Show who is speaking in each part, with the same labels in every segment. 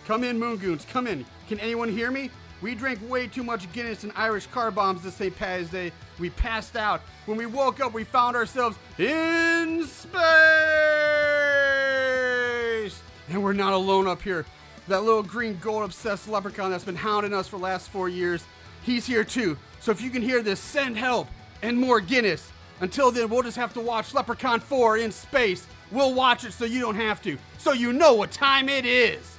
Speaker 1: Come in, Moongoons, come in. Can anyone hear me? We drank way too much Guinness and Irish car bombs this St. Paddy's Day. We passed out. When we woke up, we found ourselves in space! And we're not alone up here. That little green gold-obsessed leprechaun that's been hounding us for the last 4 years, he's here too. So if you can hear this, send help and more Guinness. Until then, we'll just have to watch Leprechaun 4 in space. We'll watch it so you don't have to. So you know what time it is.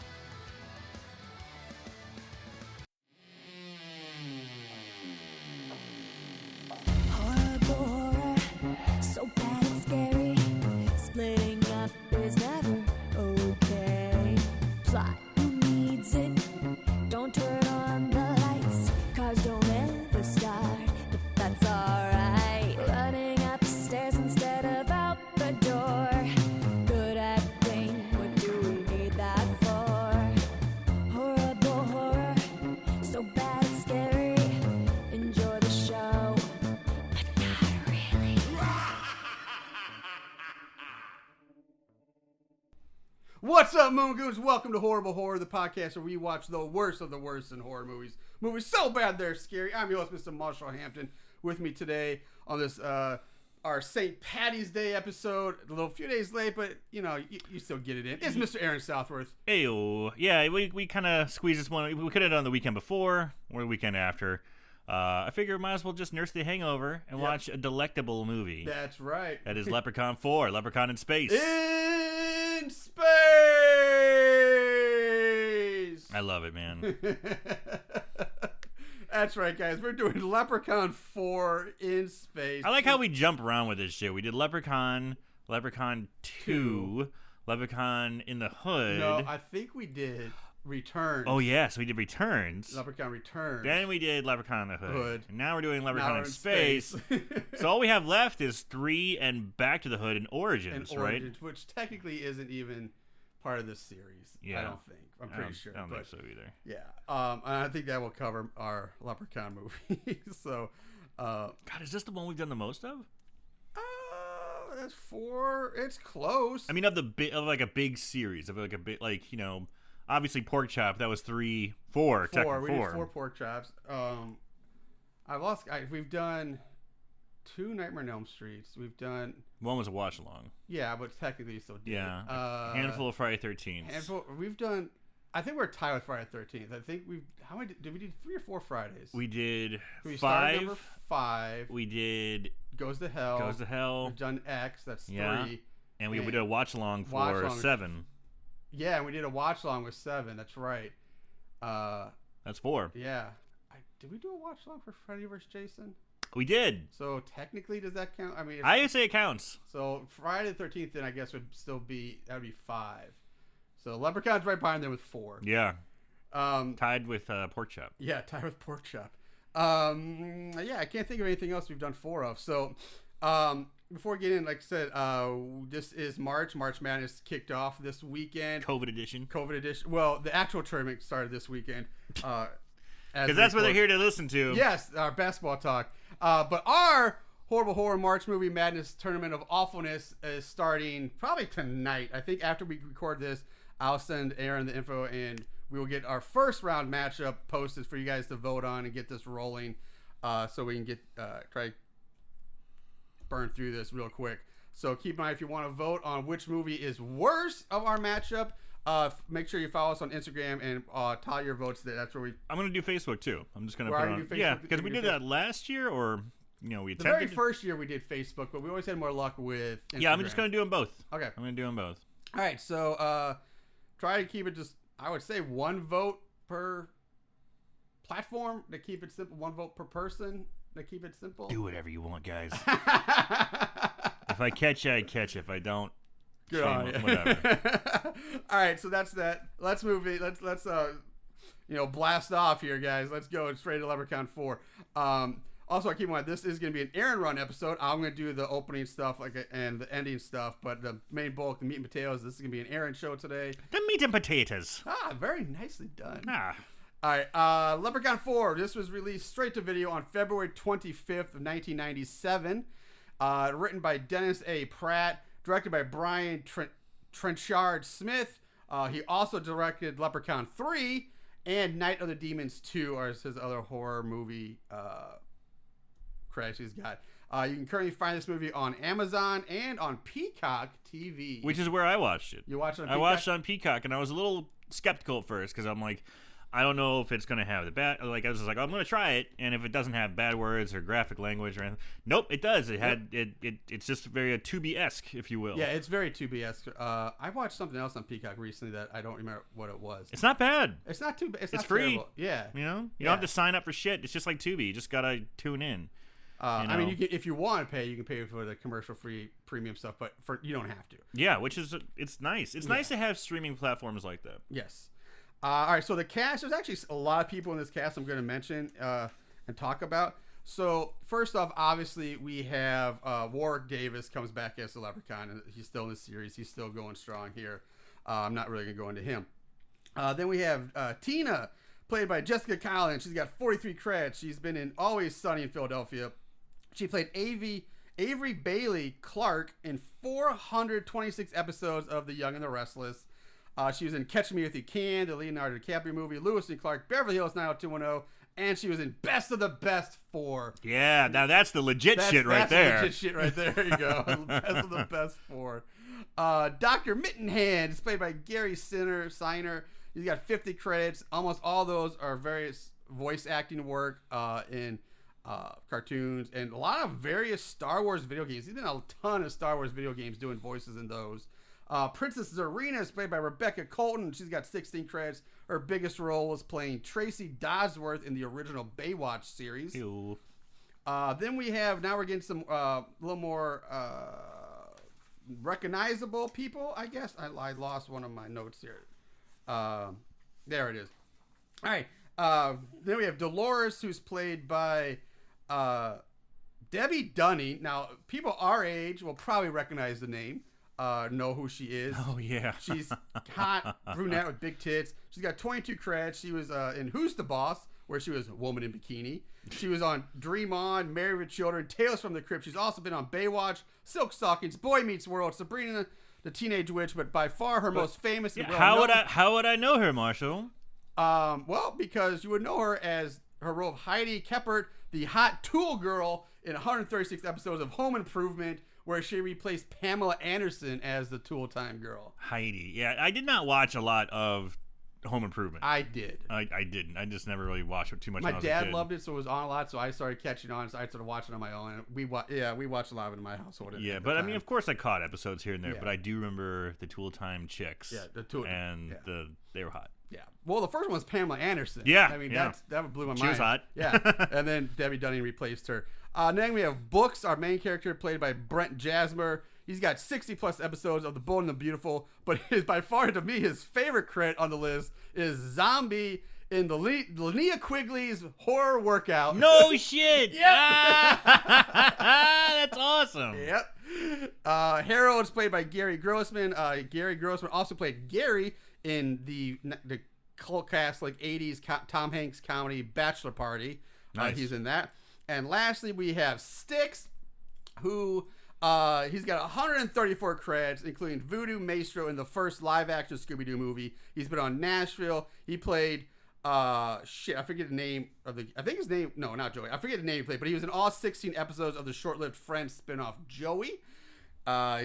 Speaker 1: What's up, Moongoons? Welcome to Horrible Horror, the podcast where we watch the worst of the worst in horror movies. Movies so bad they're scary. I'm your host, Mr. Marshall Hampton. With me today on this, our St. Paddy's Day episode. A little few days late, but, you know, you still get it in. It's Mr. Aaron Southworth.
Speaker 2: Ayo. Yeah, we kind of squeezed this one. We could have done the weekend before or the weekend after. I figure we might as well just nurse the hangover and watch a delectable movie.
Speaker 1: That's right.
Speaker 2: That is Leprechaun 4, Leprechaun in Space.
Speaker 1: In space!
Speaker 2: I love it, man.
Speaker 1: That's right, guys. We're doing Leprechaun 4 in space.
Speaker 2: I like how we jump around with this shit. We did Leprechaun, Leprechaun 2, Leprechaun in the Hood.
Speaker 1: No, I think we did Returns.
Speaker 2: Oh, yeah, so we did Returns.
Speaker 1: Leprechaun Returns.
Speaker 2: Then we did Leprechaun in the Hood. And now we're doing Leprechaun in Space.
Speaker 1: space.
Speaker 2: So all we have left is 3 and Back to the Hood and Origins, right?
Speaker 1: Which technically isn't even part of this series.
Speaker 2: Yeah.
Speaker 1: I don't think. I'm pretty sure.
Speaker 2: I don't think so either.
Speaker 1: Yeah. And I think that will cover our Leprechaun movie. So,
Speaker 2: God, is this the one we've done the most of?
Speaker 1: That's 4. It's close.
Speaker 2: I mean, of like a big series, of like a big, like, you know, obviously Pork Chop, that was 3, 4.
Speaker 1: We did 4 pork chops. We've done 2 Nightmare on Elm Streets. We've done...
Speaker 2: One was a watch along.
Speaker 1: Yeah, but technically you still did.
Speaker 2: Yeah. Handful of Friday 13th.
Speaker 1: We've done... I think we're tied with Friday 13th. I think we've... How many did we do? 3 or 4 Fridays?
Speaker 2: We did
Speaker 1: 5. Number 5.
Speaker 2: We did...
Speaker 1: Goes to Hell. We've done X. That's 3.
Speaker 2: And we did a watch along for 7.
Speaker 1: Yeah, and we did a watch along with 7. That's right.
Speaker 2: That's 4.
Speaker 1: Yeah. Did we do a watch along for Freddy vs. Jason?
Speaker 2: We did.
Speaker 1: So technically, does that count? I mean,
Speaker 2: I would say it counts.
Speaker 1: So Friday the 13th, then I guess would still be, that would be 5. So Leprechaun's right behind there with 4.
Speaker 2: Yeah. Tied with Pork Chop.
Speaker 1: Yeah, tied with Pork Chop. Yeah, I can't think of anything else we've done 4 of. So before we get in, like I said, this is March. March Madness kicked off this weekend.
Speaker 2: COVID edition.
Speaker 1: Well, the actual tournament started this weekend. Because
Speaker 2: that's what they're here to listen to.
Speaker 1: Yes, our basketball talk. But our Horrible Horror March Movie Madness Tournament of Awfulness is starting probably tonight. I think after we record this, I'll send Aaron the info and we will get our first round matchup posted for you guys to vote on and get this rolling, so we can get try to burn through this real quick. So keep in mind, if you want to vote on which movie is worse of our matchup, make sure you follow us on Instagram and tally your votes there. That's where
Speaker 2: I'm going to do Facebook too. I'm just going to
Speaker 1: put on.
Speaker 2: Yeah, because we did that last year, or we attempted.
Speaker 1: The very first year we did Facebook, but we always had more luck with Instagram.
Speaker 2: Yeah, I'm just going to do them both.
Speaker 1: Okay.
Speaker 2: I'm going to do them both.
Speaker 1: All right, so try to keep it just, I would say, 1 vote per platform to keep it simple. 1 vote per person to keep it simple.
Speaker 2: Do whatever you want, guys. If I catch you, I catch you. If I don't,
Speaker 1: good on you.
Speaker 2: Whatever.
Speaker 1: All right, so that's that. Let's move it. Let's blast off here, guys. Let's go straight to Leprechaun 4. Also, keep in mind, this is going to be an Aaron run episode. I'm going to do the opening stuff and the ending stuff, but the main bulk, the meat and potatoes, this is going to be an Aaron show today.
Speaker 2: The meat and potatoes.
Speaker 1: Very nicely done.
Speaker 2: All
Speaker 1: right, Leprechaun 4. This was released straight to video on February 25th of 1997. Written by Dennis A. Pratt, directed by Brian Trenchard Smith, He also directed Leprechaun 3 and Night of the Demons 2 are his other horror movie credits he's got. You can currently find this movie on Amazon and on Peacock TV.
Speaker 2: Which is where I watched it.
Speaker 1: You watched it on Peacock?
Speaker 2: I watched it on Peacock, and I was a little skeptical at first because I'm like, I don't know if it's going to have the bad... Like, I was just like, I'm going to try it, and if it doesn't have bad words or graphic language or anything... Nope, it does. It had... It's just very Tubi-esque, if you will.
Speaker 1: Yeah, it's very Tubi-esque. I watched something else on Peacock recently that I don't remember what it was.
Speaker 2: It's not bad.
Speaker 1: It's not too bad. It's
Speaker 2: free.
Speaker 1: Terrible. Yeah.
Speaker 2: You know? You don't have to sign up for shit. It's just like Tubi. You just got to tune in.
Speaker 1: I mean, if you want to pay, you can pay for the commercial-free premium stuff, but you don't have to.
Speaker 2: Yeah, which is... It's nice. It's nice to have streaming platforms like that.
Speaker 1: Yes. All right, so the cast, there's actually a lot of people in this cast I'm going to mention and talk about. So first off, obviously, we have Warwick Davis comes back as the Leprechaun, and he's still in the series. He's still going strong here. I'm not really going to go into him. Then we have Tina, played by Jessica Collins. She's got 43 credits. She's been in Always Sunny in Philadelphia. She played Avery Bailey Clark in 426 episodes of The Young and the Restless. She was in Catch Me If You Can, the Leonardo DiCaprio movie, Lewis and Clark, Beverly Hills 90210, and she was in Best of the Best 4.
Speaker 2: Yeah, now that's the legit shit right there.
Speaker 1: That's legit shit right there. There you go. Best of the Best 4. Dr. Mittenhand is played by Gary Siner. He's got 50 credits. Almost all those are various voice acting work in cartoons and a lot of various Star Wars video games. He's in a ton of Star Wars video games doing voices in those. Princess Zarina is played by Rebecca Colton. She's got 16 credits. Her biggest role was playing Tracy Dosworth in the original Baywatch series.
Speaker 2: Ew.
Speaker 1: Then we have, now we're getting some a little more recognizable people, I guess. I lost one of my notes here. There it is. All right. Then we have Dolores, who's played by Debbie Dunning. Now, people our age will probably recognize the name. Know who she is.
Speaker 2: Oh, yeah.
Speaker 1: She's hot, brunette with big tits. She's got 22 credits. She was in Who's the Boss, where she was a woman in bikini. She was on Dream On, Married with Children, Tales from the Crypt. She's also been on Baywatch, Silk Stockings, Boy Meets World, Sabrina the Teenage Witch, but by far her most famous.
Speaker 2: Yeah, how would I know her, Marshall?
Speaker 1: Well, because you would know her as her role of Heidi Keppert, the hot Tool girl in 136 episodes of Home Improvement, where she replaced Pamela Anderson as the Tool Time girl.
Speaker 2: Heidi. Yeah, I did not watch a lot of Home Improvement.
Speaker 1: I did.
Speaker 2: I didn't. I just never really watched it too much.
Speaker 1: My
Speaker 2: when I was a
Speaker 1: dad
Speaker 2: kid.
Speaker 1: loved it, so it was on a lot. So I started catching on. So I started watching on my own. And we watched a lot of it in my household.
Speaker 2: Yeah, but I mean, of course, I caught episodes here and there. Yeah. But I do remember the Tool Time chicks.
Speaker 1: Yeah, the Tool.
Speaker 2: And they were hot.
Speaker 1: Yeah. Well, the first one was Pamela Anderson.
Speaker 2: Yeah.
Speaker 1: I mean, that blew my mind.
Speaker 2: She was hot.
Speaker 1: Yeah. And then Debbie Dunning replaced her. Then we have Books, our main character, played by Brent Jasmer. He's got 60 plus episodes of The Bold and the Beautiful, but by far to me his favorite credit on the list is Zombie in the Linnea Quigley's Horror Workout.
Speaker 2: No shit.
Speaker 1: Yep.
Speaker 2: That's awesome.
Speaker 1: Yep. Harold is played by Gary Grossman. Gary Grossman also played Gary in the cult cast like 80s Tom Hanks comedy Bachelor Party.
Speaker 2: Nice.
Speaker 1: He's in that. And lastly, we have Styx, who he's got 134 credits, including Voodoo Maestro in the first live-action Scooby-Doo movie. He's been on Nashville. He played, I forget the name of I think his name, no, not Joey. I forget the name he played, but he was in all 16 episodes of the short-lived Friends spinoff Joey.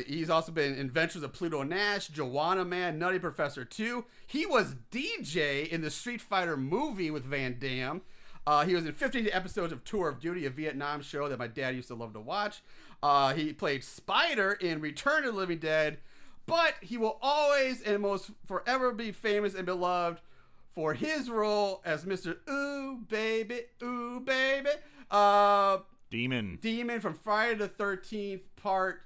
Speaker 1: He's also been in Adventures of Pluto Nash, Joanna Man, Nutty Professor 2. He was DJ in the Street Fighter movie with Van Damme. He was in 15 episodes of Tour of Duty, a Vietnam show that my dad used to love to watch. He played Spider in Return of the Living Dead, but he will always and most forever be famous and beloved for his role as Mr. Ooh Baby, Demon from Friday the 13th part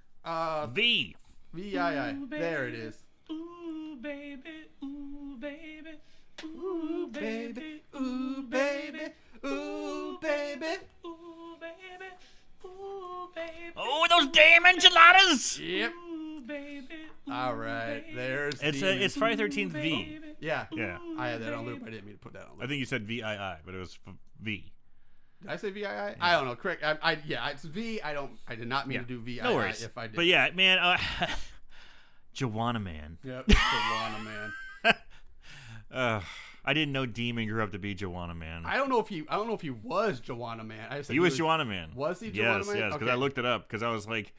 Speaker 2: V.
Speaker 1: V-I-I. There it is.
Speaker 3: Ooh baby, ooh baby,
Speaker 1: ooh baby, ooh baby, ooh baby,
Speaker 3: ooh baby, ooh baby.
Speaker 2: Oh, those damn enchiladas!
Speaker 1: Yep.
Speaker 3: Ooh baby.
Speaker 1: All right, there's
Speaker 2: it's Friday 13th V.
Speaker 1: Yeah.
Speaker 2: Yeah.
Speaker 1: I had that on loop. I didn't mean to put that on loop.
Speaker 2: I think you said VII, but it was V.
Speaker 1: Did I say VII? Yeah. I don't know. Correct. It's V. I did not mean to do VII.
Speaker 2: No worries.
Speaker 1: If I did.
Speaker 2: But yeah, man, Joanna Man.
Speaker 1: Yep, Joanna Man.
Speaker 2: I didn't know Demon grew up to be Joanna Man.
Speaker 1: I don't know if he was Joanna Man. I just
Speaker 2: He was Joanna Man.
Speaker 1: Was he Joanna Man?
Speaker 2: Yes, because I looked it up because I was like,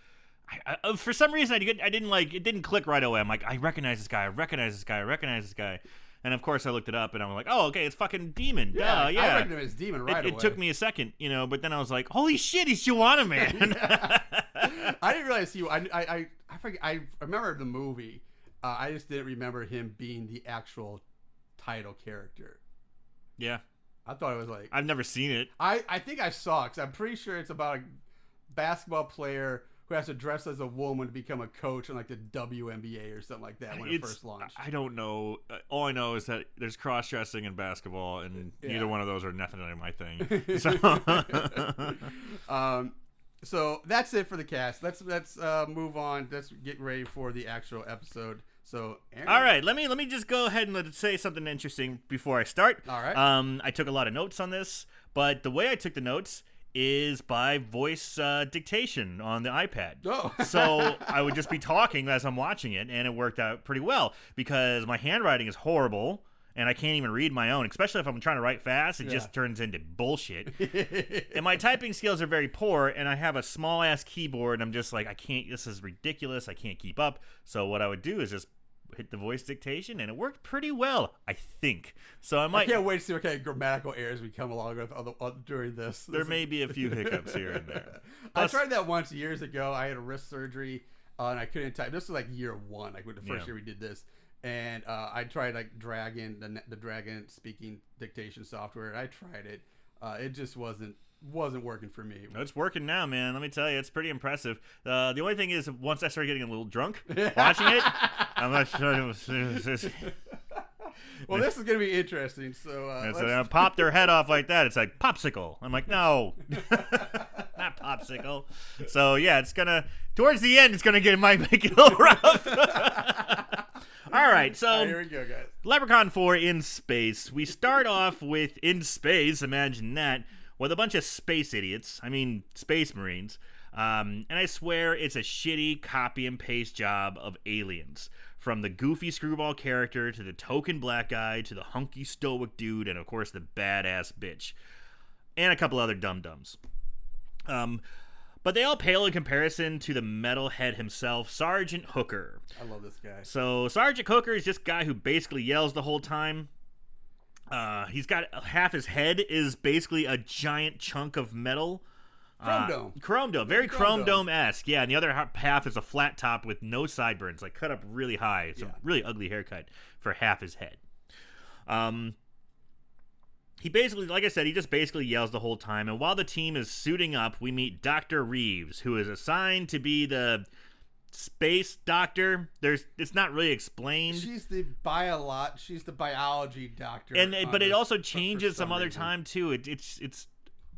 Speaker 2: for some reason I didn't like it. Didn't click right away. I'm like, I recognize this guy. I recognize this guy. And of course I looked it up and I'm like, oh, okay, it's fucking Demon.
Speaker 1: Yeah,
Speaker 2: Yeah.
Speaker 1: I recognize him as Demon right away.
Speaker 2: It took me a second, but then I was like, holy shit, he's Joanna Man.
Speaker 1: I didn't realize he. I forget. I remember the movie. I just didn't remember him being the actual title character.
Speaker 2: Yeah.
Speaker 1: I thought it was like.
Speaker 2: I've never seen it.
Speaker 1: I think I saw it because I'm pretty sure it's about a basketball player who has to dress as a woman to become a coach in like the WNBA or something like that when it first launched.
Speaker 2: I don't know. All I know is that there's cross-dressing in basketball, and neither one of those are nothing my thing.
Speaker 1: So that's it for the cast. Let's move on. Let's get ready for the actual episode. So, Aaron.
Speaker 2: All right, let me just go ahead and say something interesting before I start.
Speaker 1: All right.
Speaker 2: I took a lot of notes on this, but the way I took the notes is by voice dictation on the iPad.
Speaker 1: Oh.
Speaker 2: So I would just be talking as I'm watching it, and it worked out pretty well because my handwriting is horrible, and I can't even read my own, especially if I'm trying to write fast. It just turns into bullshit. And my typing skills are very poor, and I have a small-ass keyboard, and I'm just like, this is ridiculous. I can't keep up. So what I would do is just hit the voice dictation, and it worked pretty well, I think. So I
Speaker 1: can't wait to see what kind of grammatical errors we come along with during this.
Speaker 2: There may be a few hiccups here and there.
Speaker 1: I tried that once years ago. I had a wrist surgery, and I couldn't type. This was like year one, like the first year we did this. And I tried like Dragon, the Dragon speaking dictation software. And I tried it. It just wasn't working for me.
Speaker 2: It's working now, man. Let me tell you, it's pretty impressive. The only thing is, once I started getting a little drunk watching it, I'm not sure it was.
Speaker 1: Well, this is gonna be interesting. So,
Speaker 2: so pop their head off like that. It's like popsicle. I'm like, no, not popsicle. So yeah, it's gonna towards the end. It's gonna make it a little rough. All right, so
Speaker 1: here we go, guys.
Speaker 2: Leprechaun 4 in space. We start off with in space. Imagine that. With a bunch of space idiots. I mean, space marines. And I swear it's a shitty copy and paste job of aliens. From the goofy screwball character to the token black guy to the hunky stoic dude and, of course, the badass bitch. And a couple other dum-dums. But they all pale in comparison to the metalhead himself, Sergeant Hooker.
Speaker 1: I love this guy.
Speaker 2: So Sergeant Hooker is just a guy who basically yells the whole time. He's got half his head is basically a giant chunk of metal. Chrome dome. Very chrome dome-esque. Yeah, and the other half is a flat top with no sideburns, like cut up really high. It's a really ugly haircut for half his head. He basically, like I said, he just basically yells the whole time. And while the team is suiting up, we meet Dr. Reeves, who is assigned to be the space doctor. It's not really explained.
Speaker 1: She's the biology doctor.
Speaker 2: But it also changes some other time too. It's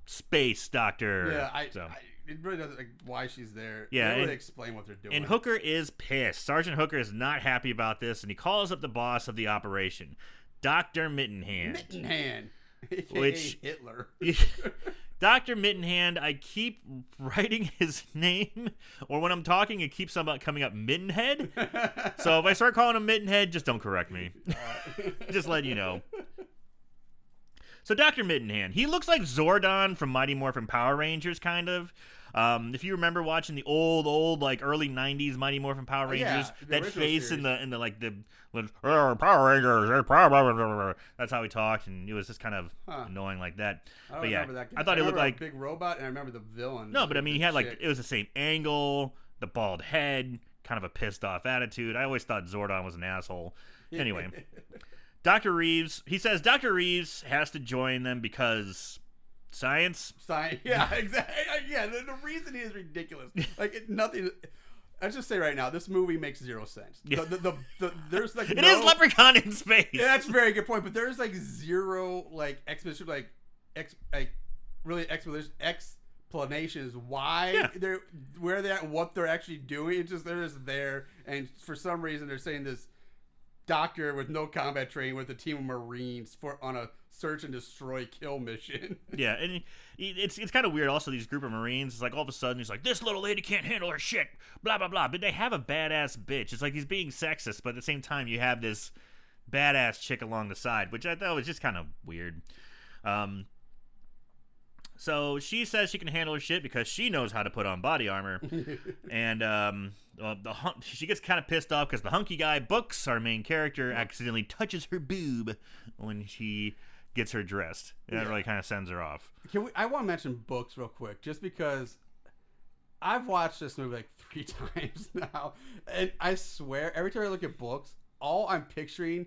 Speaker 2: space doctor.
Speaker 1: Yeah, it really doesn't why she's there.
Speaker 2: Yeah,
Speaker 1: they don't really explain what they're doing.
Speaker 2: And Hooker is pissed. Sergeant Hooker is not happy about this, and he calls up the boss of the operation, Dr. Mittenhand.
Speaker 1: Which Hitler.
Speaker 2: Dr. Mittenhand, I keep writing his name, or when I'm talking, it keeps coming up Mittenhead. So if I start calling him Mittenhead, just don't correct me. Just letting you know. So Dr. Mittenhand, he looks like Zordon from Mighty Morphin Power Rangers, kind of. If you remember watching the old like early '90s Mighty Morphin Power Rangers, that face
Speaker 1: series.
Speaker 2: in the like the Power Rangers, that's how he talked, and it was just kind of annoying like that.
Speaker 1: I
Speaker 2: but yeah,
Speaker 1: remember that guy.
Speaker 2: I thought he looked like
Speaker 1: a big robot, and I remember the villain.
Speaker 2: No, but I mean, he had like it was the same angle, the bald head, kind of a pissed off attitude. I always thought Zordon was an asshole. Anyway, Dr. Reeves, he says Dr. Reeves has to join them because. Science,
Speaker 1: yeah, exactly. Yeah, the reasoning is ridiculous. Like nothing. Let's just say right now, this movie makes zero sense. There's like
Speaker 2: it is Leprechaun in space.
Speaker 1: Yeah, that's a very good point. But there's like zero like explanation, really explanations why they're where they're at, what they're actually doing. It's just they're just there, and for some reason they're saying this doctor with no combat training with a team of Marines on a search and destroy kill mission.
Speaker 2: Yeah, and it's kind of weird. Also, these group of Marines, it's like all of a sudden he's like, this little lady can't handle her shit, blah blah blah. But they have a badass bitch. It's like he's being sexist, but at the same time you have this badass chick along the side, which I thought was just kind of weird. So she says she can handle her shit because she knows how to put on body armor. And she gets kind of pissed off because the hunky guy, Books, our main character, accidentally touches her boob when she gets her dressed. And that really kind of sends her off.
Speaker 1: I want to mention Books real quick, just because I've watched this movie like 3 times now. And I swear, every time I look at Books, all I'm picturing...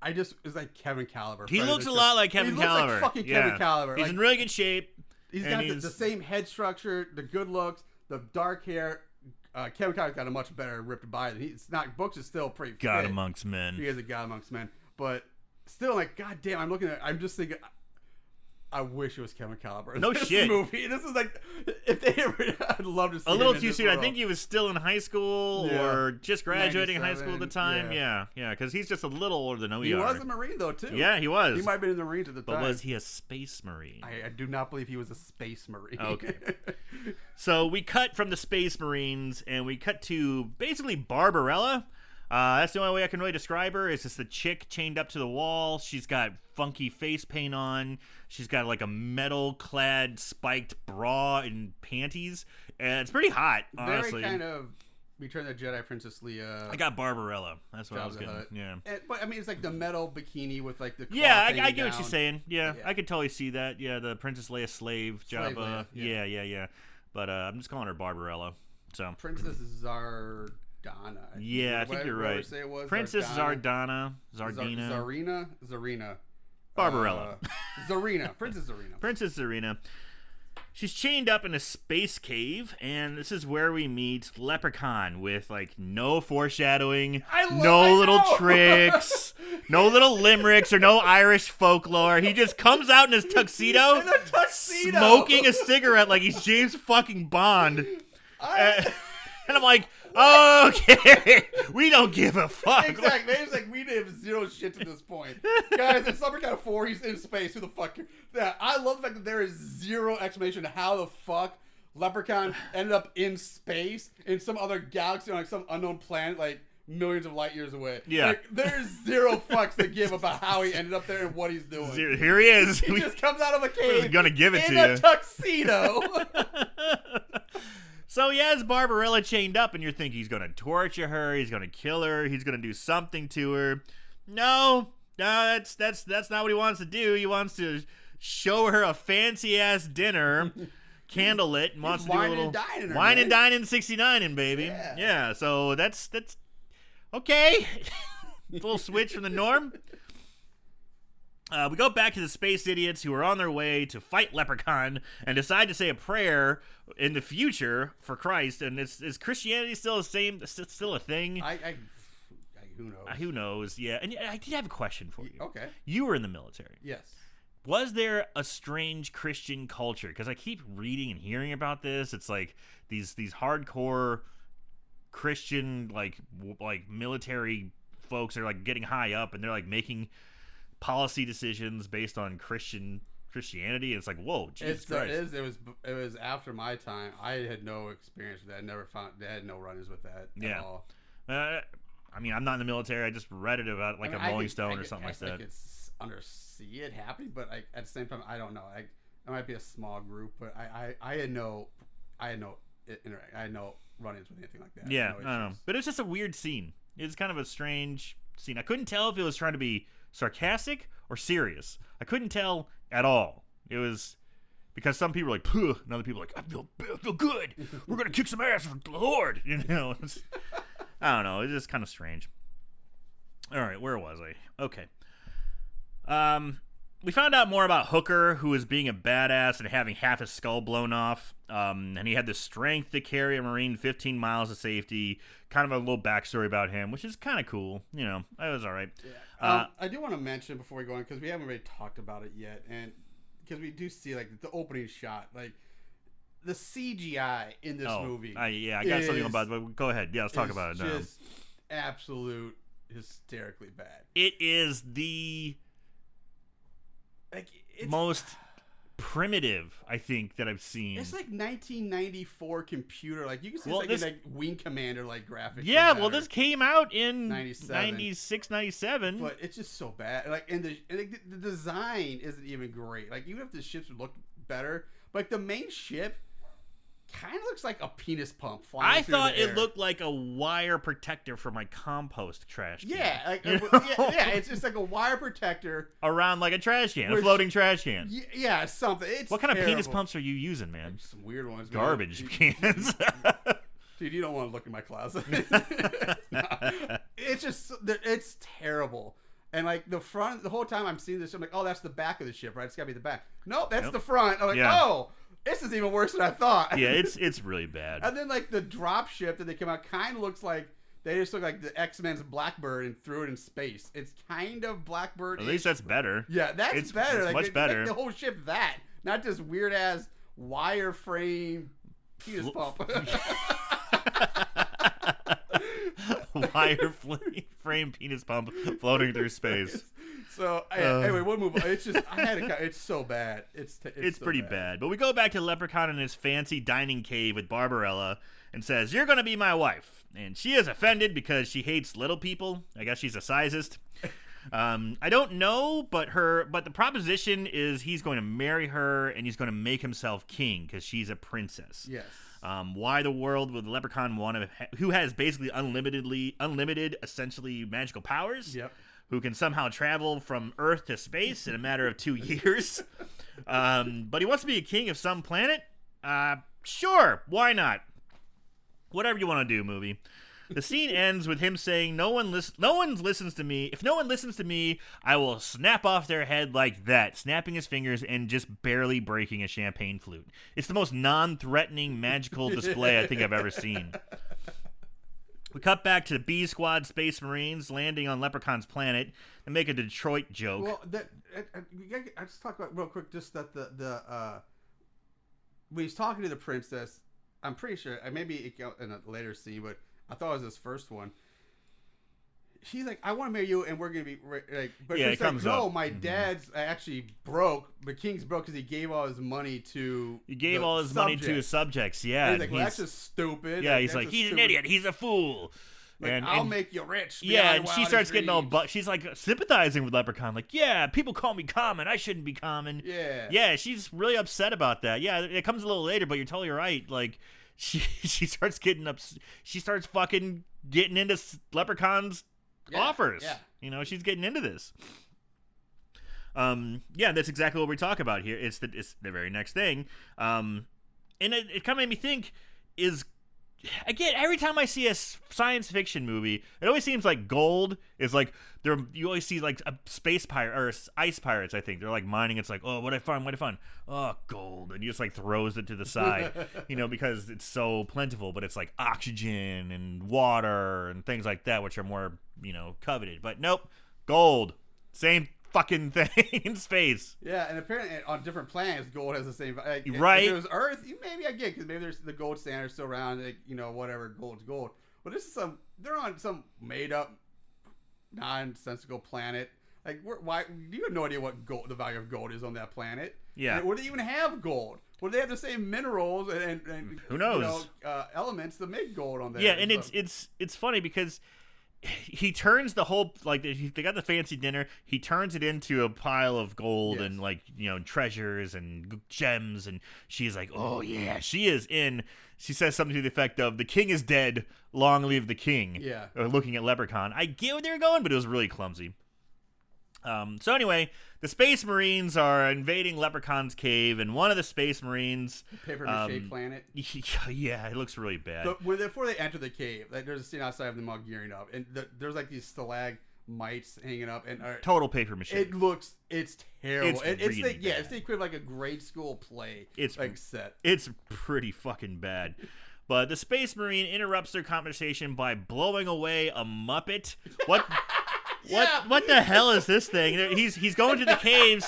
Speaker 1: is like Kevin Caliber.
Speaker 2: He looks a lot like Kevin Caliber.
Speaker 1: He looks like fucking Kevin Caliber.
Speaker 2: He's in really good shape.
Speaker 1: He's got the same head structure, the good looks, the dark hair. Kevin Caliber's got a much better ripped body. It's not. Books is still pretty fit.
Speaker 2: God amongst men.
Speaker 1: He is a god amongst men. But still, like, god damn, I'm just thinking, I wish it was Kevin Caliber.
Speaker 2: No shit.
Speaker 1: Movie. This is like, if they ever, I'd love to see
Speaker 2: a little
Speaker 1: him
Speaker 2: too soon. I think he was still in high school or just graduating high school at the time. Yeah, because he's just a little older than we are.
Speaker 1: He was a Marine though too.
Speaker 2: Yeah, he was.
Speaker 1: He might have been in the Marines at the time.
Speaker 2: But was he a space Marine?
Speaker 1: I do not believe he was a space Marine.
Speaker 2: Okay. So we cut from the Space Marines and we cut to basically Barbarella. That's the only way I can really describe her. It's just a chick chained up to the wall. She's got funky face paint on. She's got like a metal-clad spiked bra and panties. And it's pretty hot, honestly.
Speaker 1: Very kind of Return of the Jedi Princess Leia.
Speaker 2: I got Barbarella. That's what I was getting. Yeah.
Speaker 1: But I mean, it's like the metal bikini with like the
Speaker 2: I get what you're saying. Yeah, I could totally see that. Yeah, the Princess Leia slave Jabba. Yeah. But I'm just calling her Barbarella. So
Speaker 1: Princess Zardana.
Speaker 2: I think you're right.
Speaker 1: Say it was
Speaker 2: Princess Zardina.
Speaker 1: Zarina.
Speaker 2: Barbarella.
Speaker 1: Princess Zarina.
Speaker 2: Princess Zarina. She's chained up in a space cave, and this is where we meet Leprechaun with, like, no foreshadowing, no little tricks, no little limericks, or no Irish folklore. He just comes out in his tuxedo, smoking a cigarette like he's James fucking Bond. And I'm like, okay, we don't give a fuck.
Speaker 1: Exactly. It's like we have zero shit to this point. Guys, it's Leprechaun 4, he's in space. Who the fuck? Yeah, I love the fact that there is zero explanation of how the fuck Leprechaun ended up in space in some other galaxy on like some unknown planet like millions of light years away.
Speaker 2: Yeah.
Speaker 1: Like, there's zero fucks to give about how he ended up there and what he's doing.
Speaker 2: Here he is.
Speaker 1: He just comes out of a cave.
Speaker 2: We're gonna give it
Speaker 1: in
Speaker 2: to
Speaker 1: a
Speaker 2: you.
Speaker 1: tuxedo.
Speaker 2: So he has Barbarella chained up, and you're thinking he's going to torture her, he's going to kill her, he's going to do something to her. No, that's not what he wants to do. He wants to show her a fancy-ass dinner, candlelit, and wants to do a little wine and dining 69, baby. Yeah, so that's okay. A little switch from the norm. We go back to the space idiots who are on their way to fight Leprechaun and decide to say a prayer in the future for Christ. And is Christianity still the same? Still a thing?
Speaker 1: Who knows?
Speaker 2: Who knows? Yeah. And I did have a question for you.
Speaker 1: Okay.
Speaker 2: You were in the military.
Speaker 1: Yes.
Speaker 2: Was there a strange Christian culture? Because I keep reading and hearing about this. It's like these hardcore Christian like military folks are like getting high up and they're like making policy decisions based on Christianity. And it's like, whoa, Jesus Christ.
Speaker 1: It was after my time. I had no experience with that. They had no run-ins with that at all.
Speaker 2: I mean, I'm not in the military. I just read it about like a Rolling Stone or something like that.
Speaker 1: I could see it happening, but at the same time, I don't know. It might be a small group, but I had no run-ins with anything like that.
Speaker 2: Yeah, I don't know. But it's just a weird scene. It's kind of a strange scene. I couldn't tell if it was trying to be sarcastic or serious. I couldn't tell at all. It was because some people are like, "Puh," and other people are like, I feel good. We're gonna kick some ass for the Lord. You know, I don't know. It's just kind of strange. All right, where was I? Okay. We found out more about Hooker, who was being a badass and having half his skull blown off. And he had the strength to carry a Marine 15 miles to safety. Kind of a little backstory about him, which is kind of cool. You know, it was all right.
Speaker 1: Yeah. I do want to mention before we go on, because we haven't really talked about it yet, and because we do see like the opening shot, like the CGI in this movie.
Speaker 2: I got something about it, but go ahead. Yeah, let's talk about it now.
Speaker 1: Just absolute hysterically bad.
Speaker 2: It is the most primitive, I think, that I've seen.
Speaker 1: It's like 1994 computer. Like you can see it's like Wing Commander like graphics.
Speaker 2: Yeah, well, this came out in
Speaker 1: 97.
Speaker 2: 96, 97.
Speaker 1: But it's just so bad. Like, and the design isn't even great. Like, even if the ships would look better, but like the main ship kind of looks like a penis pump flying
Speaker 2: I
Speaker 1: through
Speaker 2: thought
Speaker 1: the air.
Speaker 2: it looked like a wire protector for my compost trash can.
Speaker 1: Yeah, like, it's just like a wire protector
Speaker 2: around like a trash can, a floating trash can.
Speaker 1: Yeah, something. It's
Speaker 2: what kind of penis
Speaker 1: terrible.
Speaker 2: pumps are you using, man?
Speaker 1: Some weird ones.
Speaker 2: Garbage cans.
Speaker 1: Dude, you don't want to look in my closet. No. It's just, it's terrible. And like the front, the whole time I'm seeing this, I'm like, oh, that's the back of the ship, right? It's gotta be the back. Nope, that's the front. I'm like, oh, this is even worse than I thought.
Speaker 2: Yeah, it's really bad.
Speaker 1: And then like the drop ship that they come out kind of looks like they just look like the X-Men's Blackbird and threw it in space. It's kind of Blackbird.
Speaker 2: At least that's better.
Speaker 1: Yeah, that's better.
Speaker 2: It's
Speaker 1: like,
Speaker 2: much better.
Speaker 1: Like the whole ship that, not this weird ass wireframe penis pump.
Speaker 2: Frame penis pump floating through space.
Speaker 1: So anyway, we'll move on. It's just it's so bad. It's so
Speaker 2: pretty bad. But we go back to Leprechaun in his fancy dining cave with Barbarella and says, "You're gonna be my wife." And she is offended because she hates little people. I guess she's a sizist. I don't know, but the proposition is he's going to marry her and he's going to make himself king because she's a princess.
Speaker 1: Yes.
Speaker 2: Why the world would Leprechaun who has basically unlimited, essentially magical powers?
Speaker 1: Yep.
Speaker 2: Who can somehow travel from Earth to space in a matter of 2 years. But he wants to be a king of some planet? Sure, why not? Whatever you want to do, movie. The scene ends with him saying, no one listens to me. If no one listens to me, I will snap off their head like that, snapping his fingers and just barely breaking a champagne flute. It's the most non-threatening magical display I think I've ever seen. We cut back to the B Squad Space Marines landing on Leprechaun's planet and make a Detroit joke.
Speaker 1: Well, I just talk about real quick just that the when he's talking to the princess, I'm pretty sure maybe it got in a later scene, but I thought it was his first one. She's like, I want to marry you, and we're gonna be like. But
Speaker 2: yeah,
Speaker 1: it's
Speaker 2: it comes
Speaker 1: like, no,
Speaker 2: up.
Speaker 1: my dad's actually broke. The king's broke because he gave all his money to.
Speaker 2: He gave all his money to his subjects. Yeah,
Speaker 1: and he's like, well, that's just stupid.
Speaker 2: Yeah, he's like, he's an idiot. He's a fool.
Speaker 1: Like, I'll make you rich.
Speaker 2: Yeah, and she starts getting all she's like sympathizing with Leprechaun. Like, yeah, people call me common. I shouldn't be common.
Speaker 1: Yeah.
Speaker 2: Yeah, she's really upset about that. Yeah, it comes a little later, but you're totally right. Like, she starts getting she starts fucking getting into Leprechaun's offers. Yeah. You know, she's getting into this. Yeah, that's exactly what we talk about here. It's the very next thing. And it kind of made me think again, every time I see a science fiction movie, it always seems like gold is like you always see like a space pirate or ice pirates. I think they're like mining. It's like, oh, what I find? Oh, gold, and he just like throws it to the side, you know, because it's so plentiful. But it's like oxygen and water and things like that, which are more, you know, coveted. But nope, gold, same fucking thing in space.
Speaker 1: Yeah, and apparently on different planets, gold has the same. Like,
Speaker 2: right.
Speaker 1: If it was Earth, maybe I get because maybe there's the gold standard still around. Like, you know, whatever, gold's gold. But this is they're on some made up, nonsensical planet. Like, why? You have no idea what the value of gold is on that planet.
Speaker 2: Yeah.
Speaker 1: Would they even have gold? Would they have the same minerals and
Speaker 2: who knows,
Speaker 1: you know, elements to make gold on there?
Speaker 2: Yeah, and it's funny because he turns the whole, like, they got the fancy dinner, he turns it into a pile of gold and, like, you know, treasures and gems, and she's like, oh yeah, she says something to the effect of, the king is dead, long live the king.
Speaker 1: Yeah.
Speaker 2: Looking at Leprechaun. I get where they're going, but it was really clumsy. So anyway, the Space Marines are invading Leprechaun's cave, and one of the Space Marines...
Speaker 1: Paper mache planet.
Speaker 2: Yeah, it looks really bad.
Speaker 1: But before they enter the cave, like, there's a scene outside of them all gearing up, and there's like these stalagmites hanging up, and
Speaker 2: total paper mache.
Speaker 1: It's terrible.
Speaker 2: It's really bad.
Speaker 1: It's the equivalent of like a grade school play. It's like set.
Speaker 2: It's pretty fucking bad. But the Space Marine interrupts their conversation by blowing away a Muppet. What? What the hell is this thing? He's going to the caves,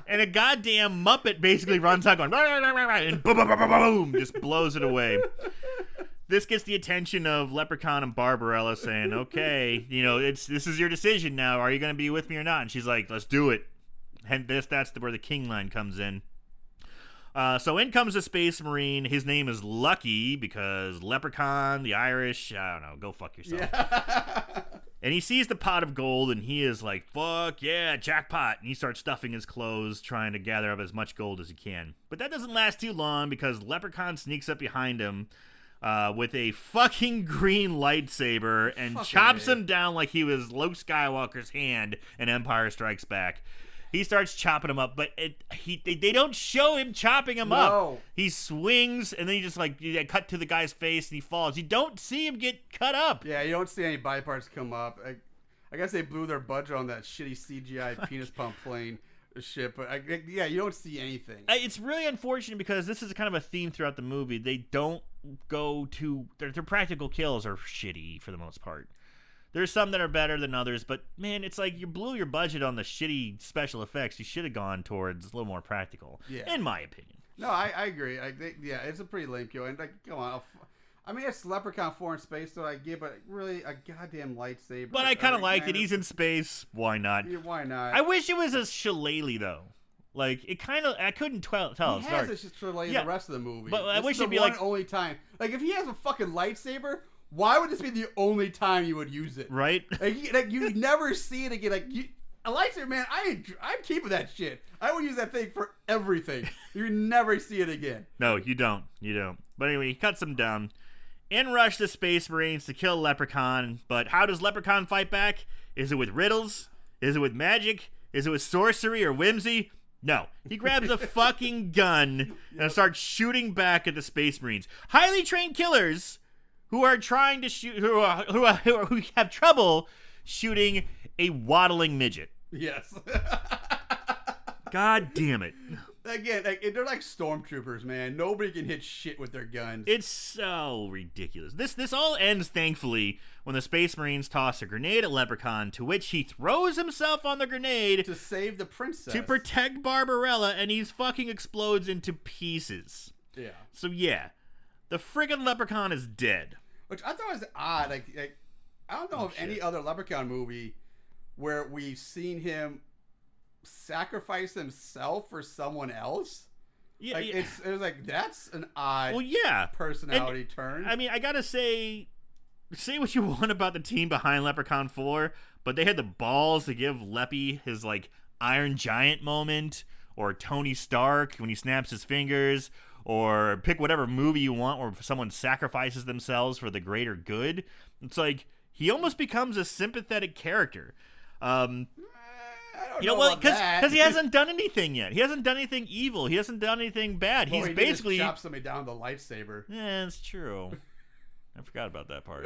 Speaker 2: and a goddamn Muppet basically runs out going, and boom, boom, boom, boom, just blows it away. This gets the attention of Leprechaun and Barbarella saying, okay, this is your decision now. Are you going to be with me or not? And she's like, let's do it. And that's where the king line comes in. So in comes the Space Marine. His name is Lucky because Leprechaun, the Irish, I don't know, go fuck yourself. Yeah. And he sees the pot of gold and he is like, fuck yeah, jackpot. And he starts stuffing his clothes, trying to gather up as much gold as he can. But that doesn't last too long because Leprechaun sneaks up behind him with a fucking green lightsaber and chops him down like he was Luke Skywalker's hand in Empire Strikes Back. He starts chopping him up, but they don't show him chopping him up. He swings, and then you cut to the guy's face, and he falls. You don't see him get cut up.
Speaker 1: Yeah, you don't see any body parts come up. I guess they blew their budget on that shitty CGI penis pump plane shit, but you don't see anything.
Speaker 2: It's really unfortunate because this is kind of a theme throughout the movie. They don't go to their practical kills are shitty for the most part. There's some that are better than others, but man, it's like you blew your budget on the shitty special effects. You should have gone towards a little more practical, in my opinion.
Speaker 1: No, I agree. It's a pretty lame kill. And come on, I mean, it's Leprechaun 4 in space, so I get, but really a goddamn lightsaber.
Speaker 2: But I kind of like it. He's in space. Why not?
Speaker 1: Yeah, why not?
Speaker 2: I wish it was a shillelagh though. Like it kind of, I couldn't tell.
Speaker 1: He has a shillelagh the rest of the movie.
Speaker 2: But I wish it'd be
Speaker 1: only time. Like if he has a fucking lightsaber. Why would this be the only time you would use it?
Speaker 2: Right?
Speaker 1: Like you never see it again. A lightsaber, man. I'm keeping that shit. I would use that thing for everything. You never see it again.
Speaker 2: No, you don't. But anyway, he cuts him down. In rush the Space Marines to kill Leprechaun. But how does Leprechaun fight back? Is it with riddles? Is it with magic? Is it with sorcery or whimsy? No. He grabs a fucking gun and starts shooting back at the Space Marines. Highly trained killers who are trying to shoot, who have trouble shooting a waddling midget.
Speaker 1: Yes.
Speaker 2: God damn it.
Speaker 1: Again, they're like stormtroopers, man. Nobody can hit shit with their guns.
Speaker 2: It's so ridiculous. This all ends, thankfully, when the Space Marines toss a grenade at Leprechaun, to which he throws himself on the grenade
Speaker 1: to save the princess,
Speaker 2: to protect Barbarella, and he fucking explodes into pieces.
Speaker 1: Yeah.
Speaker 2: So yeah. The friggin' Leprechaun is dead.
Speaker 1: Which I thought was odd. Like I don't know of any other Leprechaun movie where we've seen him sacrifice himself for someone else.
Speaker 2: Yeah,
Speaker 1: it was like that's an odd personality turn.
Speaker 2: I mean, I gotta say what you want about the team behind Leprechaun 4, but they had the balls to give Leppy his like Iron Giant moment, or Tony Stark when he snaps his fingers, or pick whatever movie you want where someone sacrifices themselves for the greater good. It's like he almost becomes a sympathetic character.
Speaker 1: I don't know
Speaker 2: because he hasn't done anything yet. He hasn't done anything evil. He hasn't done anything bad. He's basically
Speaker 1: chopped somebody down with a lightsaber.
Speaker 2: Yeah, it's true. I forgot about that part.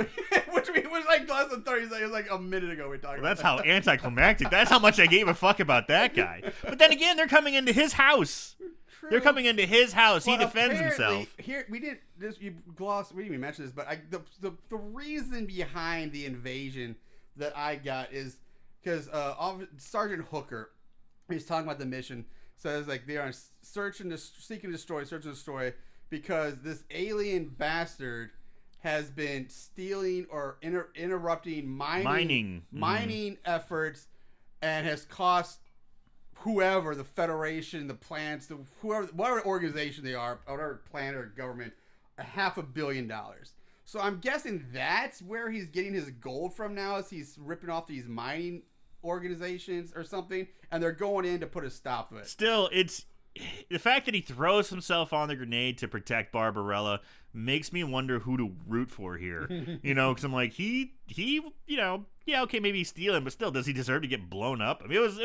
Speaker 1: Which was like less than 30 seconds. It was like a minute ago we talked about
Speaker 2: that's how anticlimactic. That's how much I gave a fuck about that guy. But then again, they're coming into his house. True. They're coming into his house. He defends himself.
Speaker 1: Here we didn't. We didn't even mention this, but the reason behind the invasion that I got is because Sergeant Hooker, he's talking about the mission, says like they are seek and destroy because this alien bastard has been stealing or interrupting mining efforts and has cost whoever, the Federation, the plants, whatever organization they are, whatever planet or government, $500 million. So I'm guessing that's where he's getting his gold from now, is he's ripping off these mining organizations or something, and they're going in to put a stop to it.
Speaker 2: Still, it's the fact that he throws himself on the grenade to protect Barbarella makes me wonder who to root for here. Because I'm like, he, okay, maybe he's stealing, but still, does he deserve to get blown up? I mean, it was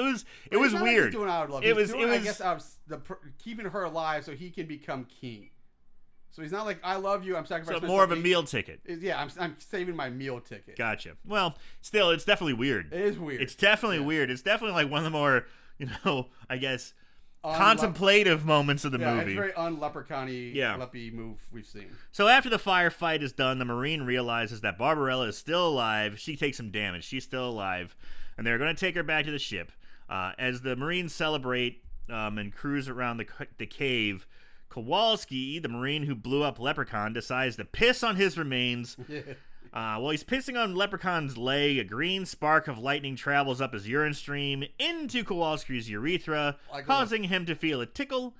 Speaker 2: weird.
Speaker 1: He's doing out of love. It was, I guess, out of keeping her alive so he can become king. So he's not like, I love you, I'm sacrificing.
Speaker 2: So more of a meal ticket.
Speaker 1: Yeah, I'm saving my meal ticket.
Speaker 2: Gotcha. Well, still, it's definitely weird.
Speaker 1: It is weird.
Speaker 2: It's definitely weird. It's definitely like one of the more, I guess, contemplative moments of the movie.
Speaker 1: It's very un-Leprechaun-y Leppy move we've seen.
Speaker 2: So after the firefight is done, the Marine realizes that Barbarella is still alive. She takes some damage. She's still alive. And they're going to take her back to the ship. As the Marines celebrate and cruise around the cave, Kowalski, the Marine who blew up Leprechaun, decides to piss on his remains. While he's pissing on Leprechaun's leg, a green spark of lightning travels up his urine stream into Kowalski's urethra, causing him to feel a tickle.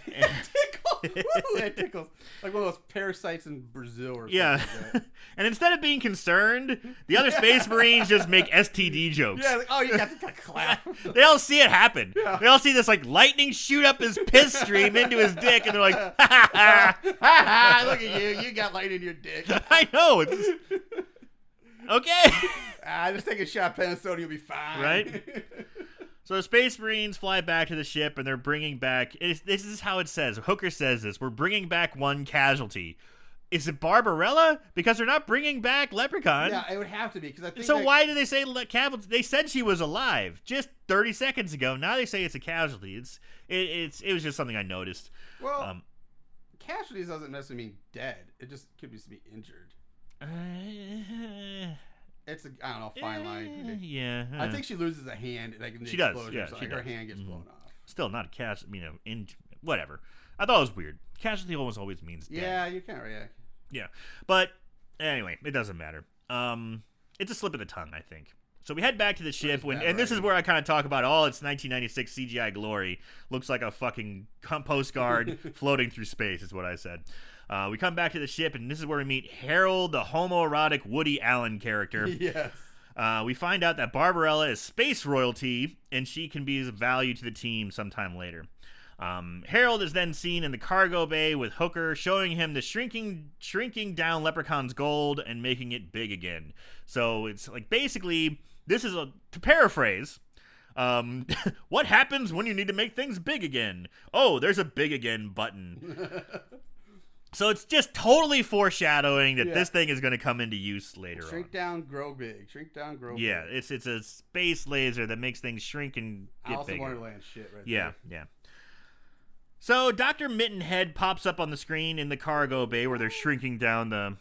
Speaker 1: Tickle? Woo, it tickles. Like one of those parasites in Brazil or something like that.
Speaker 2: And instead of being concerned, the other Space Marines just make STD jokes.
Speaker 1: Yeah, like, oh, you got to clap.
Speaker 2: They all see it happen. Yeah. They all see this like lightning shoot up his piss stream into his dick, and they're like, ha ha ha.
Speaker 1: Look at you. You got light in your dick.
Speaker 2: I know. Okay.
Speaker 1: Just take a shot of penicillin, you'll be fine.
Speaker 2: Right? So the Space Marines fly back to the ship, and they're bringing back... This is how it says. Hooker says this. We're bringing back one casualty. Is it Barbarella? Because they're not bringing back Leprechaun.
Speaker 1: Yeah, it would have to be. Cause I think
Speaker 2: so why did they say casualty? They said she was alive just 30 seconds ago. Now they say it's a casualty. It was just something I noticed.
Speaker 1: Well, casualties doesn't necessarily mean dead. It just could be injured. It's a, I don't know, fine line.
Speaker 2: Yeah.
Speaker 1: I think she loses a hand, like in the
Speaker 2: she does.
Speaker 1: explosion.
Speaker 2: Yeah,
Speaker 1: so
Speaker 2: she
Speaker 1: like her
Speaker 2: does.
Speaker 1: hand gets blown off.
Speaker 2: Still not a casualty, whatever. I thought it was weird. Casualty always means dead.
Speaker 1: Yeah, you can't react.
Speaker 2: Yeah. But anyway, it doesn't matter. It's a slip of the tongue, I think. So we head back to the ship, and this is where I kind of talk about all its 1996 CGI glory. Looks like a fucking postcard floating through space, is what I said. We come back to the ship, and this is where we meet Harold, the homoerotic Woody Allen character.
Speaker 1: Yes.
Speaker 2: We find out that Barbarella is space royalty, and she can be of value to the team sometime later. Harold is then seen in the cargo bay with Hooker, showing him the shrinking down Leprechaun's gold and making it big again. So it's like basically, this is to paraphrase, what happens when you need to make things big again? Oh, there's a big again button. So it's just totally foreshadowing that this thing is going to come into use later on.
Speaker 1: Shrink down, grow big. Shrink down, grow big.
Speaker 2: Yeah, it's a space laser that makes things shrink and get bigger.
Speaker 1: Alice in Wonderland shit right
Speaker 2: there.
Speaker 1: Yeah.
Speaker 2: Yeah. So Dr. Mittenhead pops up on the screen in the cargo bay where they're shrinking down the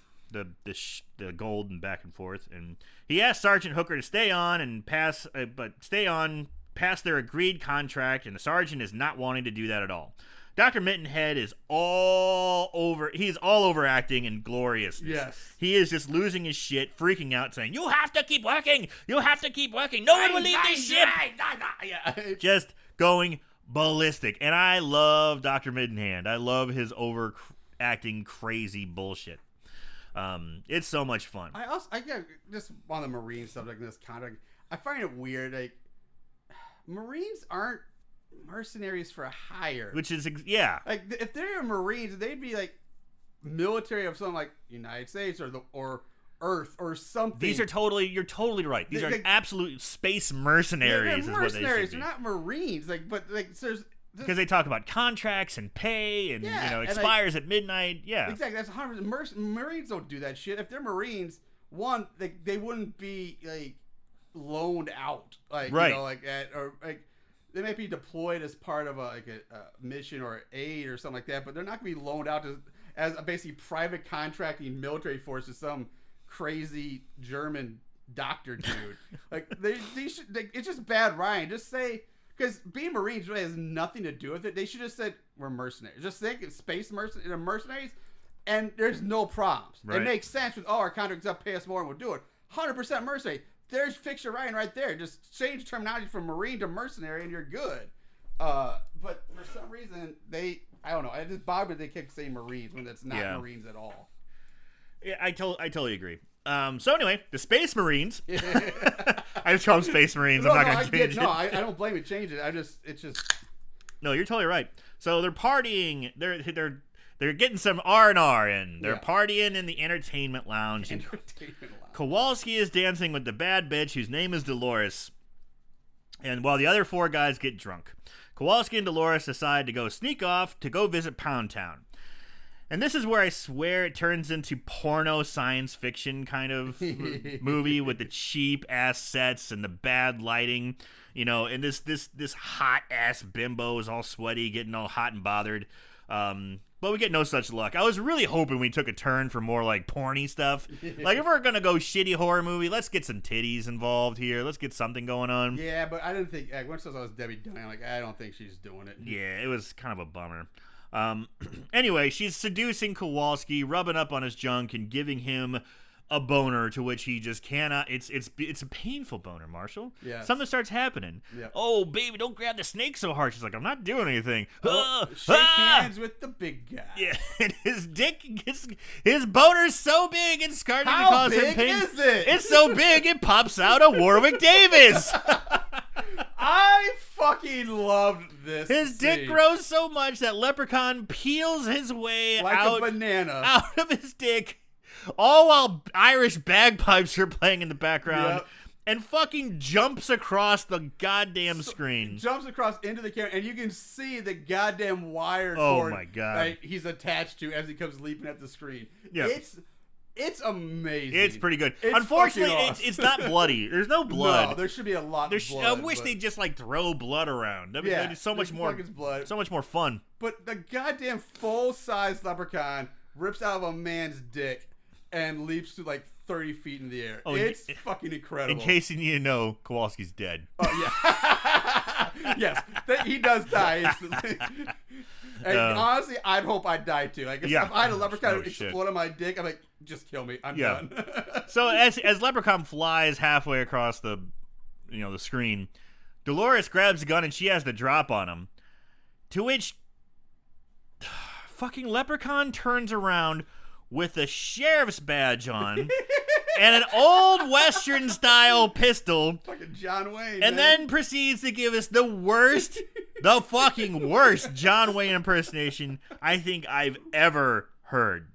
Speaker 2: gold and back and forth, and he asks Sergeant Hooker to stay on past their agreed contract, and the sergeant is not wanting to do that at all. Dr. Mittenhead is all overacting in gloriousness.
Speaker 1: Yes.
Speaker 2: He is just losing his shit, freaking out, saying, "You have to keep working! You have to keep working! No one will leave this ship!" Just going ballistic. And I love Dr. Mittenhand. I love his overacting crazy bullshit. It's so much fun.
Speaker 1: I get just on the Marine subject in this contract. I find it weird. Like, Marines aren't mercenaries for hire.
Speaker 2: Which is,
Speaker 1: like, if they're Marines, they'd be like military of something like United States or Earth or something.
Speaker 2: You're totally right. These are absolute space mercenaries.
Speaker 1: They're
Speaker 2: mercenaries. Is what they should be.
Speaker 1: They're not Marines. Like, but like, there's
Speaker 2: because they talk about contracts and pay and expires at midnight. Yeah,
Speaker 1: exactly. That's 100%. Marines don't do that shit. If they're Marines, one, they wouldn't be like loaned out, like
Speaker 2: right.
Speaker 1: Or they might be deployed as part of a mission or aid or something like that, but they're not going to be loaned out as a basically private contracting military force to some crazy German doctor dude. Like they should. It's just bad writing. Just say, because being Marines really has nothing to do with it. They should have said we're mercenaries. Just think it's space mercenaries, and there's no problems. Right. It makes sense with our contract's up, pay us more, and we'll do it. 100% mercenary. There's fixture writing right there. Just change terminology from Marine to mercenary, and you're good. But for some reason, I don't know. I just bothered they kept saying Marines when that's not Marines at all.
Speaker 2: Yeah, I totally agree. So anyway, the Space Marines. I just call them Space Marines. I'm not going to change it.
Speaker 1: No, I don't blame you. Change it. It's just.
Speaker 2: No, you're totally right. So they're partying. They're getting some R&R in. They're partying in the entertainment lounge. Kowalski is dancing with the bad bitch whose name is Dolores. And while the other four guys get drunk, Kowalski and Dolores decide to go sneak off to go visit Pound Town. And this is where I swear it turns into porno science fiction kind of movie with the cheap ass sets and the bad lighting, and this hot ass bimbo is all sweaty, getting all hot and bothered. But we get no such luck. I was really hoping we took a turn for more like porny stuff. Like if we're gonna go shitty horror movie, let's get some titties involved here. Let's get something going on.
Speaker 1: Yeah, but I didn't think once I was Debbie Dunn, I'm like, I don't think she's doing it.
Speaker 2: Yeah, it was kind of a bummer. Anyway, she's seducing Kowalski, rubbing up on his junk, and giving him a boner, to which he just cannot. It's a painful boner, Marshall.
Speaker 1: Yeah.
Speaker 2: Something starts happening.
Speaker 1: Yep.
Speaker 2: Oh, baby, don't grab the snake so hard. She's like, I'm not doing anything.
Speaker 1: Shake hands with the big guy.
Speaker 2: Yeah, and his boner's so big it's starting to
Speaker 1: How
Speaker 2: cause him
Speaker 1: big
Speaker 2: pain.
Speaker 1: is it?
Speaker 2: It's so big it pops out a Warwick Davis.
Speaker 1: I fucking loved this.
Speaker 2: His dick
Speaker 1: scene.
Speaker 2: grows so much that Leprechaun peels his way
Speaker 1: like
Speaker 2: out
Speaker 1: a banana.
Speaker 2: out of his dick, all while Irish bagpipes are playing in the background,
Speaker 1: Yep.
Speaker 2: and fucking jumps across the goddamn screen.
Speaker 1: Jumps across into the camera, and you can see the goddamn wire
Speaker 2: Oh
Speaker 1: cord
Speaker 2: my God.
Speaker 1: that he's attached to as he comes leaping at the screen.
Speaker 2: Yeah.
Speaker 1: It's amazing.
Speaker 2: It's pretty good.
Speaker 1: It's
Speaker 2: Unfortunately,
Speaker 1: fucking
Speaker 2: it's
Speaker 1: awesome.
Speaker 2: not bloody. There's no blood.
Speaker 1: No, there should be a lot of blood.
Speaker 2: I wish
Speaker 1: but-
Speaker 2: they'd just like throw blood around. I mean,
Speaker 1: Yeah,
Speaker 2: it's so much
Speaker 1: there's
Speaker 2: more,
Speaker 1: fucking blood.
Speaker 2: so much more fun.
Speaker 1: But the goddamn full-size leprechaun rips out of a man's dick and leaps to like 30 feet in the air.
Speaker 2: Oh,
Speaker 1: it's fucking incredible.
Speaker 2: In case you need to know, Kowalski's dead.
Speaker 1: Oh, yeah. Yes, he does die instantly. And honestly, I'd hope I die too. Like, if I had a leprechaun explode on my dick, I'm like, just kill me. I'm done.
Speaker 2: So as Leprechaun flies halfway across the screen, Dolores grabs a gun and she has the drop on him. To which fucking Leprechaun turns around with a sheriff's badge on and an old Western style pistol.
Speaker 1: Fucking John Wayne.
Speaker 2: And then proceeds to give us the fucking worst John Wayne impersonation I think I've ever heard.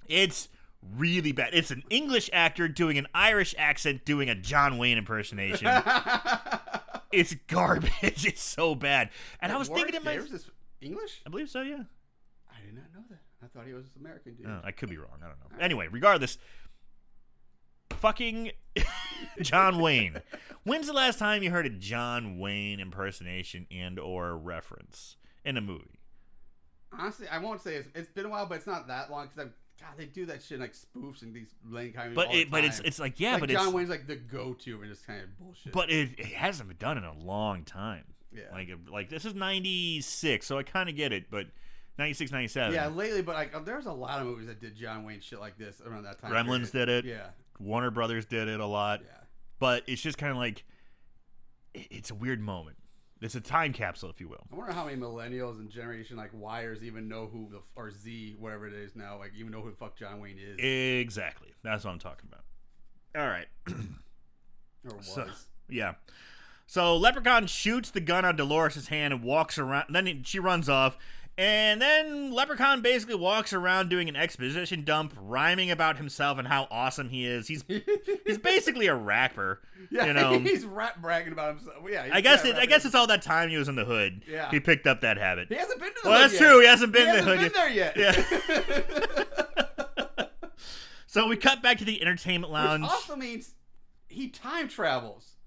Speaker 2: It's really bad. It's an English actor doing an Irish accent doing a John Wayne impersonation. It's garbage. It's so bad. And I was thinking to myself,
Speaker 1: is English?
Speaker 2: I believe so, yeah.
Speaker 1: I did not know that. I thought he was American, dude.
Speaker 2: I could be wrong. I don't know. Anyway, regardless, fucking John Wayne. When's the last time you heard a John Wayne impersonation and or reference in a movie?
Speaker 1: Honestly, I won't say it's been a while, but it's not that long because God, they do that shit in, like spoofs and these lane kind of.
Speaker 2: But it's like
Speaker 1: but John Wayne's like the go-to and it's kind of bullshit.
Speaker 2: But it hasn't been done in a long time.
Speaker 1: Yeah,
Speaker 2: like this is 96, so I kind of get it, but 96, 97.
Speaker 1: Yeah, lately, but like there's a lot of movies that did John Wayne shit like this around that time.
Speaker 2: Gremlins did it.
Speaker 1: Yeah,
Speaker 2: Warner Brothers did it a lot.
Speaker 1: Yeah,
Speaker 2: but it's just kind of like it's a weird moment. It's a time capsule, if you will.
Speaker 1: I wonder how many millennials and generation like Yers even know who or Z, whatever it is now, like even know who the fuck John Wayne is.
Speaker 2: Exactly. That's what I'm talking about. All right.
Speaker 1: Or was.
Speaker 2: Yeah. So Leprechaun shoots the gun out of Dolores' hand and walks around. Then she runs off. And then Leprechaun basically walks around doing an exposition dump, rhyming about himself and how awesome he is. He's basically a rapper.
Speaker 1: Yeah,
Speaker 2: you know?
Speaker 1: He's rap bragging about himself. Yeah,
Speaker 2: I guess it's all that time he was in the hood.
Speaker 1: Yeah.
Speaker 2: He picked up that habit.
Speaker 1: He hasn't been to the
Speaker 2: Well,
Speaker 1: hood
Speaker 2: that's
Speaker 1: yet.
Speaker 2: true. He hasn't been to the hood
Speaker 1: been there yet.
Speaker 2: Yeah. So we cut back to the entertainment lounge.
Speaker 1: Which also means he time travels.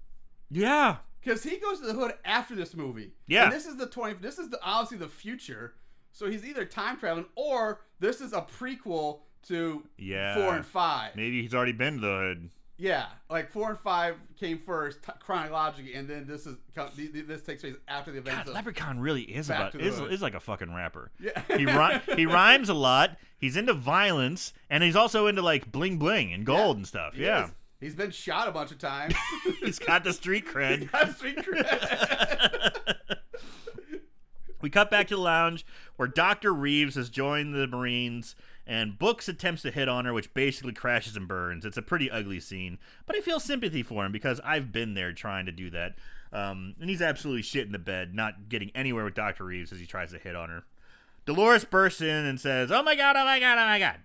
Speaker 2: Yeah.
Speaker 1: Because he goes to the hood after this movie.
Speaker 2: Yeah.
Speaker 1: And this is obviously the future. So he's either time traveling or this is a prequel to 4 and 5.
Speaker 2: Maybe he's already been to the hood.
Speaker 1: Yeah, like 4 and 5 came first chronologically, and then this takes place after the events.
Speaker 2: God, Leprechaun really is is like a fucking rapper.
Speaker 1: Yeah,
Speaker 2: he rhymes a lot. He's into violence, and he's also into like bling bling and gold and stuff. Yeah,
Speaker 1: he's been shot a bunch of times.
Speaker 2: He's got the street cred. We cut back to the lounge where Dr. Reeves has joined the Marines, and Books attempts to hit on her, which basically crashes and burns. It's a pretty ugly scene, but I feel sympathy for him because I've been there trying to do that. And he's absolutely shit in the bed, not getting anywhere with Dr. Reeves as he tries to hit on her. Dolores bursts in and says, "Oh my god, oh my god, oh my god.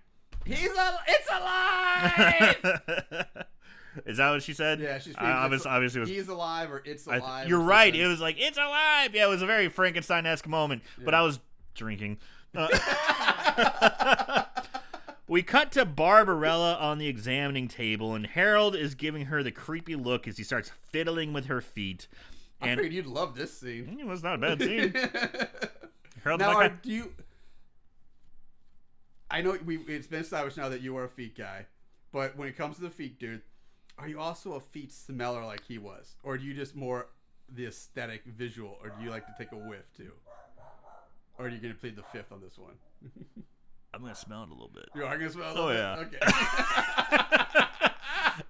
Speaker 1: It's alive!"
Speaker 2: Is that what she said?
Speaker 1: Yeah, she's
Speaker 2: obviously was,
Speaker 1: he's alive or it's alive.
Speaker 2: You're right. It was like, it's alive. Yeah, it was a very Frankenstein-esque moment, but I was drinking. We cut to Barbarella on the examining table, and Harold is giving her the creepy look as he starts fiddling with her feet.
Speaker 1: I figured you'd love this scene.
Speaker 2: It was not a bad scene. Harold's
Speaker 1: now,
Speaker 2: like,
Speaker 1: I know it's been established now that you are a feet guy, but when it comes to the feet, dude, are you also a feet smeller like he was? Or do you just more the aesthetic visual? Or do you like to take a whiff too? Or are you going to plead the fifth on this one?
Speaker 2: I'm gonna smell it a little bit.
Speaker 1: You are going to smell it?
Speaker 2: Oh yeah.
Speaker 1: Okay.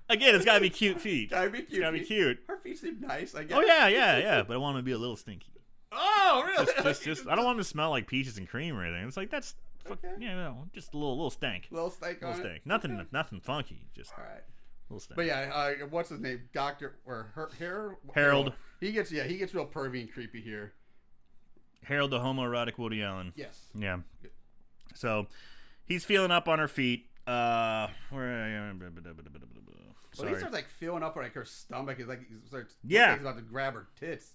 Speaker 2: Again, it's gotta be cute feet.
Speaker 1: Gotta be cute.
Speaker 2: It's gotta be cute.
Speaker 1: Her feet seem nice, I guess.
Speaker 2: Oh yeah. But I want them to be a little stinky.
Speaker 1: Oh, really?
Speaker 2: Just. I don't want them to smell like peaches and cream or anything. It's like that's.
Speaker 1: Okay.
Speaker 2: Yeah, no, just a little stank.
Speaker 1: Little stank on it?
Speaker 2: Nothing funky. Just
Speaker 1: All right.
Speaker 2: little stank.
Speaker 1: But yeah, what's his name? Doctor or
Speaker 2: Harold.
Speaker 1: He gets real pervy and creepy here.
Speaker 2: Harold the homoerotic Woody Allen.
Speaker 1: Yes.
Speaker 2: Yeah. So he's feeling up on her feet. Sorry.
Speaker 1: He starts like feeling up like her stomach. Is like he starts.
Speaker 2: Yeah.
Speaker 1: He's about to grab her tits.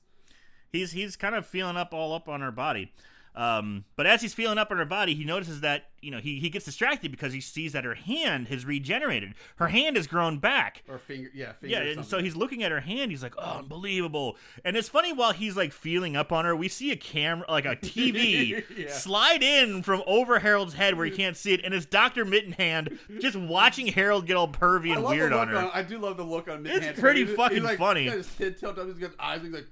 Speaker 2: He's kind of feeling up on her body. But as he's feeling up on her body, he notices that, he gets distracted because he sees that her hand has regenerated. Her hand has grown back.
Speaker 1: Or finger,
Speaker 2: Yeah,
Speaker 1: or
Speaker 2: and so he's looking at her hand. He's like, oh, unbelievable. And it's funny, while he's like feeling up on her, we see a camera, like a TV, slide in from over Harold's head where he can't see it. And it's Dr. Mittenhand just watching Harold get all pervy and weird on her.
Speaker 1: I do love the look on Mittenhand.
Speaker 2: It's pretty fucking
Speaker 1: he's like,
Speaker 2: funny.
Speaker 1: He's got his head tilted up, he's got his eyes, he's like,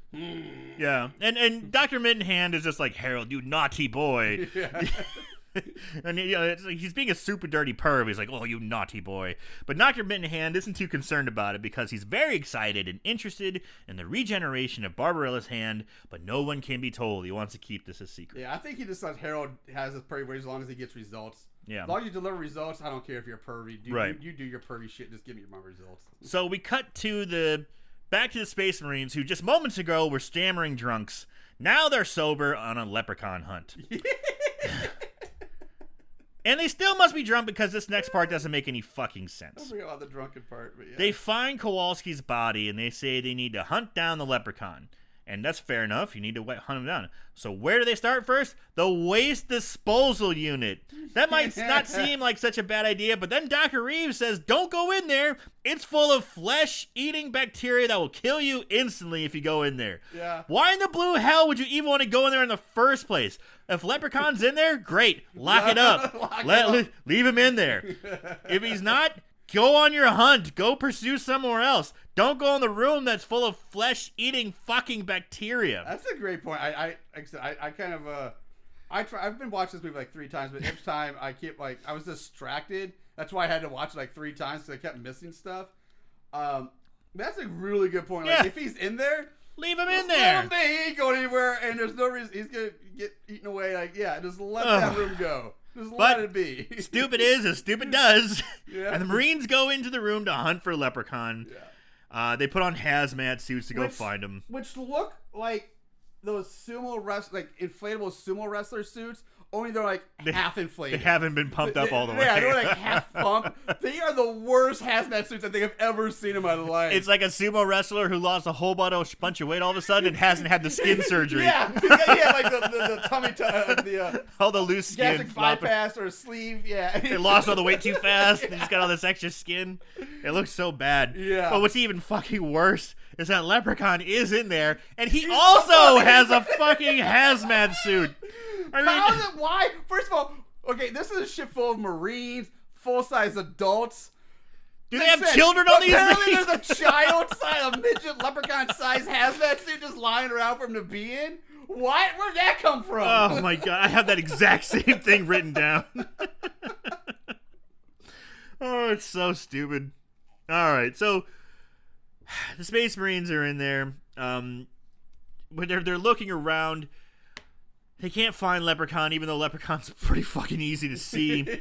Speaker 2: Yeah, and Dr. Mittenhand is just like, Harold, you naughty boy.
Speaker 1: Yeah.
Speaker 2: And it's like he's being a super dirty perv. He's like, oh, you naughty boy. But Dr. Mittenhand isn't too concerned about it because he's very excited and interested in the regeneration of Barbarella's hand, but no one can be told. He wants to keep this a secret.
Speaker 1: Yeah, I think he just thought Harold has his pervy ways as long as he gets results.
Speaker 2: Yeah.
Speaker 1: As long as you deliver results, I don't care if you're pervy.
Speaker 2: Right.
Speaker 1: You do your pervy shit, just give me my results.
Speaker 2: So we cut to back to the Space Marines, who just moments ago were stammering drunks. Now they're sober on a leprechaun hunt. And they still must be drunk because this next part doesn't make any fucking
Speaker 1: I
Speaker 2: sense.
Speaker 1: forget about the drunken part, but yeah.
Speaker 2: They find Kowalski's body and they say they need to hunt down the leprechaun. And that's fair enough. You need to hunt him down. So where do they start first? The waste disposal unit. That might not seem like such a bad idea, but then Dr. Reeves says, don't go in there. It's full of flesh-eating bacteria that will kill you instantly if you go in there.
Speaker 1: Yeah.
Speaker 2: Why in the blue hell would you even want to go in there in the first place? If Leprechaun's in there, great. Lock it up. Leave him in there. If he's not, go on your hunt. Go pursue somewhere else. Don't go in the room that's full of flesh-eating fucking bacteria.
Speaker 1: That's a great point. I've been watching this movie like 3 times, but each time I was distracted. That's why I had to watch it like 3 times because I kept missing stuff. That's a really good point. Like,
Speaker 2: Yeah.
Speaker 1: if he's in there,
Speaker 2: Leave him in there.
Speaker 1: He ain't going anywhere, and there's no reason he's gonna get eaten away. Like, yeah, just let that room go. Just let it be.
Speaker 2: Stupid is as stupid does.
Speaker 1: Yeah.
Speaker 2: And the Marines go into the room to hunt for Leprechaun.
Speaker 1: Yeah.
Speaker 2: They put on hazmat suits to go find him.
Speaker 1: Which look like those inflatable sumo wrestler suits. Only they're like half inflated.
Speaker 2: They haven't been pumped up all the way.
Speaker 1: Yeah, they're like half pumped. They are the worst hazmat suits I think I've ever seen in my life.
Speaker 2: It's like a sumo wrestler who lost a whole bunch of weight all of a sudden and hasn't had the skin surgery.
Speaker 1: Yeah, like the tummy,
Speaker 2: all the loose skin.
Speaker 1: gastric bypass or sleeve. Yeah,
Speaker 2: They lost all the weight too fast. They just got all this extra skin. It looks so bad.
Speaker 1: Yeah.
Speaker 2: But what's even fucking worse is that Leprechaun is in there, and he also has a fucking hazmat suit. I mean,
Speaker 1: how is it? Why? First of all, okay, this is a ship full of Marines, full-size adults.
Speaker 2: do they have children on these
Speaker 1: Apparently
Speaker 2: things?
Speaker 1: there's a child-size, a midget leprechaun-sized hazmat suit just lying around for him to be in. What? Where'd that come from?
Speaker 2: Oh my god, I have that exact same thing written down. Oh, it's so stupid. Alright, so the Space Marines are in there. But they're looking around. They can't find Leprechaun, even though Leprechaun's pretty fucking easy to see.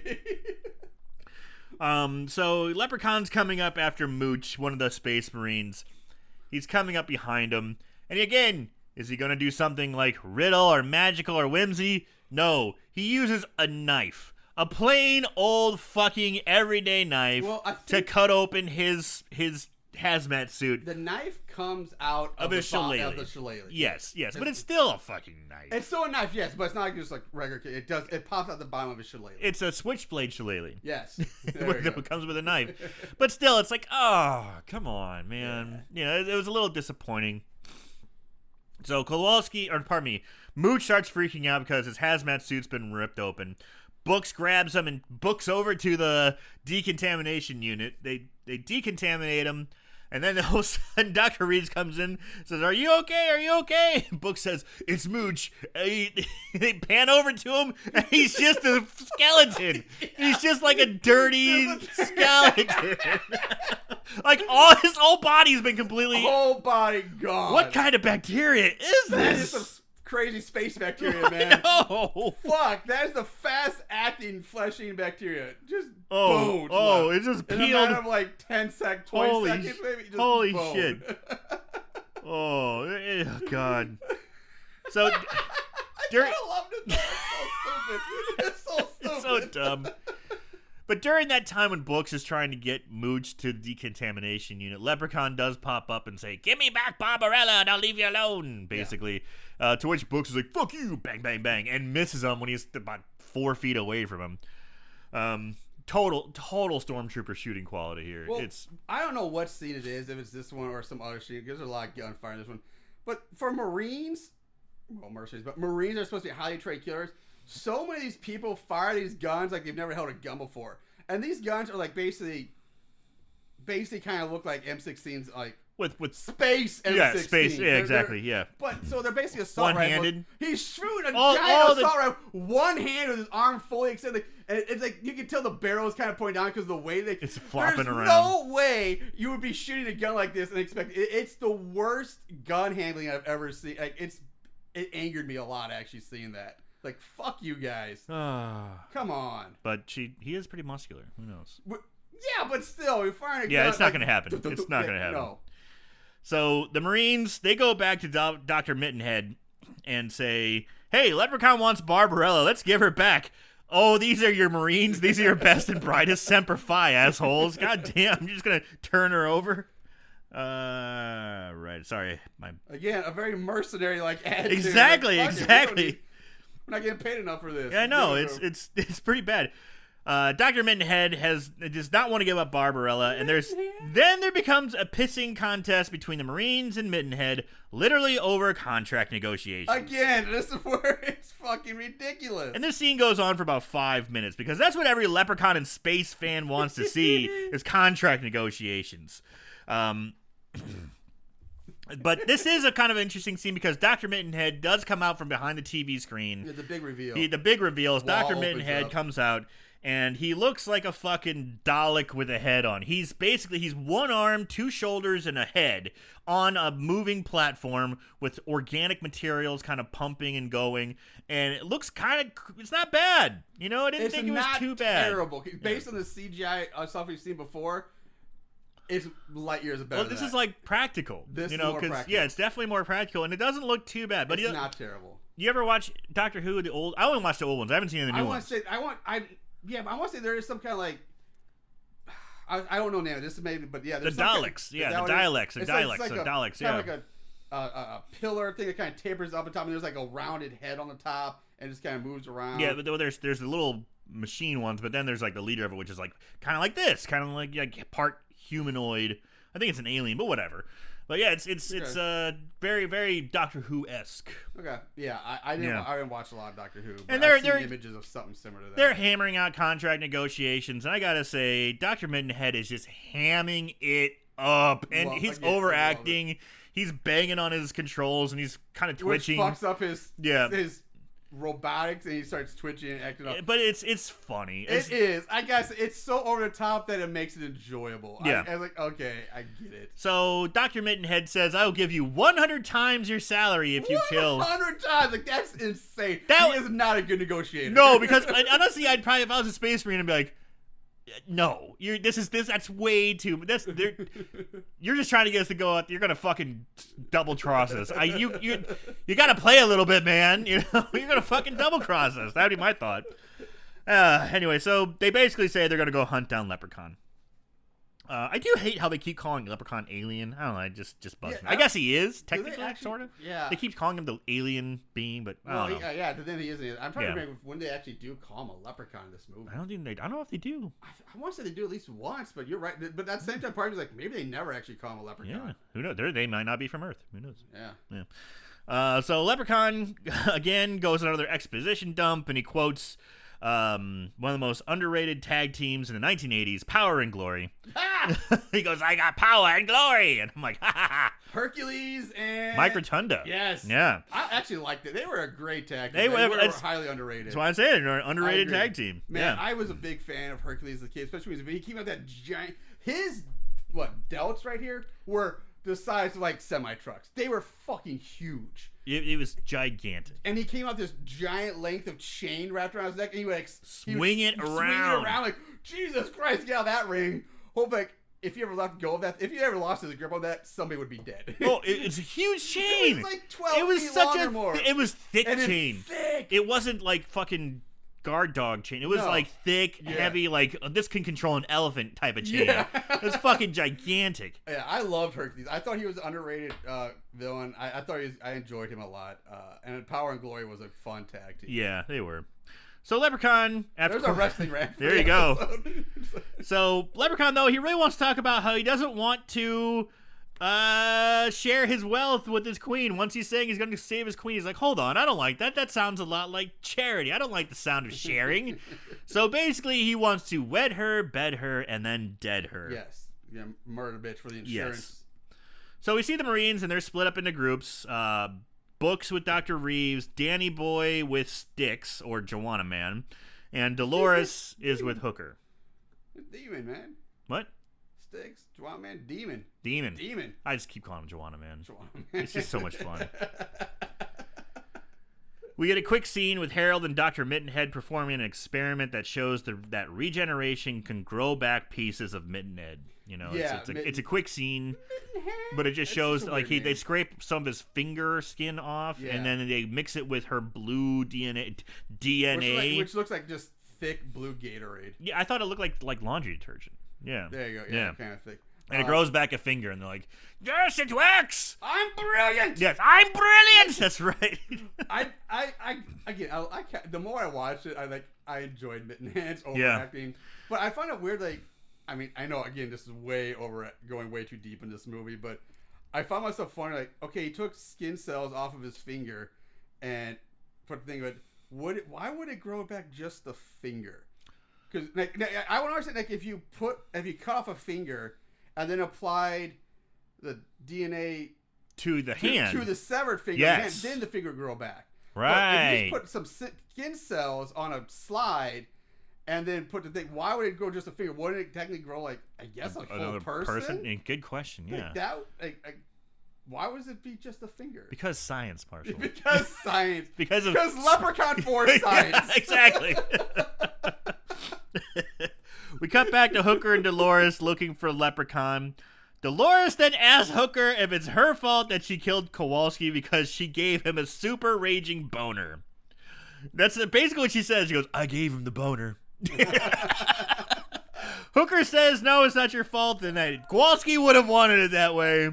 Speaker 2: So Leprechaun's coming up after Mooch, one of the Space Marines. He's coming up behind him. And again, is he going to do something like riddle or magical or whimsy? No, he uses a knife. A plain old fucking everyday knife to cut open his hazmat suit.
Speaker 1: The knife comes out
Speaker 2: of
Speaker 1: the
Speaker 2: shillelagh.
Speaker 1: Of the shillelagh.
Speaker 2: Yes, but it's still a fucking knife.
Speaker 1: It's still a knife, yes, but it's not like just like regular. It pops out the bottom of a shillelagh.
Speaker 2: It's a switchblade shillelagh.
Speaker 1: Yes, there you go.
Speaker 2: It comes with a knife. But still, it's like, oh, come on, man. Yeah, it was a little disappointing. So Mooch starts freaking out because his hazmat suit's been ripped open. Books grabs him and books over to the decontamination unit. They decontaminate him, And then all of a sudden, Dr. Reeds comes in, says, "Are you okay? Are you okay?" And Book says, "It's Mooch." And they pan over to him, and he's just a skeleton. He's just like a dirty skeleton. Like his whole body's been completely...
Speaker 1: Whole body gone.
Speaker 2: What kind of bacteria is
Speaker 1: That
Speaker 2: this?
Speaker 1: is some crazy space bacteria, man.
Speaker 2: No.
Speaker 1: Fuck, that is the fast-acting flesh-eating bacteria. Just boned.
Speaker 2: It just
Speaker 1: In
Speaker 2: peeled.
Speaker 1: a matter of like 10 seconds, 20 seconds, maybe. Just
Speaker 2: Holy
Speaker 1: boned.
Speaker 2: shit. Oh, God. So,
Speaker 1: I kind of loved it, though. It's so stupid.
Speaker 2: it's so dumb. But during that time when Books is trying to get Mooch to the decontamination unit, Leprechaun does pop up and say, "Give me back Barbarella and I'll leave you alone," basically. Yeah. To which Books is like, "Fuck you," bang, bang, bang, and misses him when he's about 4 feet away from him. Total Stormtrooper shooting quality here.
Speaker 1: Well, I don't know what scene it is, if it's this one or some other scene, because there's a lot of gunfire in this one. But for Marines, well, mercenaries, but Marines are supposed to be highly trained killers. So many of these people fire these guns like they've never held a gun before. And these guns are like basically kind of look like M16s, like
Speaker 2: with
Speaker 1: space M16.
Speaker 2: yeah, space, yeah, exactly, yeah.
Speaker 1: But so they're basically assault
Speaker 2: One-handed.
Speaker 1: rifles. He's shooting a
Speaker 2: All
Speaker 1: giant
Speaker 2: the-
Speaker 1: assault rifle, one hand with his arm fully extended, and it's like you can tell the barrel is kind of pointing down because of the way they.
Speaker 2: It's flopping
Speaker 1: There's
Speaker 2: around.
Speaker 1: no way you would be shooting a gun like this and expect it's the worst gun handling I've ever seen. Like it angered me a lot actually seeing that. Like, fuck you guys. Come on.
Speaker 2: But he is pretty muscular. Who knows?
Speaker 1: Yeah, but still, you're firing a gun.
Speaker 2: Yeah, it's not
Speaker 1: like,
Speaker 2: going to happen. It's not going to happen.
Speaker 1: No.
Speaker 2: So the Marines, they go back to Dr. Mittenhead and say, "Hey, Leprechaun wants Barbarella. Let's give her back." "Oh, these are your Marines? These are your best and brightest? Semper Fi, assholes. God damn, you're just going to turn her over?" Right. Sorry.
Speaker 1: Again, a very mercenary like attitude.
Speaker 2: Exactly,
Speaker 1: Like, fuck it,
Speaker 2: exactly.
Speaker 1: we're not getting paid enough for this.
Speaker 2: Yeah, I know. It's pretty bad. Dr. Mittenhead does not want to give up Barbarella, and then there becomes a pissing contest between the Marines and Mittenhead, literally over contract negotiations.
Speaker 1: Again, this is where it's fucking ridiculous.
Speaker 2: And this scene goes on for about 5 minutes because that's what every Leprechaun and Space fan wants to see is contract negotiations. But this is a kind of interesting scene because Dr. Mittenhead does come out from behind the TV screen.
Speaker 1: Yeah, the big reveal.
Speaker 2: The big reveal is
Speaker 1: Wall
Speaker 2: Dr.
Speaker 1: opens
Speaker 2: Mittenhead
Speaker 1: up.
Speaker 2: comes out, and he looks like a fucking Dalek with a head on. He's one arm, 2 shoulders, and a head on a moving platform with organic materials kind of pumping and going. And it looks it's not bad. You know, I didn't think it was too bad.
Speaker 1: Terrible. Based on the CGI stuff we've seen before, it's light years better.
Speaker 2: Well, this is like practical.
Speaker 1: This
Speaker 2: you
Speaker 1: is
Speaker 2: know,
Speaker 1: more
Speaker 2: because
Speaker 1: practical.
Speaker 2: yeah, it's definitely more practical, and it doesn't look too bad. But
Speaker 1: It's not terrible.
Speaker 2: you ever watch Doctor Who? The old? I only watched the old ones. I haven't seen the new ones.
Speaker 1: But I want to say there is some kind of like I don't know now. This is maybe, but yeah,
Speaker 2: The
Speaker 1: there's some kind-
Speaker 2: Daleks,
Speaker 1: is
Speaker 2: yeah,
Speaker 1: that
Speaker 2: the
Speaker 1: what it is?
Speaker 2: dialects, the
Speaker 1: It's
Speaker 2: dialects,
Speaker 1: like
Speaker 2: the Daleks,
Speaker 1: kind
Speaker 2: yeah.
Speaker 1: of like a pillar thing that kind of tapers up on top, and there's like a rounded head on the top, and just kind of moves around.
Speaker 2: Yeah, but there's the little machine ones, but then there's like the leader of it, which is like kind of like this, kind of like part humanoid. I think it's an alien, but whatever. But yeah, it's very very Doctor Who-esque.
Speaker 1: Okay, yeah, I didn't watch a lot of Doctor Who, but
Speaker 2: And
Speaker 1: I've
Speaker 2: they're
Speaker 1: seen images of something similar to that.
Speaker 2: They're hammering out contract negotiations, and I gotta say, Dr. Mittenhead is just hamming it up, and he's overacting. He's banging on his controls, and he's kind of twitching.
Speaker 1: Which fucks up his robotics, and he starts twitching and acting up.
Speaker 2: But it's funny.
Speaker 1: It is. I guess it's so over the top that it makes it enjoyable.
Speaker 2: Yeah.
Speaker 1: I was like, okay, I get it.
Speaker 2: So Dr. Mittenhead says, "I will give you 100 times your salary if you kill."
Speaker 1: 100 times, like that's insane.
Speaker 2: That
Speaker 1: he is not a good negotiator.
Speaker 2: No, because honestly, I'd probably, if I was a space marine, I'd be like, "No, that's way too. You're just trying to get us to go out. You're gonna fucking double cross us. You gotta play a little bit, man. You know, you're gonna fucking double cross us. That'd be my thought." Anyway, so they basically say they're gonna go hunt down Leprechaun. I do hate how they keep calling Leprechaun alien. I don't know. It just bugs me. I guess he is technically, sort of.
Speaker 1: Yeah.
Speaker 2: They keep calling him the alien being, but I don't know.
Speaker 1: Yeah, but then he isn't. I'm trying to remember when they actually do call him a leprechaun in this movie.
Speaker 2: I don't know if they do.
Speaker 1: I want to say they do at least once, but you're right. But at the same time, part of me is like, maybe they never actually call him a leprechaun.
Speaker 2: Yeah, who knows? They might not be from Earth. Who knows?
Speaker 1: Yeah.
Speaker 2: So Leprechaun again goes on another exposition dump, and he quotes one of the most underrated tag teams in the 1980s, Power and Glory.
Speaker 1: Ah!
Speaker 2: He goes, I got power and glory. And I'm like, ha ha ha.
Speaker 1: Hercules and
Speaker 2: Mike Rotunda.
Speaker 1: Yes.
Speaker 2: Yeah.
Speaker 1: I actually liked it. They were a great tag team.
Speaker 2: They
Speaker 1: They
Speaker 2: were-
Speaker 1: were
Speaker 2: it's-
Speaker 1: highly underrated.
Speaker 2: That's why I say they're an underrated
Speaker 1: agree.
Speaker 2: tag team.
Speaker 1: Man,
Speaker 2: yeah.
Speaker 1: I was a big fan of Hercules as a kid, especially when he came out that giant. His delts right here were the size of like semi trucks. They were fucking huge.
Speaker 2: It was gigantic.
Speaker 1: And he came out this giant length of chain wrapped around his neck, and he would like
Speaker 2: Swing it around.
Speaker 1: like Jesus Christ, get out of that ring. Hope like if you ever let go of that, if you ever lost his grip on that, somebody would be dead.
Speaker 2: Oh, it's a huge chain.
Speaker 1: It was like 12
Speaker 2: It was
Speaker 1: feet
Speaker 2: such
Speaker 1: long
Speaker 2: a
Speaker 1: or more.
Speaker 2: it was thick
Speaker 1: And then
Speaker 2: chain.
Speaker 1: thick.
Speaker 2: It wasn't like fucking guard dog chain. It was
Speaker 1: No.
Speaker 2: like thick,
Speaker 1: Yeah.
Speaker 2: heavy, like this can control an elephant type of chain.
Speaker 1: Yeah.
Speaker 2: It was fucking gigantic.
Speaker 1: Yeah, I loved Hercules. I thought he was an underrated villain. I thought I enjoyed him a lot. And Power and Glory was a fun tag team.
Speaker 2: Yeah, they were. So Leprechaun, after
Speaker 1: There's a wrestling rant.
Speaker 2: There you go. So Leprechaun, though, he really wants to talk about how he doesn't want to share his wealth with his queen. Once he's saying he's going to save his queen, he's like, hold on, I don't like that. That sounds a lot like charity. I don't like the sound of sharing. So basically, he wants to wed her, bed her, and then dead her.
Speaker 1: Yes. Yeah, murder bitch for the insurance.
Speaker 2: Yes. So we see the Marines, and they're split up into groups. Books with Dr. Reeves, Danny Boy with Sticks, or Joanna Man, and Dolores is with Hooker.
Speaker 1: Demon, man.
Speaker 2: What?
Speaker 1: Sticks. Joanna Man. Demon.
Speaker 2: Demon. I just keep calling him Joanna Man.
Speaker 1: Joanna Man.
Speaker 2: It's just so much fun. We get a quick scene with Harold and Dr. Mittenhead performing an experiment that shows that regeneration can grow back pieces of Mittenhead. You know,
Speaker 1: Yeah,
Speaker 2: it's a quick scene, but it just shows like they scrape some of his finger skin off,
Speaker 1: Yeah.
Speaker 2: and then they mix it with her blue DNA.
Speaker 1: Which looks like just thick blue Gatorade.
Speaker 2: Yeah, I thought it looked like laundry detergent. Yeah,
Speaker 1: There you go.
Speaker 2: Yeah.
Speaker 1: Kind of thick.
Speaker 2: and it grows back a finger, and they're like, "Yes, it works."
Speaker 1: I'm brilliant.
Speaker 2: Yes, I'm brilliant. That's right.
Speaker 1: The more I watched it, I enjoyed Mittenhand's
Speaker 2: Yeah.
Speaker 1: overacting. But I find it weird, I mean, I know, again, this is going way too deep in this movie, but I found myself wondering, okay, he took skin cells off of his finger and put the thing, but why would it grow back just the finger? Because, I would understand, if you cut off a finger and then applied the DNA
Speaker 2: To the hand.
Speaker 1: to the severed finger,
Speaker 2: Yes.
Speaker 1: then the finger would grow back.
Speaker 2: Right.
Speaker 1: But if you just put some skin cells on a slide and then put the thing, why would it grow just a finger? Wouldn't it technically grow a full
Speaker 2: Another
Speaker 1: person?
Speaker 2: And good question. Yeah.
Speaker 1: Why would it be just a finger?
Speaker 2: Because science, Marshall.
Speaker 1: Because science.
Speaker 2: Because
Speaker 1: Leprechaun forced science.
Speaker 2: Yeah, exactly. We cut back to Hooker and Dolores looking for Leprechaun. Dolores then asks Hooker if it's her fault that she killed Kowalski because she gave him a super raging boner. That's basically what she says. She goes, I gave him the boner. Hooker says, no, it's not your fault, and that Kowalski would have wanted it that way.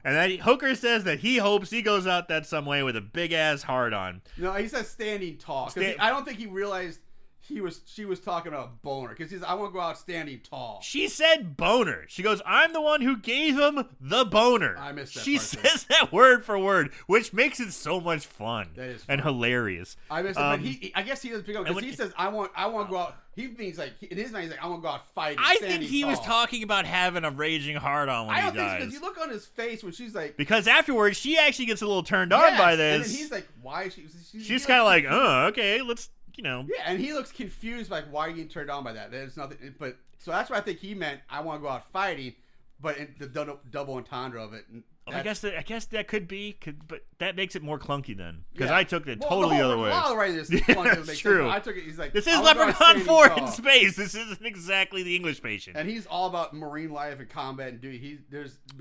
Speaker 2: And then Hooker says that he hopes he goes out that some way with a big-ass hard-on.
Speaker 1: No, he says standing tall. 'Cause I don't think he realized she was talking about boner. Because he says, I want to go out standing tall.
Speaker 2: She said boner. She goes, I'm the one who gave him the boner.
Speaker 1: I missed that
Speaker 2: She
Speaker 1: part, too.
Speaker 2: says that word for word, which makes it so much fun.
Speaker 1: That is
Speaker 2: and
Speaker 1: fun.
Speaker 2: hilarious.
Speaker 1: I missed it, but I guess he doesn't pick up, because
Speaker 2: when-
Speaker 1: he says, I want to go out. He means in his mind, he's like, I want to go out fighting.
Speaker 2: I
Speaker 1: standing
Speaker 2: think he was
Speaker 1: tall.
Speaker 2: talking about having a raging hard-on when
Speaker 1: I
Speaker 2: he
Speaker 1: don't think
Speaker 2: dies.
Speaker 1: because you look on his face when she's like,
Speaker 2: Because afterwards, she actually gets a little turned on
Speaker 1: yes,
Speaker 2: by
Speaker 1: and
Speaker 2: this.
Speaker 1: then he's like, why is she?
Speaker 2: She's kind of like, oh, okay, let's,
Speaker 1: yeah, and he looks confused, like, why are you getting turned on by that? There's nothing, but so that's what I think he meant. I want to go out fighting, but in the double entendre of it.
Speaker 2: I guess that could be, but that makes it more clunky then. Because
Speaker 1: Yeah.
Speaker 2: I took it
Speaker 1: Well,
Speaker 2: totally the other
Speaker 1: A
Speaker 2: way.
Speaker 1: lot of the writers
Speaker 2: Yeah,
Speaker 1: doesn't make
Speaker 2: that's
Speaker 1: sense,
Speaker 2: true.
Speaker 1: but I took it. He's like,
Speaker 2: This is
Speaker 1: I wanna go out
Speaker 2: Leprechaun
Speaker 1: standing
Speaker 2: 4
Speaker 1: tall.
Speaker 2: in space. This isn't exactly the English patient.
Speaker 1: And he's all about marine life and combat and duty. He's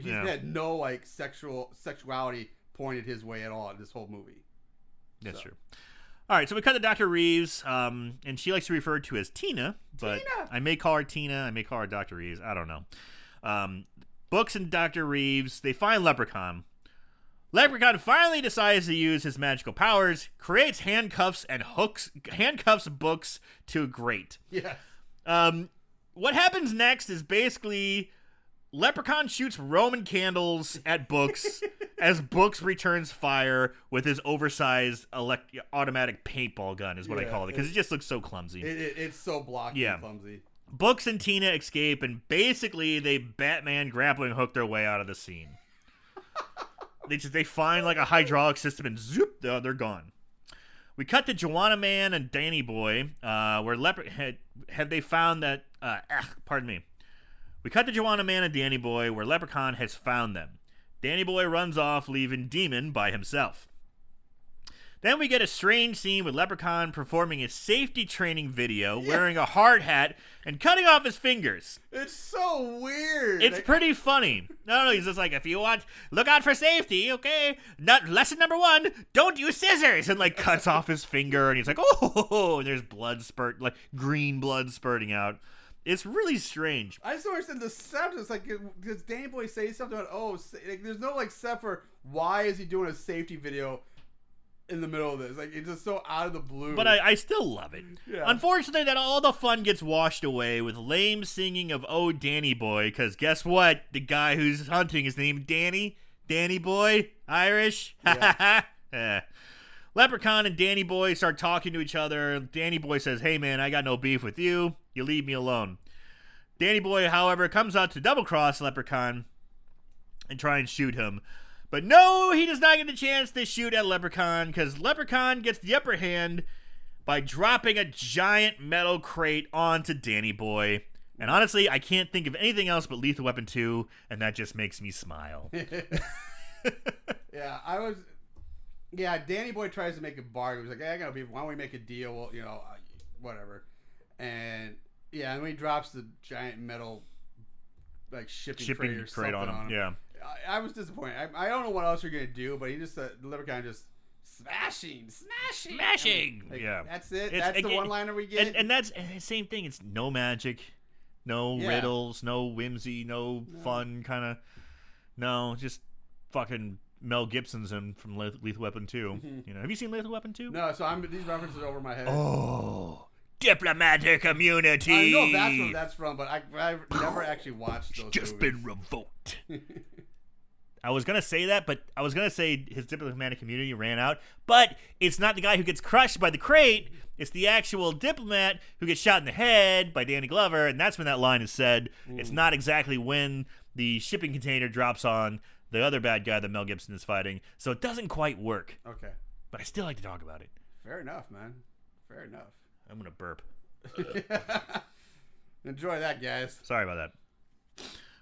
Speaker 1: had no sexuality pointed his way at all in this whole movie.
Speaker 2: That's true. All right, so we cut to Dr. Reeves, and she likes to be referred to as Tina, but
Speaker 1: Tina!
Speaker 2: I may call her Tina, I may call her Dr. Reeves, I don't know. Books and Dr. Reeves, they find Leprechaun. Leprechaun finally decides to use his magical powers, creates handcuffs and handcuffs Books to a grate.
Speaker 1: Yeah.
Speaker 2: What happens next is basically Leprechaun shoots Roman candles at Books as Books returns fire with his oversized automatic paintball gun is what I call it, because it just looks so clumsy.
Speaker 1: It's so blocky and clumsy.
Speaker 2: Books and Tina escape, and basically they Batman grappling hook their way out of the scene. They find like a hydraulic system and zoop, they're gone. We cut to Joanna Man and Danny Boy, where have they found that? Pardon me. We cut to Joanna Man and Danny Boy, where Leprechaun has found them. Danny Boy runs off, leaving Demon by himself. Then we get a strange scene with Leprechaun performing a safety training video, wearing a hard hat, and cutting off his fingers.
Speaker 1: It's so weird.
Speaker 2: It's pretty funny. No, he's just like, if you want, look out for safety, okay? Lesson number 1, don't use scissors, and like cuts off his finger, and he's like, oh, and there's blood like green blood spurting out. It's really strange.
Speaker 1: I just don't understand the setup. It's like, does Danny Boy say something about, like, there's no like set for why is he doing a safety video in the middle of this? Like, it's just so out of the blue.
Speaker 2: But I still love it.
Speaker 1: Yeah.
Speaker 2: Unfortunately, that all the fun gets washed away with lame singing of "Oh Danny Boy," because guess what? The guy who's hunting is named Danny. Danny Boy, Irish. Yeah. Leprechaun and Danny Boy start talking to each other. Danny Boy says, "Hey man, I got no beef with you. You leave me alone." Danny Boy, however, comes out to double-cross Leprechaun and try and shoot him. But no, he does not get a chance to shoot at Leprechaun, because Leprechaun gets the upper hand by dropping a giant metal crate onto Danny Boy. And honestly, I can't think of anything else but Lethal Weapon 2, and that just makes me smile.
Speaker 1: Danny Boy tries to make a bargain. He's like, hey, I got beef. Why don't we make a deal? Well, whatever. And and when he drops the giant metal like shipping crate or something on him.
Speaker 2: Yeah.
Speaker 1: I was disappointed. I don't know what else you're gonna do, but he just the Leprechaun just smashing.
Speaker 2: Yeah,
Speaker 1: that's it. That's the one-liner we get.
Speaker 2: And that's the same thing. It's no magic, no riddles, no whimsy, no fun kind of. No, just fucking Mel Gibson's in from Lethal Weapon 2. Mm-hmm. Have you seen Lethal Weapon 2?
Speaker 1: No, so these references are over my head.
Speaker 2: Oh. Diplomatic immunity.
Speaker 1: I know that's where that's from, but I've never actually watched those
Speaker 2: just
Speaker 1: movies.
Speaker 2: Been revoked. I was going to say that, but I was going to say his diplomatic immunity ran out, but it's not the guy who gets crushed by the crate. It's the actual diplomat who gets shot in the head by Danny Glover, and that's when that line is said. It's not exactly when the shipping container drops on the other bad guy that Mel Gibson is fighting, so it doesn't quite work.
Speaker 1: Okay.
Speaker 2: But I still like to talk about it.
Speaker 1: Fair enough, man. Fair enough.
Speaker 2: I'm going to burp.
Speaker 1: Enjoy that, guys.
Speaker 2: Sorry about that.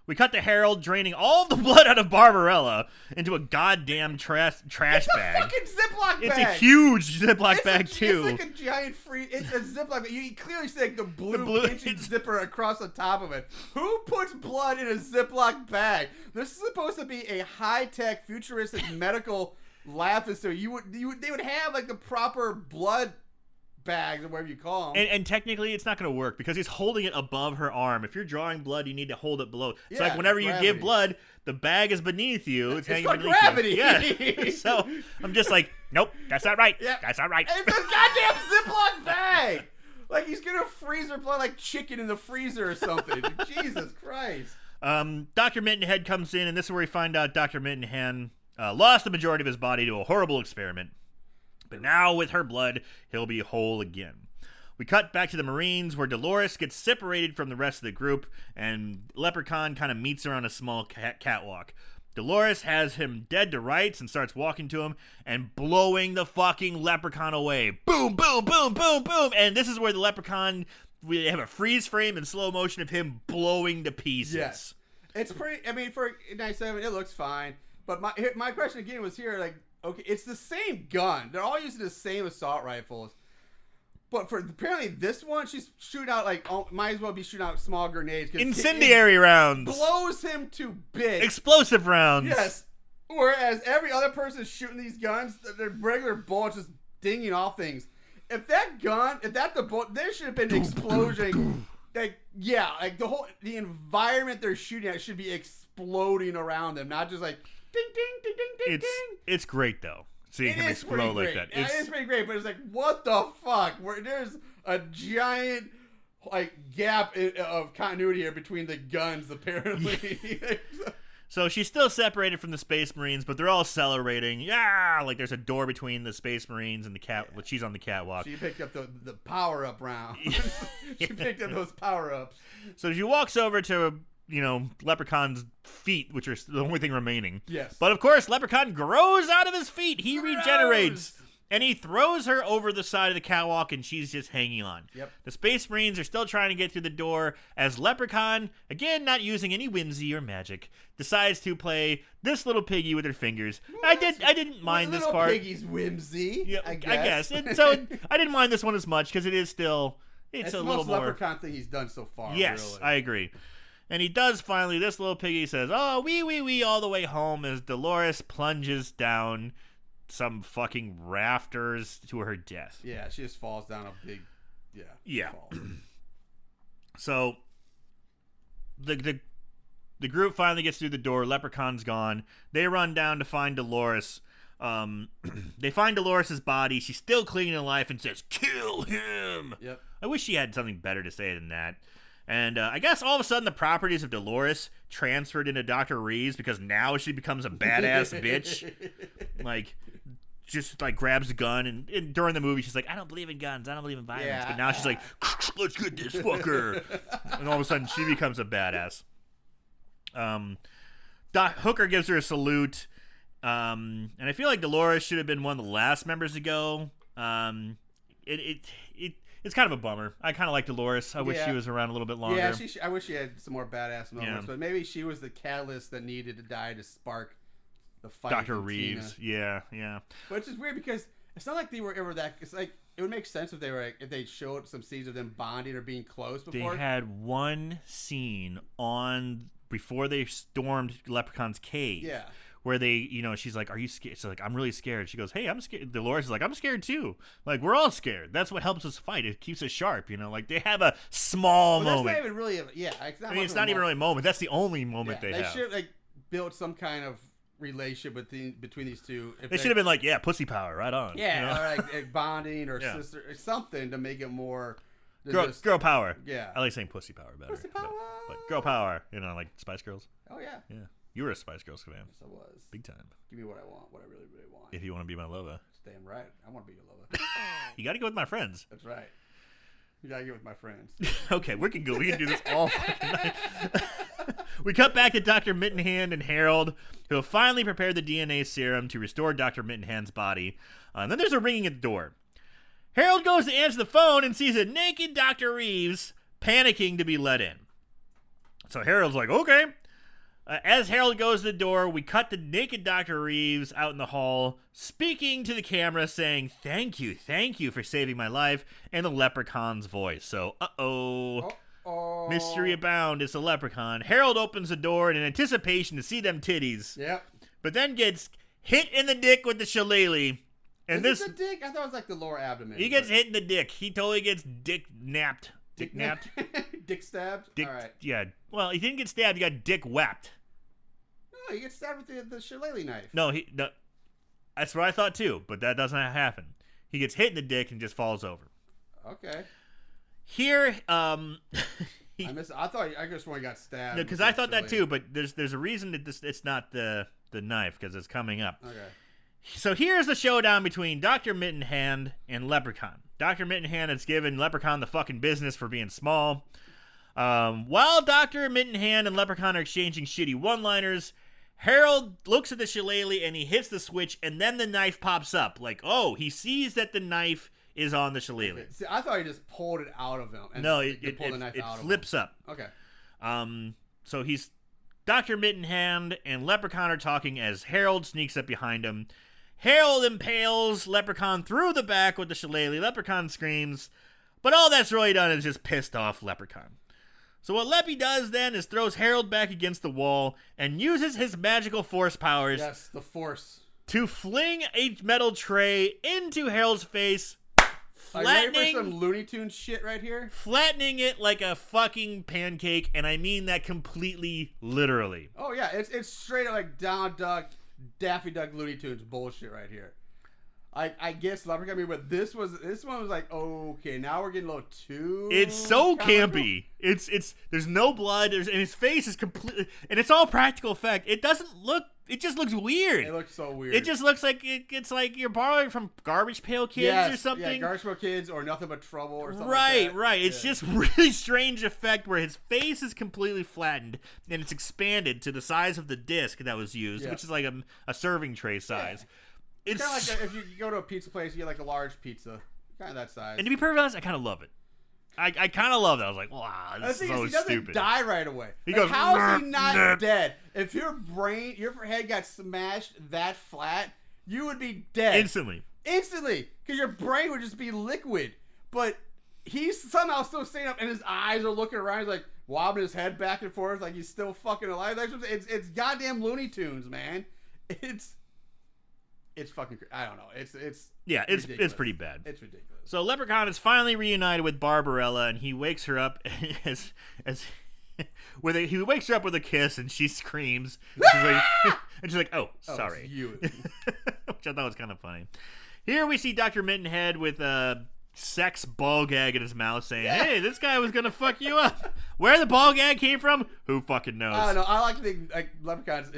Speaker 2: We cut to Harold draining all the blood out of Barbarella into a goddamn trash bag.
Speaker 1: It's a fucking Ziploc bag.
Speaker 2: It's a huge Ziploc bag, too.
Speaker 1: It's like a giant it's a Ziploc bag. You clearly see like the blue pinching zipper across the top of it. Who puts blood in a Ziploc bag? This is supposed to be a high-tech, futuristic medical lab facility. They would have like the proper blood bags or whatever you call them.
Speaker 2: And technically, it's not going to work because he's holding it above her arm. If you're drawing blood, you need to hold it below. It's like whenever you give blood, the bag is beneath you. It's hanging
Speaker 1: called
Speaker 2: beneath
Speaker 1: gravity.
Speaker 2: You. Yeah. So I'm just like, nope, that's not right. Yep. That's not right.
Speaker 1: It's a goddamn Ziploc bag. Like he's gonna freeze her blood like chicken in the freezer or something. Jesus Christ.
Speaker 2: Dr. Mittenhead comes in, and this is where we find out Dr. Mittenhead lost the majority of his body to a horrible experiment. But now, with her blood, he'll be whole again. We cut back to the Marines, where Dolores gets separated from the rest of the group, and Leprechaun kind of meets her on a small catwalk. Dolores has him dead to rights and starts walking to him and blowing the fucking Leprechaun away. Boom, boom, boom, boom, boom. And this is where the Leprechaun, we have a freeze frame in slow motion of him blowing to pieces.
Speaker 1: Yes. It's pretty, for 97, it looks fine. But my question again was here, like, okay, it's the same gun. They're all using the same assault rifles. But for apparently this one, she's shooting out might as well be shooting out small grenades.
Speaker 2: Incendiary rounds.
Speaker 1: Blows him to bits.
Speaker 2: Explosive rounds.
Speaker 1: Yes. Whereas every other person shooting these guns, they're regular bullets just dinging off things. If that's the bullet, there should have been an explosion. The environment they're shooting at should be exploding around them, not just like ding, ding, ding, ding, ding, ding.
Speaker 2: It's great, though, seeing him explode like that.
Speaker 1: It is pretty great, but it's like, what the fuck? There's a giant gap of continuity here between the guns, apparently.
Speaker 2: So she's still separated from the Space Marines, but they're all celebrating. Yeah, like there's a door between the Space Marines and the cat. Yeah. She's on the catwalk.
Speaker 1: She picked up the power up round. She picked up those power ups.
Speaker 2: So she walks over to Leprechaun's feet, which are the only thing remaining.
Speaker 1: Yes.
Speaker 2: But of course, Leprechaun grows out of his feet. He regenerates. And he throws her over the side of the catwalk, and she's just hanging on.
Speaker 1: Yep.
Speaker 2: The Space Marines are still trying to get through the door as Leprechaun, again not using any whimsy or magic, decides to play this little piggy with her fingers. I didn't mind this part.
Speaker 1: Little piggy's whimsy.
Speaker 2: Yeah, I guess. And so I didn't mind this one as much because it is still it's a little
Speaker 1: the most
Speaker 2: more
Speaker 1: Leprechaun thing he's done so far.
Speaker 2: Yes,
Speaker 1: really.
Speaker 2: I agree. And he does finally. This little piggy says, "Oh, wee all the way home," as Dolores plunges down some fucking rafters to her death.
Speaker 1: Yeah, she just falls down a big
Speaker 2: yeah.
Speaker 1: fall.
Speaker 2: So the group finally gets through the door. Leprechaun's gone. They run down to find Dolores. They find Dolores' body. She's still clinging to life and says, "Kill him."
Speaker 1: Yep.
Speaker 2: I wish she had something better to say than that. And I guess all of a sudden the properties of Dolores transferred into Dr. Reeves because now she becomes a badass bitch. Like, just like grabs a gun and during the movie she's like, "I don't believe in guns, I don't believe in violence."
Speaker 1: Yeah.
Speaker 2: But now she's like, "Let's get this fucker." And all of a sudden she becomes a badass. Hooker gives her a salute. And I feel like Dolores should have been one of the last members to go. It's kind of a bummer. I kind of like Dolores. I wish she was around a little bit longer.
Speaker 1: Yeah, I wish she had some more badass moments,
Speaker 2: Yeah.
Speaker 1: but maybe she was the catalyst that needed to die to spark the fight.
Speaker 2: Dr.
Speaker 1: with
Speaker 2: Reeves.
Speaker 1: Tina.
Speaker 2: Yeah.
Speaker 1: But it's just weird because it's not like they were ever that. It's like it would make sense if they showed some scenes of them bonding or being close before.
Speaker 2: They had one scene before they stormed Leprechaun's cave.
Speaker 1: Yeah.
Speaker 2: Where they, she's like, "Are you scared?" She's like, "I'm really scared." She goes, "Hey, I'm scared." Dolores is like, "I'm scared too." Like, we're all scared. That's what helps us fight. It keeps us sharp, Like, they have a small moment.
Speaker 1: That's not even really
Speaker 2: It's not even really a moment. That's the only moment they have.
Speaker 1: They should have built some kind of relationship between these two.
Speaker 2: They should have been like, "Yeah, pussy power, right on."
Speaker 1: Yeah, or like bonding or sister or something to make it more
Speaker 2: girl power.
Speaker 1: Yeah,
Speaker 2: I like saying pussy power better.
Speaker 1: Pussy power.
Speaker 2: But girl power, like Spice Girls.
Speaker 1: Oh yeah.
Speaker 2: Yeah. You were a Spice Girls fan.
Speaker 1: Yes, I was.
Speaker 2: Big time.
Speaker 1: Give me what I want, what I really, really want.
Speaker 2: If you want to be my lover.
Speaker 1: That's damn right. I want to be your lover.
Speaker 2: You got to go with my friends.
Speaker 1: That's right. You got to get with my friends.
Speaker 2: Okay, we can go. We can do this all fucking night. We cut back to Dr. Mittenhand and Harold, who have finally prepared the DNA serum to restore Dr. Mittenhand's body. And then there's a ringing at the door. Harold goes to answer the phone and sees a naked Dr. Reeves panicking to be let in. So Harold's like, "Okay." As Harold goes to the door, we cut to naked Dr. Reeves out in the hall, speaking to the camera, saying, thank you for saving my life," in the Leprechaun's voice. So, mystery abound, it's a Leprechaun. Harold opens the door in anticipation to see them titties.
Speaker 1: Yep.
Speaker 2: But then gets hit in the dick with the shillelagh. And
Speaker 1: Is it the dick? I thought it was like the lower abdomen.
Speaker 2: He gets hit in the dick. He totally gets dick napped. Dick napped?
Speaker 1: Dick stabbed?
Speaker 2: Dick,
Speaker 1: all right.
Speaker 2: Yeah. Well, he didn't get stabbed. He got dick whacked.
Speaker 1: No, he gets stabbed with the shillelagh knife.
Speaker 2: No, that's what I thought too, but that doesn't happen. He gets hit in the dick and just falls over.
Speaker 1: Okay.
Speaker 2: Here,
Speaker 1: I thought I just when he got stabbed.
Speaker 2: No, because I thought that too, but there's a reason that it's not the knife because it's coming up.
Speaker 1: Okay.
Speaker 2: So here's the showdown between Dr. Mittenhand and Leprechaun. Dr. Mittenhand has given Leprechaun the fucking business for being small. While Dr. Mittenhand and Leprechaun are exchanging shitty one-liners, Harold looks at the shillelagh and he hits the switch, and then the knife pops up. Like, he sees that the knife is on the shillelagh.
Speaker 1: Okay. See, I thought he just pulled it out of him. And
Speaker 2: No,
Speaker 1: pulled the knife out
Speaker 2: flips
Speaker 1: of him.
Speaker 2: up.
Speaker 1: Okay.
Speaker 2: So he's Dr. Mittenhand and Leprechaun are talking as Harold sneaks up behind him. Harold impales Leprechaun through the back with the shillelagh. Leprechaun screams, but all that's really done is just pissed off Leprechaun. So what Leppy does then is throws Harold back against the wall and uses his magical force powers
Speaker 1: Yes, the force.
Speaker 2: to fling a metal tray into Harold's face,
Speaker 1: Are you ready for some Looney Tunes shit right here?
Speaker 2: flattening it like a fucking pancake, and I mean that completely literally.
Speaker 1: Oh yeah, it's straight up like Daffy Duck Looney Tunes bullshit right here. I guess Leprechaun movie, but this one was like, okay, now we're getting a little too.
Speaker 2: It's so
Speaker 1: comical.
Speaker 2: campy. It's there's no blood. And his face is completely, and it's all practical effect. It doesn't look. It just looks weird.
Speaker 1: It looks so weird.
Speaker 2: It just looks like it's like you're borrowing from Garbage Pail Kids or something.
Speaker 1: Yeah, Garbage Pail Kids or Nothing But Trouble or something.
Speaker 2: Right.
Speaker 1: Like that.
Speaker 2: It's just really strange effect where his face is completely flattened and it's expanded to the size of the disc that was used, which is like a serving tray size.
Speaker 1: Yeah.
Speaker 2: It's
Speaker 1: kind of like if you go to a pizza place, you get like a large pizza, kind of that size.
Speaker 2: And to be perfectly honest, I kind of love it. I kind of love that. I was like, wow, this is so
Speaker 1: he doesn't
Speaker 2: stupid.
Speaker 1: die right away.
Speaker 2: He
Speaker 1: Like,
Speaker 2: goes,
Speaker 1: how is he
Speaker 2: "Nerd,
Speaker 1: not
Speaker 2: nerd."
Speaker 1: dead? If your head got smashed that flat, you would be dead
Speaker 2: Instantly.
Speaker 1: because your brain would just be liquid. But he's somehow still staying up, and his eyes are looking around. He's like wobbling his head back and forth, like he's still fucking alive. It's goddamn Looney Tunes, man. It's fucking. I don't know. It's
Speaker 2: It's pretty bad.
Speaker 1: It's ridiculous.
Speaker 2: So Leprechaun is finally reunited with Barbarella, and he wakes her up as he wakes her up with a kiss, and she screams. And she's like, "Oh, sorry."
Speaker 1: It's you.
Speaker 2: Which I thought was kind of funny. Here we see Dr. Mittenhead with a sex ball gag in his mouth, saying, "Hey, this guy was gonna fuck you up." Where the ball gag came from, who fucking knows?
Speaker 1: I don't know. I like to think like Leprechaun's.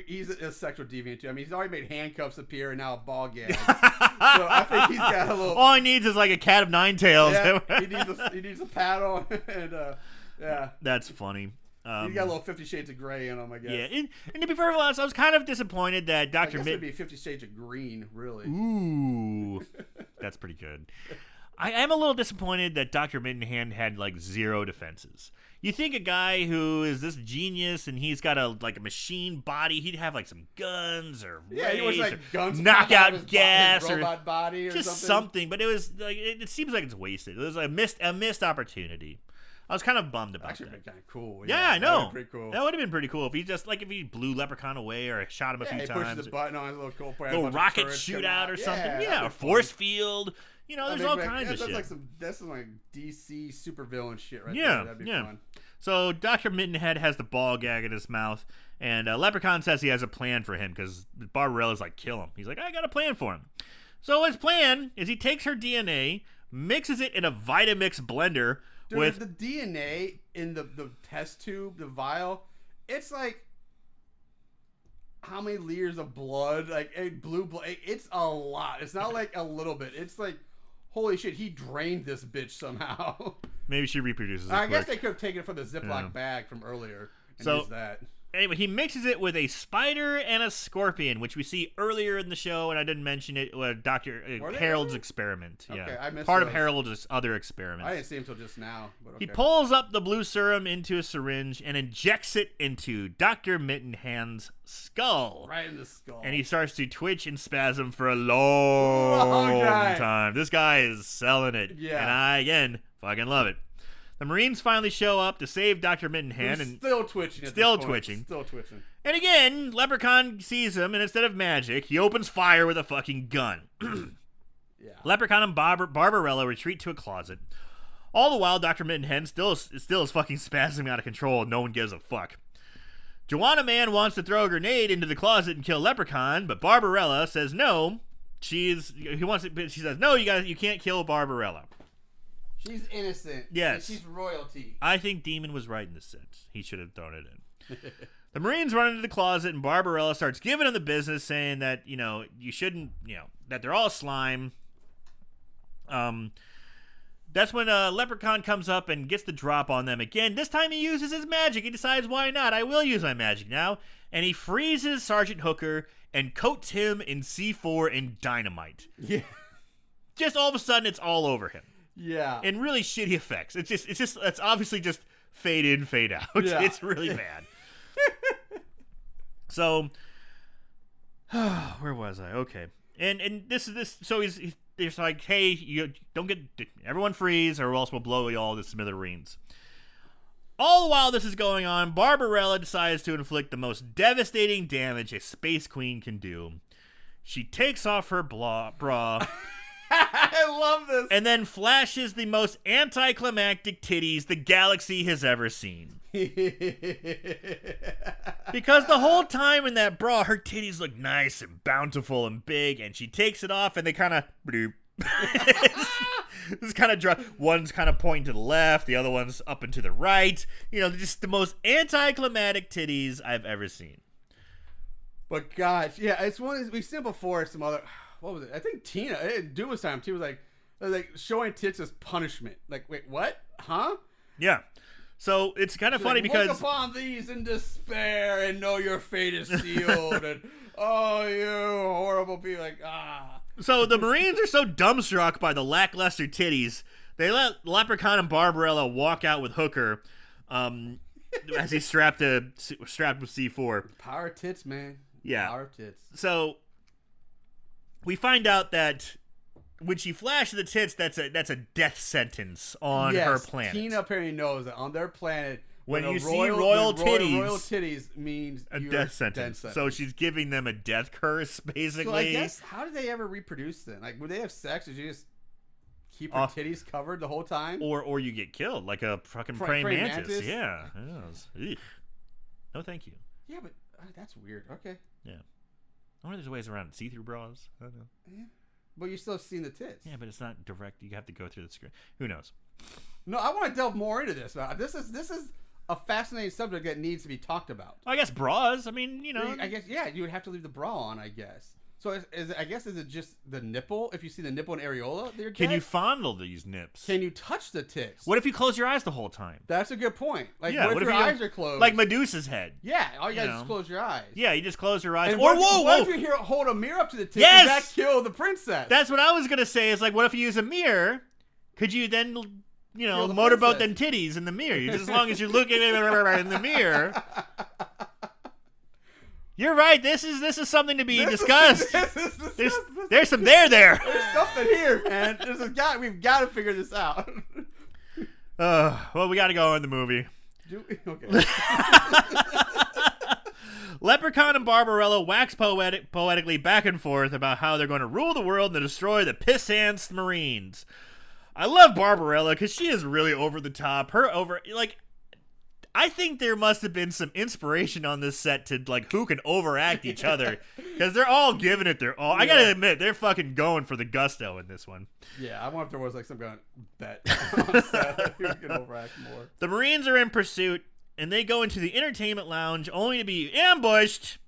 Speaker 1: He's a sexual deviant too. I mean, he's already made handcuffs appear and now a ball gag. So I think he's got a little.
Speaker 2: All he needs is like a cat of nine tails.
Speaker 1: Yeah, he needs a paddle and yeah.
Speaker 2: That's funny.
Speaker 1: He's got a little 50 Shades of Grey in him, I guess.
Speaker 2: Yeah, and to be perfectly honest, I was kind of disappointed that
Speaker 1: I
Speaker 2: Dr.
Speaker 1: guess it'd be 50 Shades of Green, really.
Speaker 2: Ooh, that's pretty good. I am a little disappointed that Dr. Mittenhand had like zero defenses. You think a guy who is this genius and he's got a machine body, he'd have like some guns or
Speaker 1: he was like guns,
Speaker 2: knockout gas
Speaker 1: his
Speaker 2: or
Speaker 1: robot body or
Speaker 2: just
Speaker 1: something.
Speaker 2: But it was like it seems like it's wasted. It was a missed opportunity. I was kind of bummed about
Speaker 1: Actually,
Speaker 2: that.
Speaker 1: been kind of cool.
Speaker 2: Yeah, I know.
Speaker 1: Pretty cool.
Speaker 2: That would have been pretty cool if he blew Leprechaun away or shot him a few
Speaker 1: he
Speaker 2: times.
Speaker 1: pushes the button on his little cool player.
Speaker 2: Little rocket shootout or something. Yeah, a force field. You know, there's all kinds of shit.
Speaker 1: That's some like DC supervillain shit right
Speaker 2: Yeah,
Speaker 1: there. That'd be fun.
Speaker 2: So Dr. Mittenhead has the ball gag in his mouth, and Leprechaun says he has a plan for him because Barbarella's like, kill him. He's like, I got a plan for him. So his plan is he takes her DNA, mixes it in a Vitamix blender.
Speaker 1: Dude,
Speaker 2: with
Speaker 1: the DNA in the test tube, the vial, it's like how many liters of blood? Like blue blood. It's a lot. It's not like a little bit. It's like, holy shit, he drained this bitch somehow.
Speaker 2: Maybe she reproduces it
Speaker 1: I guess
Speaker 2: quick.
Speaker 1: they could have taken it from the Ziploc bag from earlier and used that.
Speaker 2: Anyway, he mixes it with a spider and a scorpion, which we see earlier in the show, and I didn't mention it. Dr. Harold's experiment.
Speaker 1: Okay,
Speaker 2: Yeah,
Speaker 1: I missed
Speaker 2: part of
Speaker 1: those.
Speaker 2: Harold's other experiments.
Speaker 1: I didn't see him until just now. But okay.
Speaker 2: He pulls up the blue serum into a syringe and injects it into Dr. Mittenhand's skull.
Speaker 1: Right in the skull.
Speaker 2: And he starts to twitch and spasm for a long time. This guy is selling it.
Speaker 1: Yeah.
Speaker 2: And I, again, fucking love it. The Marines finally show up to save Dr. Mittenhand.
Speaker 1: Who's still twitching.
Speaker 2: Still twitching.
Speaker 1: Still twitching.
Speaker 2: And again, Leprechaun sees him, and instead of magic, he opens fire with a fucking gun.
Speaker 1: Yeah.
Speaker 2: Leprechaun and Barbarella retreat to a closet. All the while, Dr. Mittenhand still is fucking spasming out of control, and no one gives a fuck. Joanna Man wants to throw a grenade into the closet and kill Leprechaun, but Barbarella says no. She says no. You can't kill Barbarella.
Speaker 1: She's innocent.
Speaker 2: Yes.
Speaker 1: She's royalty.
Speaker 2: I think Demon was right in this sense. He should have thrown it in. The Marines run into the closet, and Barbarella starts giving him the business, saying that, you shouldn't, that they're all slime. That's when Leprechaun comes up and gets the drop on them again. This time he uses his magic. He decides, why not? I will use my magic now. And he freezes Sergeant Hooker and coats him in C4 and dynamite.
Speaker 1: Yeah.
Speaker 2: Just all of a sudden, it's all over him.
Speaker 1: Yeah.
Speaker 2: And really shitty effects. It's obviously just fade in, fade out.
Speaker 1: Yeah.
Speaker 2: It's really bad. So, where was I? Okay. And this. So he's like, hey, you don't get, everyone freeze or else we'll blow you all to smithereens. All the while this is going on, Barbarella decides to inflict the most devastating damage a space queen can do. She takes off her bra.
Speaker 1: I love this.
Speaker 2: And then flashes the most anticlimactic titties the galaxy has ever seen. Because the whole time in that bra, her titties look nice and bountiful and big, and she takes it off, and they kind of bloop. It's kind of one's kind of pointing to the left, the other one's up and to the right. You know, just the most anticlimactic titties I've ever seen.
Speaker 1: But gosh, yeah, it's one of these, we've seen it before. Some other, what was it? I think Tina, Duma's time, she was like showing tits as punishment. Like, wait, what? Huh?
Speaker 2: Yeah. So it's kind of
Speaker 1: She's
Speaker 2: funny
Speaker 1: like,
Speaker 2: because
Speaker 1: look upon these in despair and know your fate is sealed. And oh, you horrible people! Like, ah.
Speaker 2: So the Marines are so dumbstruck by the lackluster titties, they let Leprechaun and Barbarella walk out with Hooker, as he's strapped with C4.
Speaker 1: Power tits, man.
Speaker 2: Yeah.
Speaker 1: Power tits.
Speaker 2: So we find out that when she flashes the tits, that's a death sentence on her planet.
Speaker 1: Tina apparently knows that on their planet,
Speaker 2: when you see royal
Speaker 1: titties means
Speaker 2: a death sentence. So she's giving them a death curse, basically.
Speaker 1: So I guess, how did they ever reproduce then? Like, would they have sex? Did you just keep her titties covered the whole time?
Speaker 2: Or you get killed like a fucking praying mantis. Yeah. No, thank you.
Speaker 1: Yeah, but that's weird. Okay.
Speaker 2: Yeah. I wonder if there's ways around see-through bras. I don't know.
Speaker 1: Yeah. But you're still seeing the tits.
Speaker 2: Yeah, but it's not direct. You have to go through the screen. Who knows?
Speaker 1: No, I want to delve more into this. This is a fascinating subject that needs to be talked about.
Speaker 2: I guess bras. I mean, you know.
Speaker 1: I guess, yeah, you would have to leave the bra on, I guess. So is it just the nipple? If you see the nipple and areola,
Speaker 2: can you fondle these nips?
Speaker 1: Can you touch the tits?
Speaker 2: What if you close your eyes the whole time?
Speaker 1: That's a good point. Like,
Speaker 2: yeah,
Speaker 1: what if your eyes are closed?
Speaker 2: Like Medusa's head.
Speaker 1: Yeah, all you gotta do is close your eyes.
Speaker 2: Yeah, you just close your eyes.
Speaker 1: And
Speaker 2: or
Speaker 1: what if you hold a mirror up to the tits?
Speaker 2: Yes!
Speaker 1: Does that kill the princess?
Speaker 2: That's what I was gonna say. Is like, what if you use a mirror? Could you then,
Speaker 1: Kill the
Speaker 2: motorboat
Speaker 1: princess.
Speaker 2: them titties in the mirror? Just as long as you're looking in the mirror. You're right. This is something to be discussed. There's some there.
Speaker 1: There's something here, man. We've got to figure this out.
Speaker 2: Well, we got to go in the movie.
Speaker 1: Okay.
Speaker 2: Leprechaun and Barbarella wax poetically back and forth about how they're going to rule the world and destroy the pissants Marines. I love Barbarella because she is really over the top. I think there must have been some inspiration on this set to, like, who can overact each other. Because they're all giving it their all. I gotta admit, they're fucking going for the gusto in this one.
Speaker 1: Yeah, I wonder if there was, like, some kind of bet on set who can overact more.
Speaker 2: The Marines are in pursuit, and they go into the entertainment lounge only to be ambushed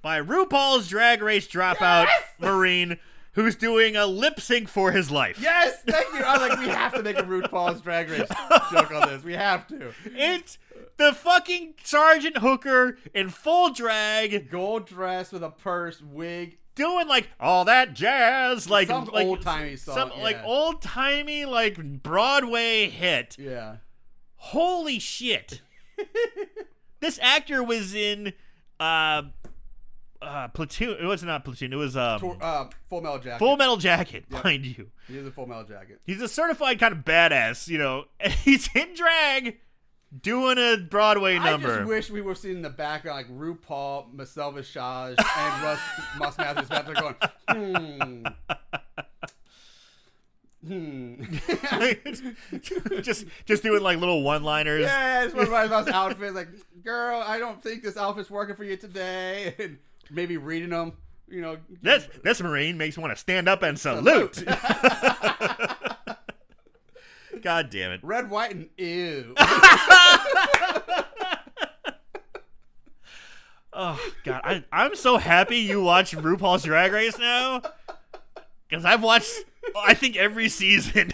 Speaker 2: by RuPaul's Drag Race dropout Marine, who's doing a lip sync for his life.
Speaker 1: Yes, thank you. I was like, we have to make a RuPaul's Drag Race joke on this. We have to.
Speaker 2: It's the fucking Sergeant Hooker in full drag,
Speaker 1: gold dress with a purse, wig,
Speaker 2: doing like all that jazz, like
Speaker 1: some old timey song,
Speaker 2: like old timey like Broadway hit.
Speaker 1: Yeah.
Speaker 2: Holy shit! This actor was in Platoon. It was not Platoon. It was
Speaker 1: Full Metal Jacket.
Speaker 2: Full Metal Jacket, mind you.
Speaker 1: He is a Full Metal Jacket.
Speaker 2: He's a certified kind of badass, and he's in drag doing a Broadway number.
Speaker 1: I just wish we were seeing in the background like RuPaul, Michelle Visage, and Russ Matthews going,
Speaker 2: just doing like little one-liners.
Speaker 1: Yeah, it's one of my most outfits. Like, girl, I don't think this outfit's working for you today. And maybe reading them,
Speaker 2: This Marine makes me want to stand up and salute. God damn it.
Speaker 1: Red, white, and ew.
Speaker 2: Oh, God. I'm so happy you watch RuPaul's Drag Race now. Because I've watched, I think, every season.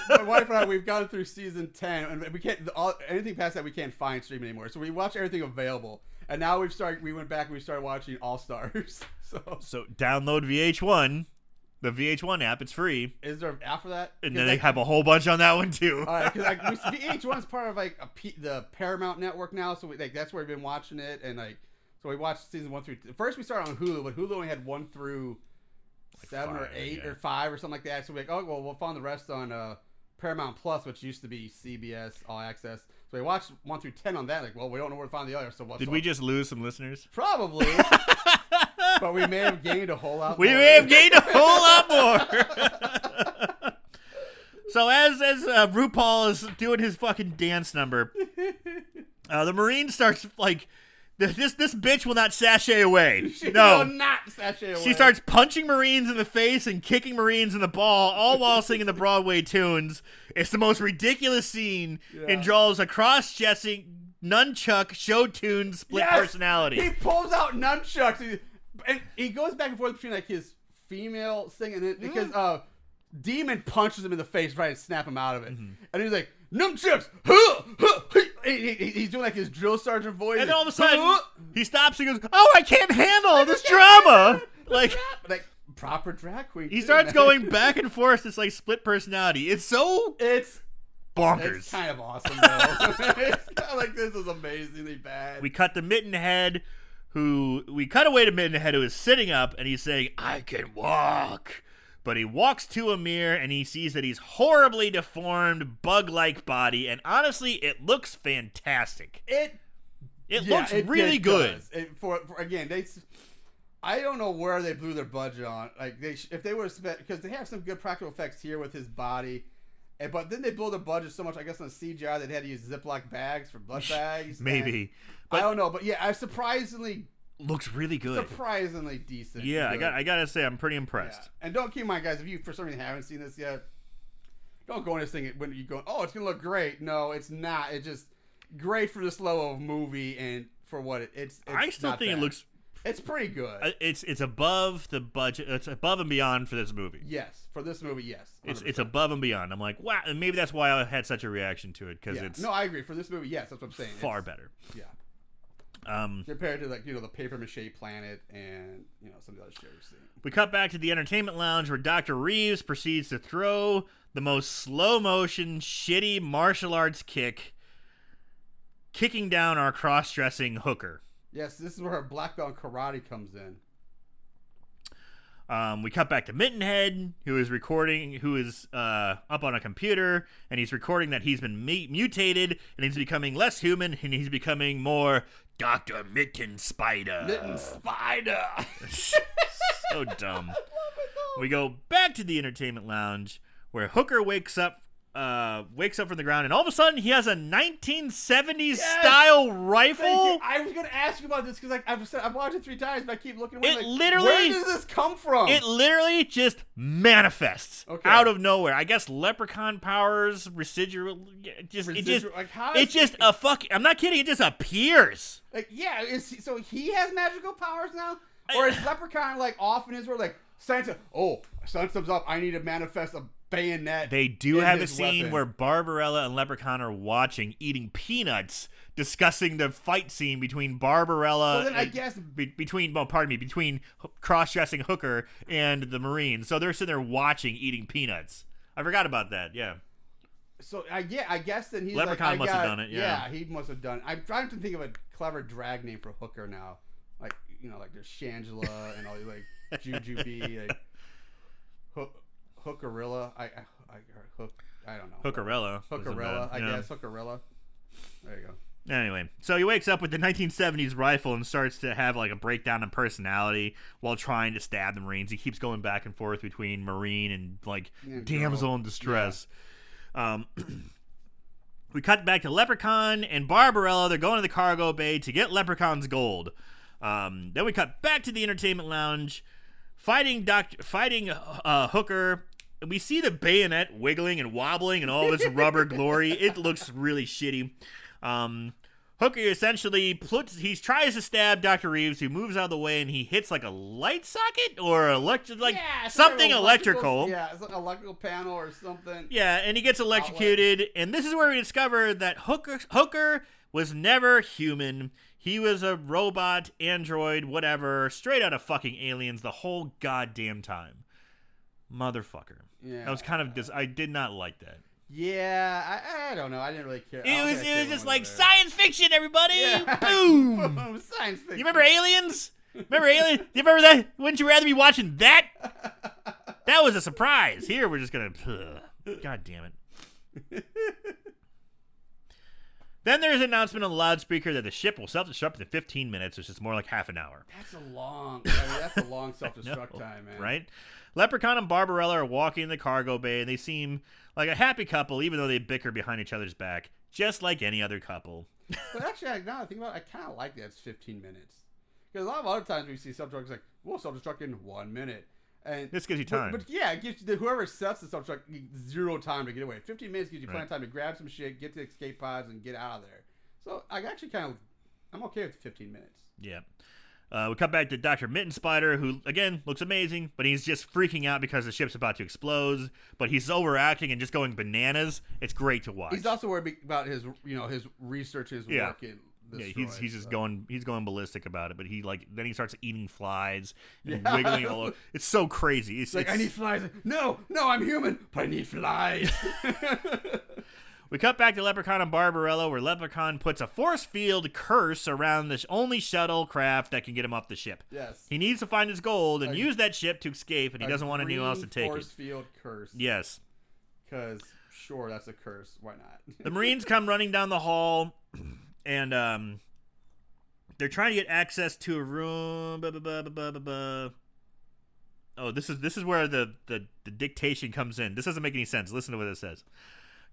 Speaker 1: My wife and I, we've gone through season 10, and we can't, anything past that we can't find streaming anymore. So we watch everything available. And now we went back and we started watching All Stars.
Speaker 2: So download VH1, the VH1 app. It's free.
Speaker 1: Is there an app for that?
Speaker 2: And then they have a whole bunch on that one too.
Speaker 1: All right, because VH1 is part of the Paramount network now, so that's where we've been watching it, and so we watched season 1 through. First we started on Hulu, but Hulu only had 1 through 7 or 8 or 5 or something like that. So we're like, oh well, we'll find the rest on Paramount Plus, which used to be CBS All Access. So we watched 1 through 10 on that. Like, well, we don't know where to find the other. So
Speaker 2: did we just lose some listeners?
Speaker 1: Probably. But we may have gained a whole lot more.
Speaker 2: We may have gained a whole lot more. So as RuPaul is doing his fucking dance number, The Marine starts like this bitch will not sashay away.
Speaker 1: She
Speaker 2: No.
Speaker 1: will not sashay away.
Speaker 2: She starts punching Marines in the face and kicking Marines in the ball, all while singing the Broadway tunes. It's the most ridiculous scene and draws a cross-dressing nunchuck show tune split personality.
Speaker 1: He pulls out nunchucks and he goes back and forth between like his female singing and because Demon punches him in the face right and snap him out of it. And he's like, nunchucks! He's doing like his drill sergeant voice.
Speaker 2: And then all of a sudden, he stops and goes, oh, I can't handle this drama! Like
Speaker 1: proper drag queen.
Speaker 2: He starts going back and forth, this like split personality. It's bonkers.
Speaker 1: It's kind of awesome, though. It's kind of like, this is amazingly bad.
Speaker 2: We cut away to Mittenhead, who is sitting up, and he's saying, I can walk. But he walks to a mirror, and he sees that he's horribly deformed, bug-like body, and honestly, it looks fantastic. It looks really good.
Speaker 1: I don't know where they blew their budget on. Like, if they were spent, because they have some good practical effects here with his body. But then they blew their budget so much, I guess, on CGI, they had to use Ziploc bags for blood bags.
Speaker 2: Maybe.
Speaker 1: But I don't know. But yeah, I surprisingly...
Speaker 2: Looks really good.
Speaker 1: Surprisingly decent.
Speaker 2: Yeah, I gotta say, I'm pretty impressed.
Speaker 1: Yeah. And don't keep in mind, guys, if you for some reason haven't seen this yet, don't go into this thing when you go, oh, it's gonna look great. No, it's not. It's just great for this level of movie and for what it's
Speaker 2: I still think it looks.
Speaker 1: It's pretty good.
Speaker 2: It's above the budget. It's above and beyond for this movie.
Speaker 1: Yes, for this movie, yes. 100%.
Speaker 2: It's above and beyond. I'm like, wow, and maybe that's why I had such a reaction to it because it's.
Speaker 1: No, I agree. For this movie, yes, that's what I'm saying.
Speaker 2: Far better.
Speaker 1: Yeah. Compared to like the paper mache planet and some of the other shit we've seen.
Speaker 2: We cut back to the entertainment lounge where Dr. Reeves proceeds to throw the most slow motion, shitty martial arts kicking down our cross-dressing hooker.
Speaker 1: Yes, this is where her black belt in karate comes in.
Speaker 2: We cut back to Mittenhead, who is up on a computer, and he's recording that he's been mutated, and he's becoming less human, and he's becoming more Dr. Mitten Spider.
Speaker 1: Mitten Spider.
Speaker 2: So dumb. We go back to the entertainment lounge, where Hooker wakes up from the ground, and all of a sudden he has a 1970s style rifle.
Speaker 1: I was going to ask you about this because I've watched it 3 times, but I keep looking away.
Speaker 2: Where
Speaker 1: does this come from?
Speaker 2: It literally just manifests out of nowhere. I guess leprechaun powers, residual. I'm not kidding. It just appears.
Speaker 1: So he has magical powers now, or is Leprechaun like off in his world? Like Santa, sun comes up. I need to manifest a bayonet.
Speaker 2: They do have a scene where Barbarella and Leprechaun are watching, eating peanuts, discussing the fight scene between Barbarella.
Speaker 1: So then I guess
Speaker 2: between cross-dressing Hooker and the Marine. So they're sitting there watching, eating peanuts. I forgot about that. Yeah.
Speaker 1: So I guess that he's
Speaker 2: Leprechaun must have done it. Yeah,
Speaker 1: he must have done it. I'm trying to think of a clever drag name for Hooker now, like like there's Shangela and all these like Jujubee, like Hookerilla. I don't know.
Speaker 2: Hookerella.
Speaker 1: I guess Hookerilla. There you go.
Speaker 2: Anyway, so he wakes up with the 1970s rifle and starts to have like a breakdown in personality while trying to stab the Marines. He keeps going back and forth between Marine and like damsel in distress. Yeah. We cut back to Leprechaun and Barbarella. They're going to the cargo bay to get Leprechaun's gold. Then we cut back to the entertainment lounge, fighting Hooker. We see the bayonet wiggling and wobbling and all this rubber glory. It looks really shitty. Hooker essentially tries to stab Dr. Reeves, who moves out of the way, and he hits like a light socket or something electrical.
Speaker 1: Yeah, it's like an electrical panel or something.
Speaker 2: Yeah, and he gets electrocuted. And this is where we discover that Hooker was never human. He was a robot, android, whatever, straight out of fucking Aliens the whole goddamn time. Motherfucker. Yeah. That was kind of I did not like that.
Speaker 1: Yeah, I don't know. I didn't really care.
Speaker 2: It was just like science fiction, everybody. Yeah. Boom.
Speaker 1: Boom. Science fiction.
Speaker 2: You remember Aliens? Do you remember that? Wouldn't you rather be watching that? That was a surprise. Here we're just gonna. God damn it. Then there's an announcement on the loudspeaker that the ship will self-destruct in 15 minutes, which is more like half an hour.
Speaker 1: That's a long self-destruct time, man.
Speaker 2: Right? Leprechaun and Barbarella are walking in the cargo bay, and they seem like a happy couple, even though they bicker behind each other's back, just like any other couple.
Speaker 1: But actually, now I think about it, I kind of like that it's 15 minutes. Because a lot of other times we see self-destruct like, we'll self-destruct in 1 minute. And
Speaker 2: This gives you time.
Speaker 1: But yeah, it gives whoever sets the self-destruct zero time to get away. 15 minutes gives you plenty of time to grab some shit, get to the escape pods, and get out of there. So I actually I'm okay with 15 minutes.
Speaker 2: Yeah. We cut back to Dr. Mitten Spider, who, again, looks amazing, but he's just freaking out because the ship's about to explode, but he's overacting and just going bananas. It's great to watch.
Speaker 1: He's also worried about his research, his work in
Speaker 2: he's just going ballistic about it, but then he starts eating flies and wiggling all over. It's so crazy. It's
Speaker 1: I need flies. No, I'm human, but I need flies.
Speaker 2: We cut back to Leprechaun and Barbarella, where Leprechaun puts a force field curse around the only shuttle craft that can get him off the ship.
Speaker 1: Yes.
Speaker 2: He needs to find his gold and use that ship to escape, and he doesn't want anyone else to take
Speaker 1: force
Speaker 2: it.
Speaker 1: Field curse.
Speaker 2: Yes.
Speaker 1: Because, sure, that's a curse. Why not?
Speaker 2: The Marines come running down the hall, and they're trying to get access to a room. Oh, this is where the dictation comes in. This doesn't make any sense. Listen to what it says.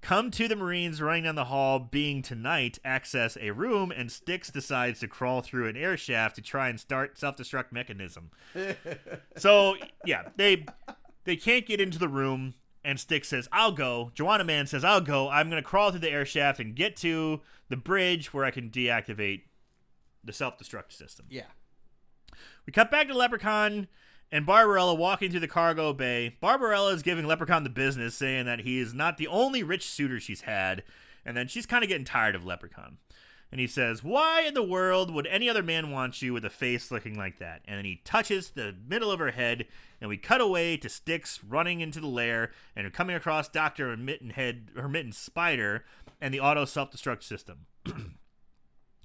Speaker 2: Come to the Marines running down the hall, being tonight, access a room, and Styx decides to crawl through an air shaft to try and start self-destruct mechanism. So, yeah, they can't get into the room, and Styx says, I'll go. Joanna Man says, I'll go. I'm going to crawl through the air shaft and get to the bridge where I can deactivate the self-destruct system.
Speaker 1: Yeah.
Speaker 2: We cut back to Leprechaun and Barbarella walking through the cargo bay. Barbarella is giving Leprechaun the business, saying that he is not the only rich suitor she's had, and then she's kind of getting tired of Leprechaun. And he says, why in the world would any other man want you with a face looking like that? And then he touches the middle of her head, and we cut away to Styx running into the lair and coming across Dr. Mitten Spider and the auto self-destruct system.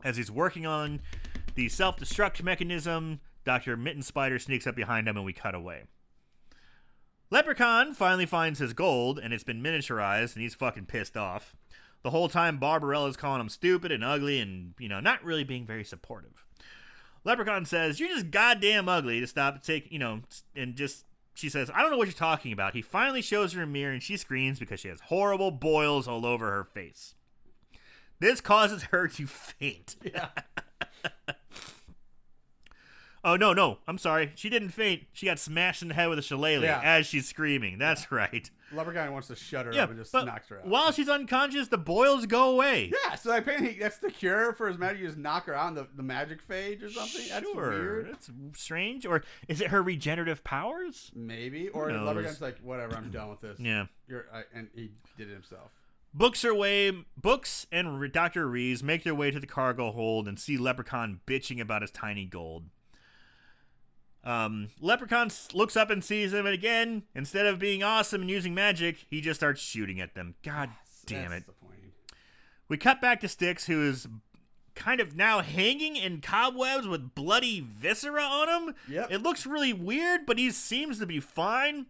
Speaker 2: As he's working on the self-destruct mechanism, Dr. Mitten Spider sneaks up behind him, and we cut away. Leprechaun finally finds his gold, and it's been miniaturized, and he's fucking pissed off. The whole time, Barbarella's calling him stupid and ugly and, not really being very supportive. Leprechaun says, you're just goddamn ugly to stop, she says, I don't know what you're talking about. He finally shows her a mirror, and she screams because she has horrible boils all over her face. This causes her to faint.
Speaker 1: Yeah.
Speaker 2: Oh, no, I'm sorry. She didn't faint. She got smashed in the head with a shillelagh as she's screaming. That's right.
Speaker 1: Leprechaun wants to shut her up and just knocks her out.
Speaker 2: While she's unconscious, the boils go away.
Speaker 1: Yeah, so apparently that's the cure for his magic. You just knock her out in the magic phase or something. That's weird.
Speaker 2: That's strange. Or is it her regenerative powers?
Speaker 1: Maybe. Or Leprechaun's like, whatever, I'm done with this.
Speaker 2: Yeah.
Speaker 1: And he did it himself.
Speaker 2: Books and Dr. Reeves make their way to the cargo hold and see Leprechaun bitching about his tiny gold. Leprechaun looks up and sees them, and again, instead of being awesome and using magic, he just starts shooting at them. God damn it. We cut back to Styx, who is kind of now hanging in cobwebs with bloody viscera on him.
Speaker 1: Yep.
Speaker 2: It looks really weird, but he seems to be fine.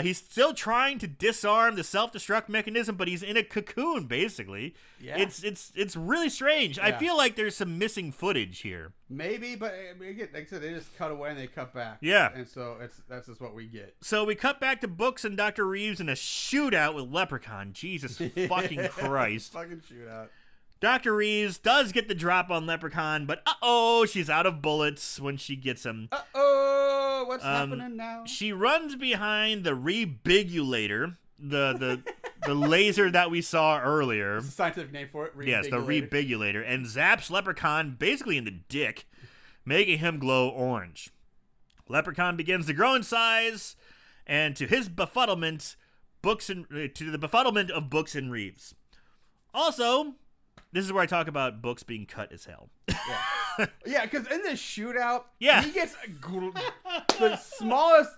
Speaker 2: He's still trying to disarm the self-destruct mechanism, but he's in a cocoon, basically. Yeah. It's really strange. Yeah. I feel like there's some missing footage here.
Speaker 1: Maybe, but again, like I said, they just cut away and they cut back.
Speaker 2: Yeah.
Speaker 1: And so that's just what we get.
Speaker 2: So we cut back to Books and Dr. Reeves in a shootout with Leprechaun. Jesus fucking Christ.
Speaker 1: Fucking shootout.
Speaker 2: Dr. Reeves does get the drop on Leprechaun, but she's out of bullets when she gets him.
Speaker 1: What's happening now?
Speaker 2: She runs behind the rebigulator, the laser that we saw earlier.
Speaker 1: That's the scientific name for it.
Speaker 2: Yes, the rebigulator, and zaps Leprechaun basically in the dick, making him glow orange. Leprechaun begins to grow in size, and to the befuddlement of Books and Reeves. Also, this is where I talk about Books being cut as hell.
Speaker 1: Yeah, because in this shootout, he gets the smallest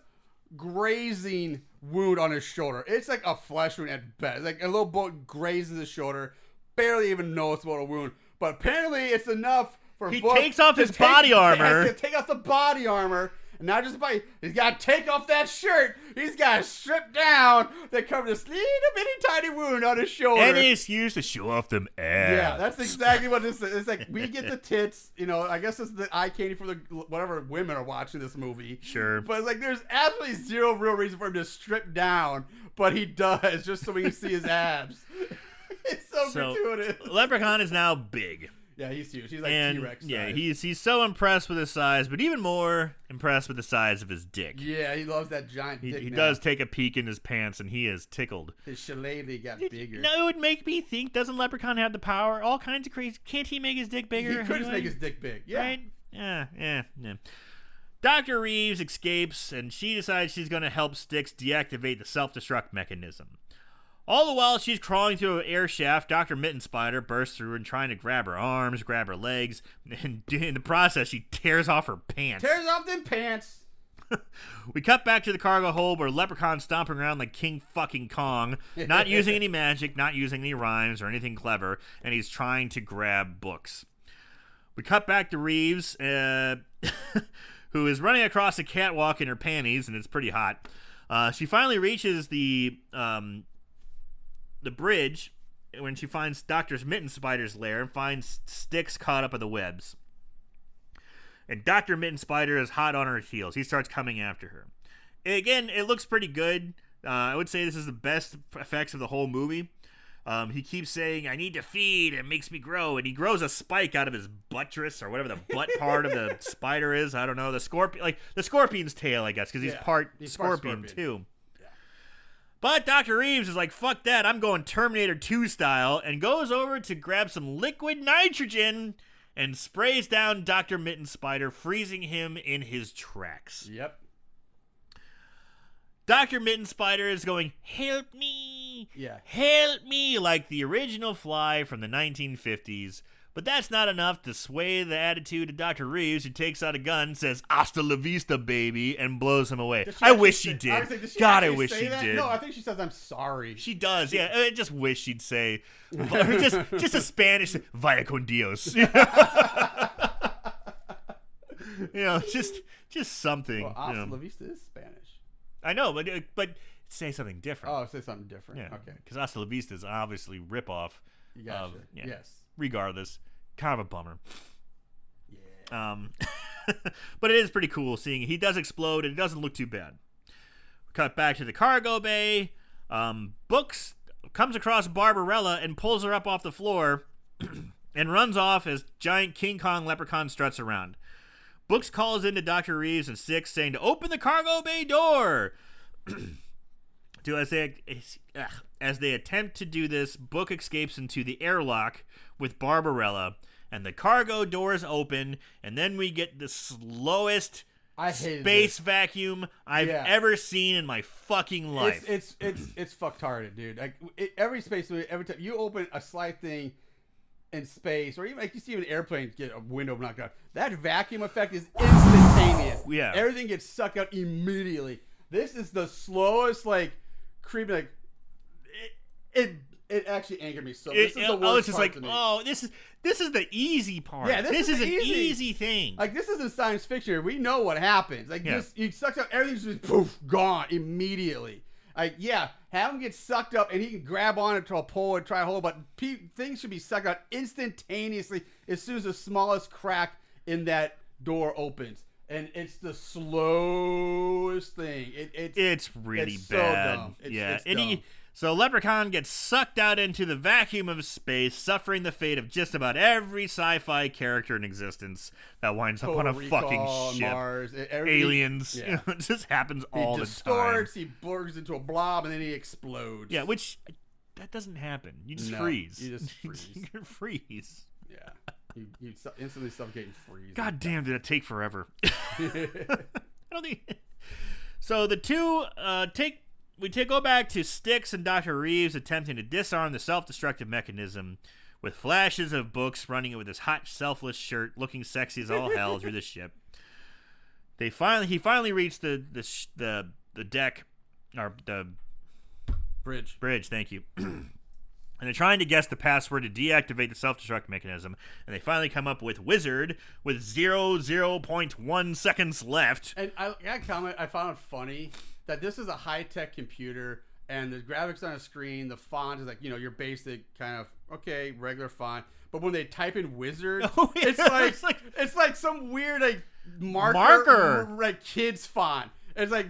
Speaker 1: grazing wound on his shoulder. It's like a flesh wound at best. It's like a little bullet grazes his shoulder, barely even noticeable a wound. But apparently, it's enough for
Speaker 2: he
Speaker 1: Books
Speaker 2: takes off his body armor.
Speaker 1: To take off the body armor. And not just he's got to take off that shirt. He's got to strip down that covers this little bitty tiny wound on his shoulder.
Speaker 2: Any excuse to show off them ass.
Speaker 1: Yeah, that's exactly what this is. It's like, we get the tits. I guess this is the eye candy for the whatever women are watching this movie.
Speaker 2: Sure.
Speaker 1: But it's like, there's absolutely zero real reason for him to strip down. But he does, just so we can see his abs. It's so gratuitous.
Speaker 2: Leprechaun is now big.
Speaker 1: Yeah, he's huge. He's like
Speaker 2: And
Speaker 1: T-Rex size.
Speaker 2: yeah, he's so impressed with his size, but even more impressed with the size of his dick.
Speaker 1: Yeah, he loves that giant dick.
Speaker 2: He
Speaker 1: now.
Speaker 2: does take a peek in his pants, and he is tickled.
Speaker 1: His shillelagh got bigger.
Speaker 2: No, it would make me think, doesn't Leprechaun have the power? All kinds of crazy. Can't he make his dick bigger?
Speaker 1: He could just
Speaker 2: anyway?
Speaker 1: make his dick big. Yeah.
Speaker 2: Right? Yeah. Dr. Reeves escapes, and she decides she's going to help Styx deactivate the self-destruct mechanism. All the while she's crawling through an air shaft, Dr. Mitten Spider bursts through and trying to grab her arms, grab her legs, and in the process she tears off her pants.
Speaker 1: Tears off them pants.
Speaker 2: We cut back to the cargo hold where Leprechaun's stomping around like King fucking Kong, not using any magic, not using any rhymes or anything clever, and he's trying to grab books. We cut back to Reeves, who is running across a catwalk in her panties, and it's pretty hot. She finally reaches the bridge when she finds Dr. Mitten Spider's lair and finds Styx caught up in the webs. And Dr. Mitten Spider is hot on her heels. He starts coming after her. Again, it looks pretty good. I would say this is the best effects of the whole movie. He keeps saying, I need to feed, it makes me grow. And he grows a spike out of his buttress or whatever the butt part of the spider is. I don't know. The scorpion's tail, I guess, because he's part scorpion too. But Dr. Reeves is like, fuck that, I'm going Terminator 2 style, and goes over to grab some liquid nitrogen and sprays down Dr. Mitten Spider, freezing him in his tracks.
Speaker 1: Yep.
Speaker 2: Dr. Mitten Spider is going, help me, help me, like the original Fly from the 1950s. But that's not enough to sway the attitude of Dr. Reeves, who takes out a gun, says, hasta la vista, baby, and blows him away. I wish she did. God, I wish she did.
Speaker 1: No, I think she says, I'm sorry.
Speaker 2: She does, yeah. I just wish she'd say, just a Spanish, vaya con Dios. Just something.
Speaker 1: Well, hasta la vista is Spanish.
Speaker 2: I know, but say something different.
Speaker 1: Oh, say something different.
Speaker 2: Yeah.
Speaker 1: Okay.
Speaker 2: Because hasta la vista is obviously ripoff.
Speaker 1: Gotcha. Yes.
Speaker 2: Regardless, kind of a bummer.
Speaker 1: Yeah.
Speaker 2: But it is pretty cool seeing he does explode and it doesn't look too bad. We cut back to the cargo bay. Books comes across Barbarella and pulls her up off the floor and runs off as giant King Kong Leprechaun struts around. Books calls into Dr. Reeves and Styx saying to open the cargo bay door. As they attempt to do this, Book escapes into the airlock with Barbarella, and the cargo doors open, and then we get the slowest space vacuum I've ever seen in my fucking life.
Speaker 1: It's fucktarded, dude. Like every space movie, every time you open a slight thing in space, or even like you see an airplane get a window knocked out, that vacuum effect is instantaneous.
Speaker 2: Yeah,
Speaker 1: everything gets sucked out immediately. This is the slowest, like creepy, like it actually angered me so. This is the worst part to me.
Speaker 2: Oh, this is the easy part.
Speaker 1: Yeah,
Speaker 2: this is an easy thing.
Speaker 1: Like this isn't science fiction. We know what happens. Like this, he sucks out everything's just poof gone immediately. Like have him get sucked up and he can grab on it to a pole and try to hold. But things should be sucked out instantaneously as soon as the smallest crack in that door opens. And it's the slowest thing.
Speaker 2: It's really
Speaker 1: it's
Speaker 2: bad.
Speaker 1: So dumb.
Speaker 2: It's
Speaker 1: dumb.
Speaker 2: So Leprechaun gets sucked out into the vacuum of space, suffering the fate of just about every sci-fi character in existence that winds up on a fucking ship.
Speaker 1: Mars,
Speaker 2: aliens.
Speaker 1: Yeah.
Speaker 2: It just happens all the time.
Speaker 1: He distorts, he blurs into a blob, and then he explodes.
Speaker 2: Yeah, which that doesn't happen. You just freeze.
Speaker 1: You just freeze.
Speaker 2: You freeze.
Speaker 1: Yeah. You instantly suffocate and freeze.
Speaker 2: God damn, did it take forever? I don't think. So the two go back to Styx and Dr. Reeves attempting to disarm the self-destructive mechanism with flashes of Books running it with his hot, selfless shirt, looking sexy as all hell through the ship. He finally reached the deck, or the bridge. Thank you. And they're trying to guess the password to deactivate the self-destruct mechanism, and they finally come up with Wizard with 0.1 seconds left.
Speaker 1: And I found it funny that this is a high-tech computer, and the graphics on the screen, the font is like, your basic kind of, regular font. But when they type in Wizard, it's like some weird, like, marker like, kids font. It's like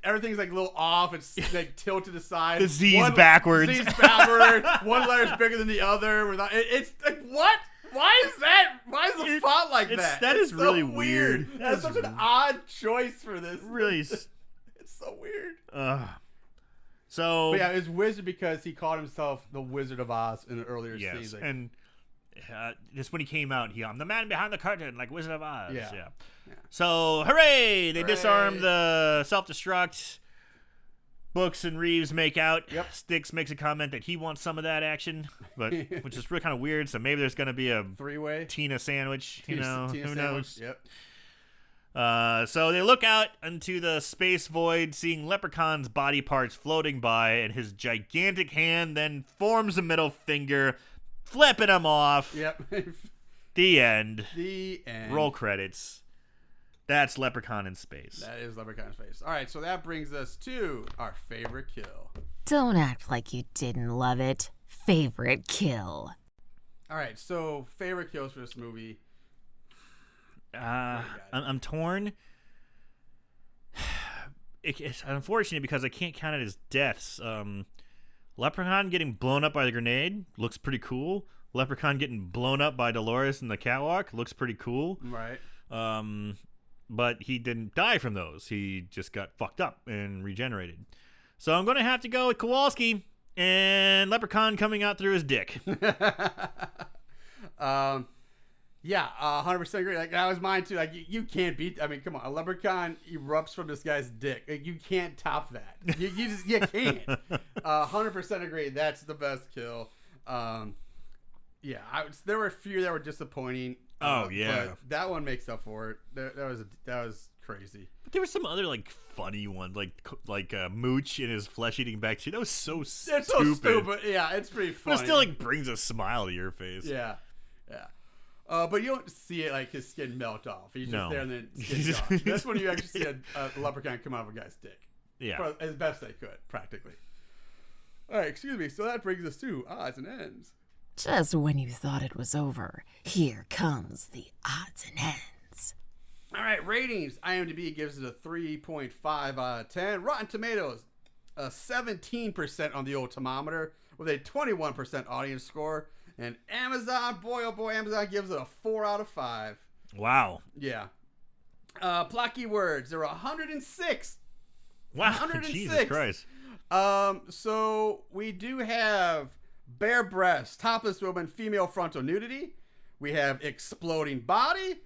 Speaker 1: everything's like a little off. It's like tilted to the side.
Speaker 2: The Z's backwards.
Speaker 1: Z's backward. One letter's bigger than the other. It's like, what? Why is that? Why is the font like that?
Speaker 2: That is
Speaker 1: so
Speaker 2: really weird.
Speaker 1: That's such an odd choice for this.
Speaker 2: Really.
Speaker 1: It's so weird.
Speaker 2: So.
Speaker 1: But yeah, it's Wizard because he called himself the Wizard of Oz in the earlier season.
Speaker 2: And just when he came out, I'm the man behind the curtain, like Wizard of Oz.
Speaker 1: Yeah.
Speaker 2: So, hooray! They disarm the self-destruct. Books and Reeves make out.
Speaker 1: Yep.
Speaker 2: Sticks makes a comment that he wants some of that action, but which is really kind of weird. So maybe there's going to be a
Speaker 1: three-way
Speaker 2: Tina sandwich.
Speaker 1: Tina
Speaker 2: Who
Speaker 1: sandwich.
Speaker 2: knows?
Speaker 1: Yep.
Speaker 2: So they look out into the space void, seeing Leprechaun's body parts floating by, and his gigantic hand then forms a middle finger, flipping him off.
Speaker 1: Yep.
Speaker 2: The end.
Speaker 1: The end.
Speaker 2: Roll credits. That's Leprechaun in space.
Speaker 1: That is Leprechaun's face. All right, so that brings us to our favorite kill.
Speaker 4: Don't act like you didn't love it. Favorite kill.
Speaker 1: All right, so favorite kills for this movie.
Speaker 2: I'm torn. It's unfortunate because I can't count it as deaths. Leprechaun getting blown up by the grenade looks pretty cool. Leprechaun getting blown up by Dolores in the catwalk looks pretty cool.
Speaker 1: Right.
Speaker 2: But he didn't die from those. He just got fucked up and regenerated. So I'm going to have to go with Kowalski and Leprechaun coming out through his dick.
Speaker 1: Yeah, 100% agree. Like, that was mine too. Like, you can't beat. I mean, come on, a leprechaun erupts from this guy's dick. Like, you can't top that. You can't. 100% agree. That's the best kill. Yeah, there were a few that were disappointing.
Speaker 2: Oh yeah,
Speaker 1: but that one makes up for it. That was crazy.
Speaker 2: But there were some other like funny ones, like Mooch in his flesh-eating bacteria. That was so stupid.
Speaker 1: It's so stupid. Yeah, it's pretty funny.
Speaker 2: But it still like brings a smile to your face.
Speaker 1: Yeah. But you don't see it like his skin melt off. He's just there and then skin's gone. That's when you actually see a leprechaun come out of a guy's dick.
Speaker 2: Yeah.
Speaker 1: As best they could, practically. All right, excuse me. So that brings us to odds and ends.
Speaker 4: Just when you thought it was over, here comes the odds and ends.
Speaker 1: All right, ratings. IMDb gives it a 3.5 out of 10. Rotten Tomatoes, a 17% on the old thermometer with a 21% audience score. And Amazon, boy oh boy, Amazon gives it a 4 out of 5.
Speaker 2: Wow.
Speaker 1: Yeah. Plot keywords, there are 106.
Speaker 2: Wow.
Speaker 1: 106.
Speaker 2: Jesus Christ.
Speaker 1: So we do have bare breasts, topless woman, female frontal nudity. We have exploding body.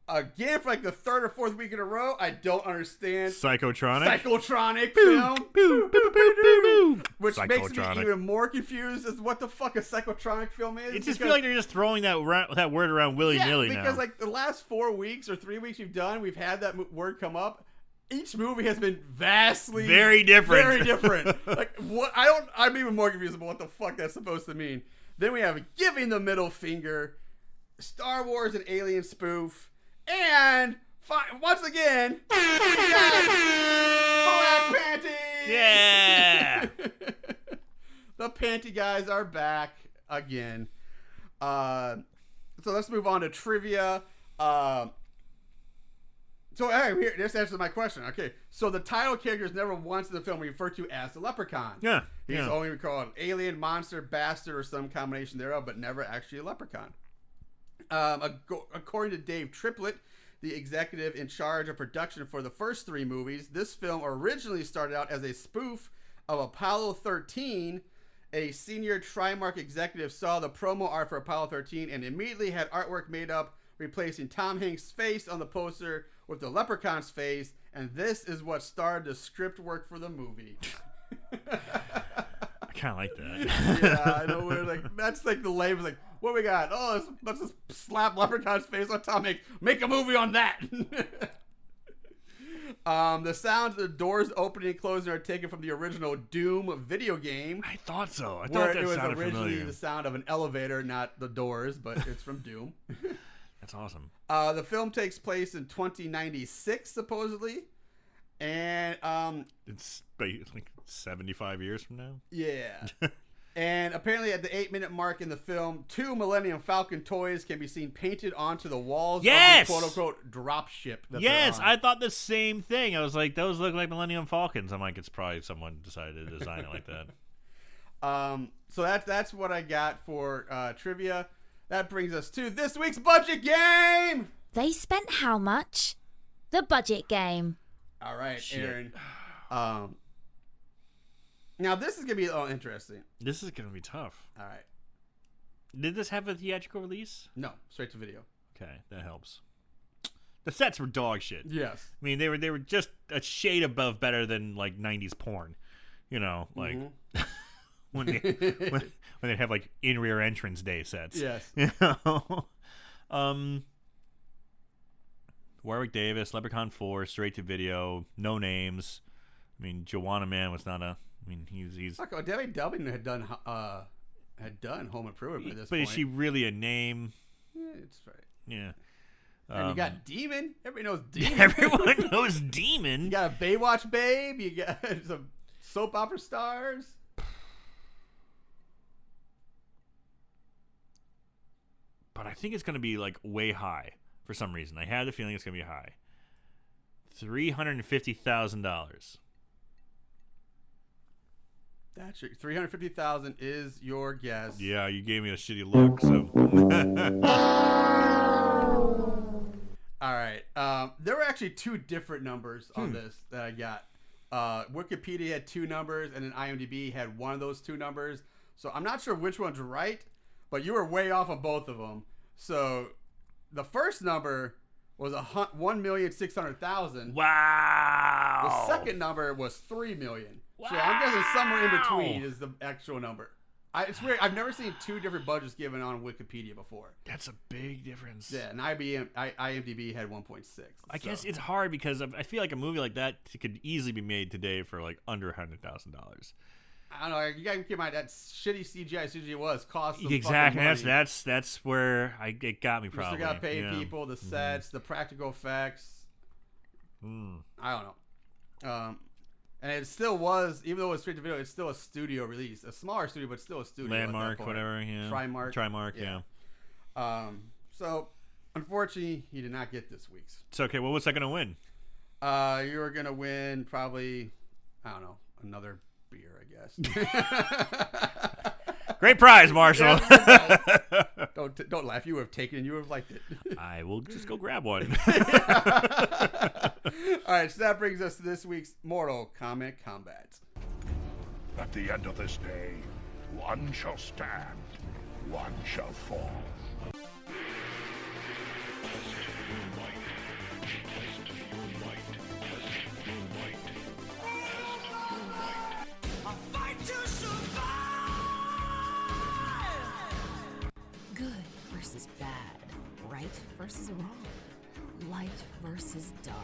Speaker 1: Again, for like the third or fourth week in a row, I don't understand.
Speaker 2: Psychotronic
Speaker 1: film. Which makes me
Speaker 2: Psychotronic.
Speaker 1: even more confused as what the fuck a psychotronic film is.
Speaker 2: It just feels like they're just throwing that word around willy-nilly now.
Speaker 1: Because like the last 4 weeks or 3 weeks we've done, we've had that word come up. Each movie has been vastly
Speaker 2: very different.
Speaker 1: Very different. Like what I'm even more confused about what the fuck that's supposed to mean. Then we have giving the middle finger, Star Wars and Alien spoof, and once again, Black Panty.
Speaker 2: Yeah.
Speaker 1: The Panty guys are back again. So let's move on to trivia. So, hey, here, this answers my question. Okay, so the title character is never once in the film referred to as the Leprechaun.
Speaker 2: Yeah.
Speaker 1: He's only called alien, monster, bastard, or some combination thereof, but never actually a leprechaun. According to Dave Triplett, the executive in charge of production for the first 3 movies, this film originally started out as a spoof of Apollo 13. A senior Trimark executive saw the promo art for Apollo 13 and immediately had artwork made up replacing Tom Hanks' face on the poster with the leprechaun's face, and this is what started the script work for the movie.
Speaker 2: I kind of like that.
Speaker 1: Yeah, I know. We're like, that's like the label. Like, what we got? Oh, let's just slap leprechaun's face on Tom Hanks. Make a movie on that. The sounds of the doors opening and closing are taken from the original Doom video game.
Speaker 2: I thought so. I
Speaker 1: where
Speaker 2: thought that
Speaker 1: it was
Speaker 2: sounded
Speaker 1: originally
Speaker 2: familiar.
Speaker 1: the sound of an elevator, not the doors, but it's from Doom.
Speaker 2: That's awesome.
Speaker 1: The film takes place in 2096, supposedly. And,
Speaker 2: It's like 75 years from now.
Speaker 1: yeah. And apparently at the 8-minute mark in the film, 2 Millennium Falcon toys can be seen painted onto the walls
Speaker 2: Yes!
Speaker 1: of the quote-unquote drop ship. That
Speaker 2: Yes,
Speaker 1: they're on.
Speaker 2: I thought the same thing. I was like, those look like Millennium Falcons. I'm like, it's probably someone decided to design it like that.
Speaker 1: So that's what I got for trivia. That brings us to this week's budget game.
Speaker 5: They spent how much? The budget game.
Speaker 1: All right,
Speaker 2: Shit.
Speaker 1: Aaron. Now this is gonna be interesting.
Speaker 2: This is going to be tough.
Speaker 1: All right.
Speaker 2: Did this have a theatrical release?
Speaker 1: No, straight to video.
Speaker 2: Okay, that helps. The sets were dog shit.
Speaker 1: Yes.
Speaker 2: I mean, they were just a shade above better than like 90s porn. You know, like when they have like in rear entrance day sets.
Speaker 1: Yes.
Speaker 2: You know. Warwick Davis, Leprechaun 4, straight to video, no names. I mean, Joanna Man was not a. I mean, he's.
Speaker 1: Fuck, Debbie Dubbin had done Home Improvement by this
Speaker 2: But
Speaker 1: point.
Speaker 2: is she really a name?
Speaker 1: Yeah, it's right.
Speaker 2: Yeah.
Speaker 1: And you got Demon. Everybody knows Demon.
Speaker 2: Everyone knows Demon.
Speaker 1: You got a Baywatch Babe. You got some soap opera stars.
Speaker 2: But I think it's going to be like way high for some reason. I had the feeling it's going to be high. $350,000.
Speaker 1: That's your $350,000 is your guess.
Speaker 2: Yeah, you gave me a shitty look. So.
Speaker 1: All right. There were actually 2 different numbers on this that I got. Wikipedia had 2 numbers, and then IMDb had one of those 2 numbers. So I'm not sure which one's right, but you were way off on both of them. So the first number was $1,600,000.
Speaker 2: Wow.
Speaker 1: The second number was $3 million. So I'm guessing somewhere in between is the actual number. It's weird. I've never seen 2 different budgets given on Wikipedia before.
Speaker 2: That's a big difference.
Speaker 1: Yeah, and IMDb had 1.6.
Speaker 2: I guess it's hard because I feel like a movie like that could easily be made today for like under $100,000.
Speaker 1: I don't know. You gotta keep in mind that shitty CGI was cost some
Speaker 2: Exactly.
Speaker 1: fucking money.
Speaker 2: That's where it got me.
Speaker 1: You
Speaker 2: Probably.
Speaker 1: still gotta pay
Speaker 2: Yeah.
Speaker 1: people, the sets, the practical effects. I don't know. And it still was, even though it was straight to video, it's still a studio release, a smaller studio, but still a studio.
Speaker 2: Landmark, whatever. Yeah. Trimark. Yeah.
Speaker 1: So unfortunately, he did not get this week's.
Speaker 2: It's okay. Well, what's that gonna win?
Speaker 1: You were gonna win probably, I don't know, another beer, I guess.
Speaker 2: Great prize, Marshall.
Speaker 1: Don't laugh. You would have taken it. You would have liked it.
Speaker 2: I will just go grab one.
Speaker 1: All right, so that brings us to this week's Mortal Kombat Combat.
Speaker 6: At the end of this day, one shall stand, one shall fall.
Speaker 4: Good versus bad. Right versus wrong. Light versus dark.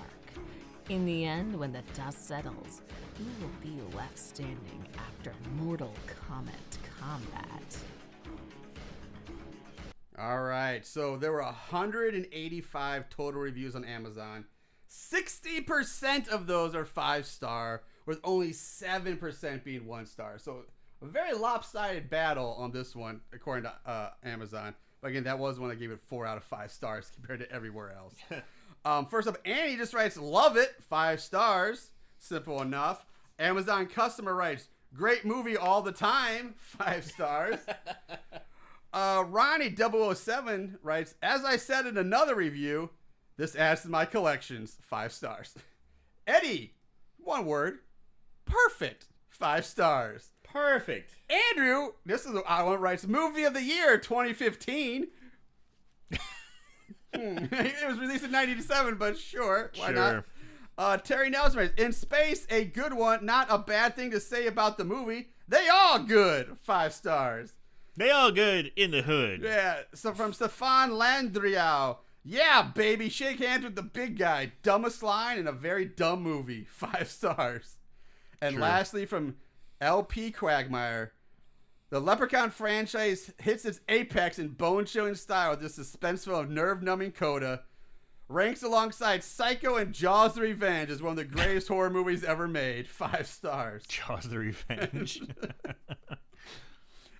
Speaker 4: In the end, when the dust settles, who will be left standing after Mortal Kombat Combat?
Speaker 1: All right, so there were 185 total reviews on Amazon. 60% of those are 5-star, with only 7% being 1-star. So a very lopsided battle on this one, according to Amazon. But again, that was one that gave it 4 out of 5 stars compared to everywhere else. First up, Annie just writes, love it, 5 stars. Simple enough. Amazon customer writes, great movie all the time, 5 stars. Ronnie 007 writes, as I said in another review, this adds to my collections, 5 stars. Eddie, one word, perfect, 5 stars.
Speaker 2: Perfect.
Speaker 1: Andrew, this is I one writes, movie of the year 2015. It was released in 1997, but sure, why not? Terry Nelson writes, in space, a good one, not a bad thing to say about the movie. They all good, 5 stars.
Speaker 2: They all good in the hood.
Speaker 1: Yeah, so from Stefan Landriau, yeah, baby, shake hands with the big guy. Dumbest line in a very dumb movie, 5 stars. And
Speaker 2: True.
Speaker 1: lastly, from LP Quagmire, the Leprechaun franchise hits its apex in bone-chilling style with this suspenseful, nerve-numbing coda. Ranks alongside Psycho and Jaws the Revenge as one of the greatest horror movies ever made, 5 stars.
Speaker 2: Jaws the Revenge.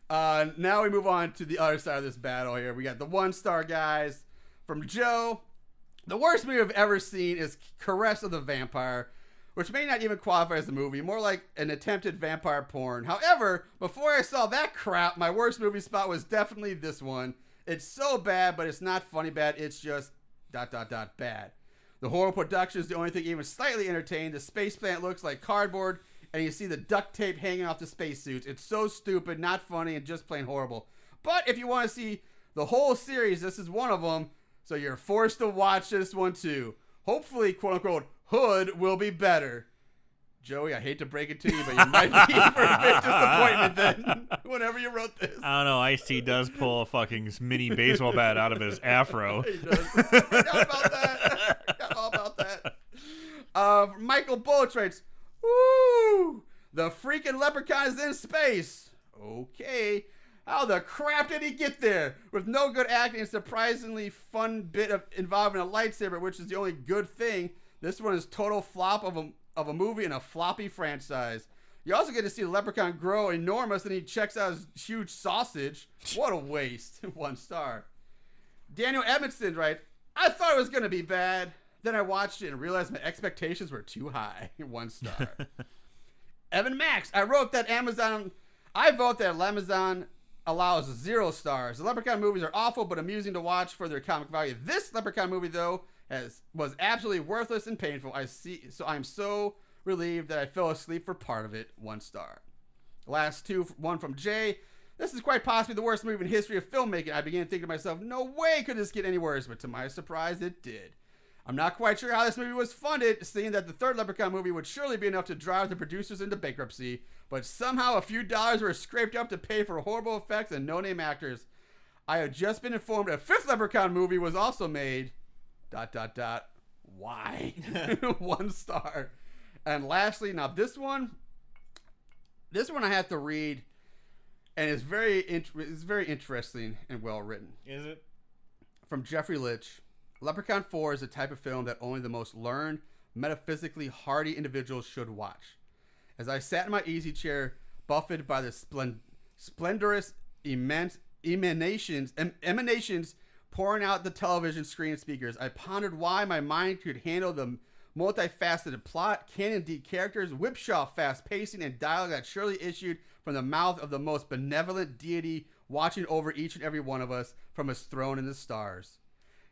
Speaker 1: Now we move on to the other side of this battle here. We got the 1-star guys from Joe. The worst movie I've ever seen is Caress of the Vampire, which may not even qualify as a movie, more like an attempted vampire porn. However, before I saw that crap, my worst movie spot was definitely this one. It's so bad, but it's not funny bad. It's just ... bad. The horror production is the only thing even slightly entertaining. The space plant looks like cardboard, and you see the duct tape hanging off the spacesuits. It's so stupid, not funny, and just plain horrible. But if you want to see the whole series, this is one of them, so you're forced to watch this one too. Hopefully, quote-unquote, Hood will be better. Joey, I hate to break it to you, but you might be in for a big disappointment then, whenever you wrote this.
Speaker 2: I don't know. Ice-T does pull a fucking mini baseball bat out of his afro.
Speaker 1: He does. Forgot about that. Forgot all about that. Michael Bulch writes, woo! The freaking leprechaun is in space. Okay. How the crap did he get there? With no good acting and surprisingly fun bit of involving a lightsaber, which is the only good thing. This one is total flop of a movie and a floppy franchise. You also get to see the leprechaun grow enormous and he checks out his huge sausage. What a waste. 1 star. Daniel Edmondson writes, I thought it was going to be bad. Then I watched it and realized my expectations were too high. 1 star. Evan Max, I vote that Amazon allows 0 stars. The Leprechaun movies are awful but amusing to watch for their comic value. This Leprechaun movie, though, was absolutely worthless and painful. I'm so relieved that I fell asleep for part of it. 1 star. Last two, one from Jay. This is quite possibly the worst movie in history of filmmaking. I began thinking to myself, no way could this get any worse, but to my surprise, it did. I'm not quite sure how this movie was funded, seeing that the third Leprechaun movie would surely be enough to drive the producers into bankruptcy, but somehow a few dollars were scraped up to pay for horrible effects and no-name actors. I have just been informed a 5th Leprechaun movie was also made... ... Why? 1 star. And lastly, now this one I have to read, and it's very interesting and well written.
Speaker 2: Is it?
Speaker 1: From Jeffrey Litch. Leprechaun 4 is a type of film that only the most learned, metaphysically hardy individuals should watch. As I sat in my easy chair, buffeted by the splendorous emanations pouring out the television screen and speakers, I pondered why my mind could handle the multifaceted plot, canon deep characters, whipshaw fast pacing, and dialogue that surely issued from the mouth of the most benevolent deity watching over each and every one of us from his throne in the stars.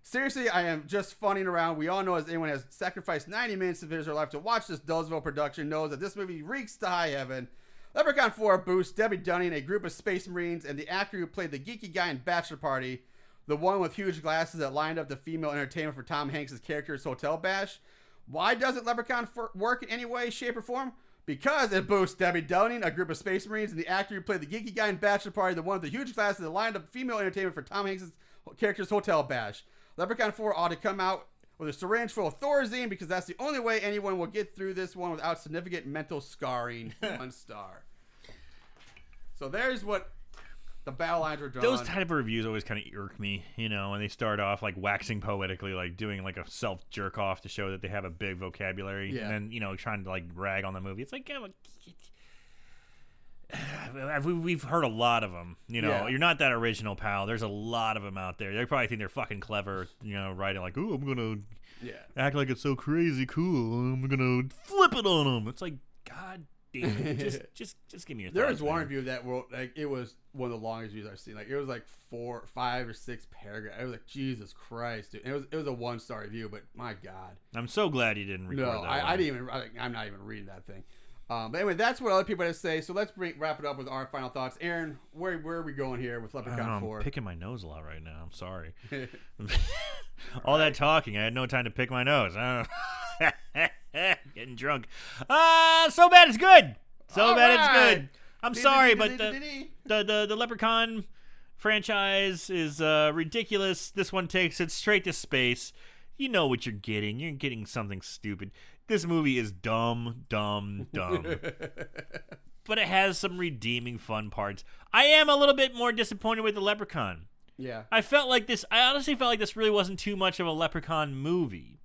Speaker 1: Seriously, I am just funning around. We all know, as anyone has sacrificed 90 minutes of his or her life to watch this Dulesville production, knows that this movie reeks to high heaven. Leprechaun 4 boosts Debbie Dunning, a group of space marines, and the actor who played the geeky guy in Bachelor Party, the one with huge glasses that lined up the female entertainment for Tom Hanks' character's hotel bash. Why doesn't Leprechaun work in any way, shape, or form? Because it boosts Debbie Dunning, a group of space marines, and the actor who played the geeky guy in Bachelor Party, the one with the huge glasses that lined up female entertainment for Tom Hanks' character's hotel bash. Leprechaun 4 ought to come out with a syringe full of Thorazine because that's the only way anyone will get through this one without significant mental scarring. 1 star. So there's what the battle lines are drawn.
Speaker 2: Those type of reviews always kind of irk me, you know, when they start off like waxing poetically, like doing like a self jerk off to show that they have a big vocabulary,
Speaker 1: yeah.
Speaker 2: And then, you know, trying to like rag on the movie. It's like, we've heard a lot of them, you know.
Speaker 1: Yeah.
Speaker 2: You're not that original, pal. There's a lot of them out there. They probably think they're fucking clever, you know, writing like, "Ooh, I'm gonna act like it's so crazy cool. I'm gonna flip it on them." It's like, God damn it, just give me your.
Speaker 1: There was
Speaker 2: thoughts,
Speaker 1: one
Speaker 2: man.
Speaker 1: review that like it was one of the longest reviews I've seen. Like it was like 4, 5, or 6 paragraphs. I was like, Jesus Christ, dude. And it was a 1-star review, but my God.
Speaker 2: I'm so glad you didn't record
Speaker 1: No,
Speaker 2: that.
Speaker 1: I didn't even. I'm not even reading that thing. But anyway, that's what other people had to say. So let's wrap it up with our final thoughts. Aaron, where are we going here with Leprechaun 4?
Speaker 2: I'm picking my nose a lot right now. I'm sorry. All that talking, I had no time to pick my nose. Getting drunk. So bad it's good. So bad it's good. I'm sorry, but the Leprechaun franchise is ridiculous. This one takes it straight to space. You know what you're getting. You're getting something stupid. This movie is dumb. But it has some redeeming fun parts. I am a little bit more disappointed with the Leprechaun.
Speaker 1: Yeah.
Speaker 2: I honestly felt like this really wasn't too much of a Leprechaun movie.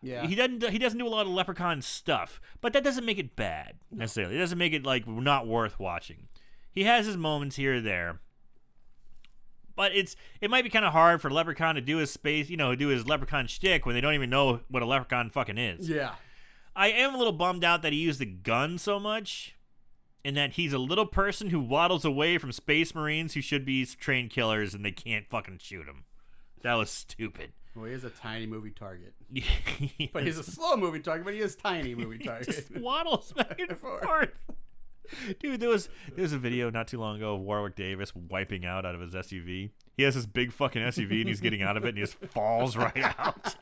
Speaker 1: Yeah.
Speaker 2: He doesn't do a lot of Leprechaun stuff, but that doesn't make it bad necessarily. It doesn't make it like not worth watching. He has his moments here or there. But it might be kind of hard for Leprechaun to do his do his Leprechaun shtick when they don't even know what a Leprechaun fucking is.
Speaker 1: Yeah.
Speaker 2: I am a little bummed out that he used the gun so much, and that he's a little person who waddles away from space marines who should be trained killers, and they can't fucking shoot him. That was stupid.
Speaker 1: Well, he is a tiny movie target. But he's a slow movie target, but he is tiny movie target.
Speaker 2: Just waddles back and forth. Dude, there was a video not too long ago of Warwick Davis wiping out of his SUV. He has this big fucking SUV and he's getting out of it and he just falls right out.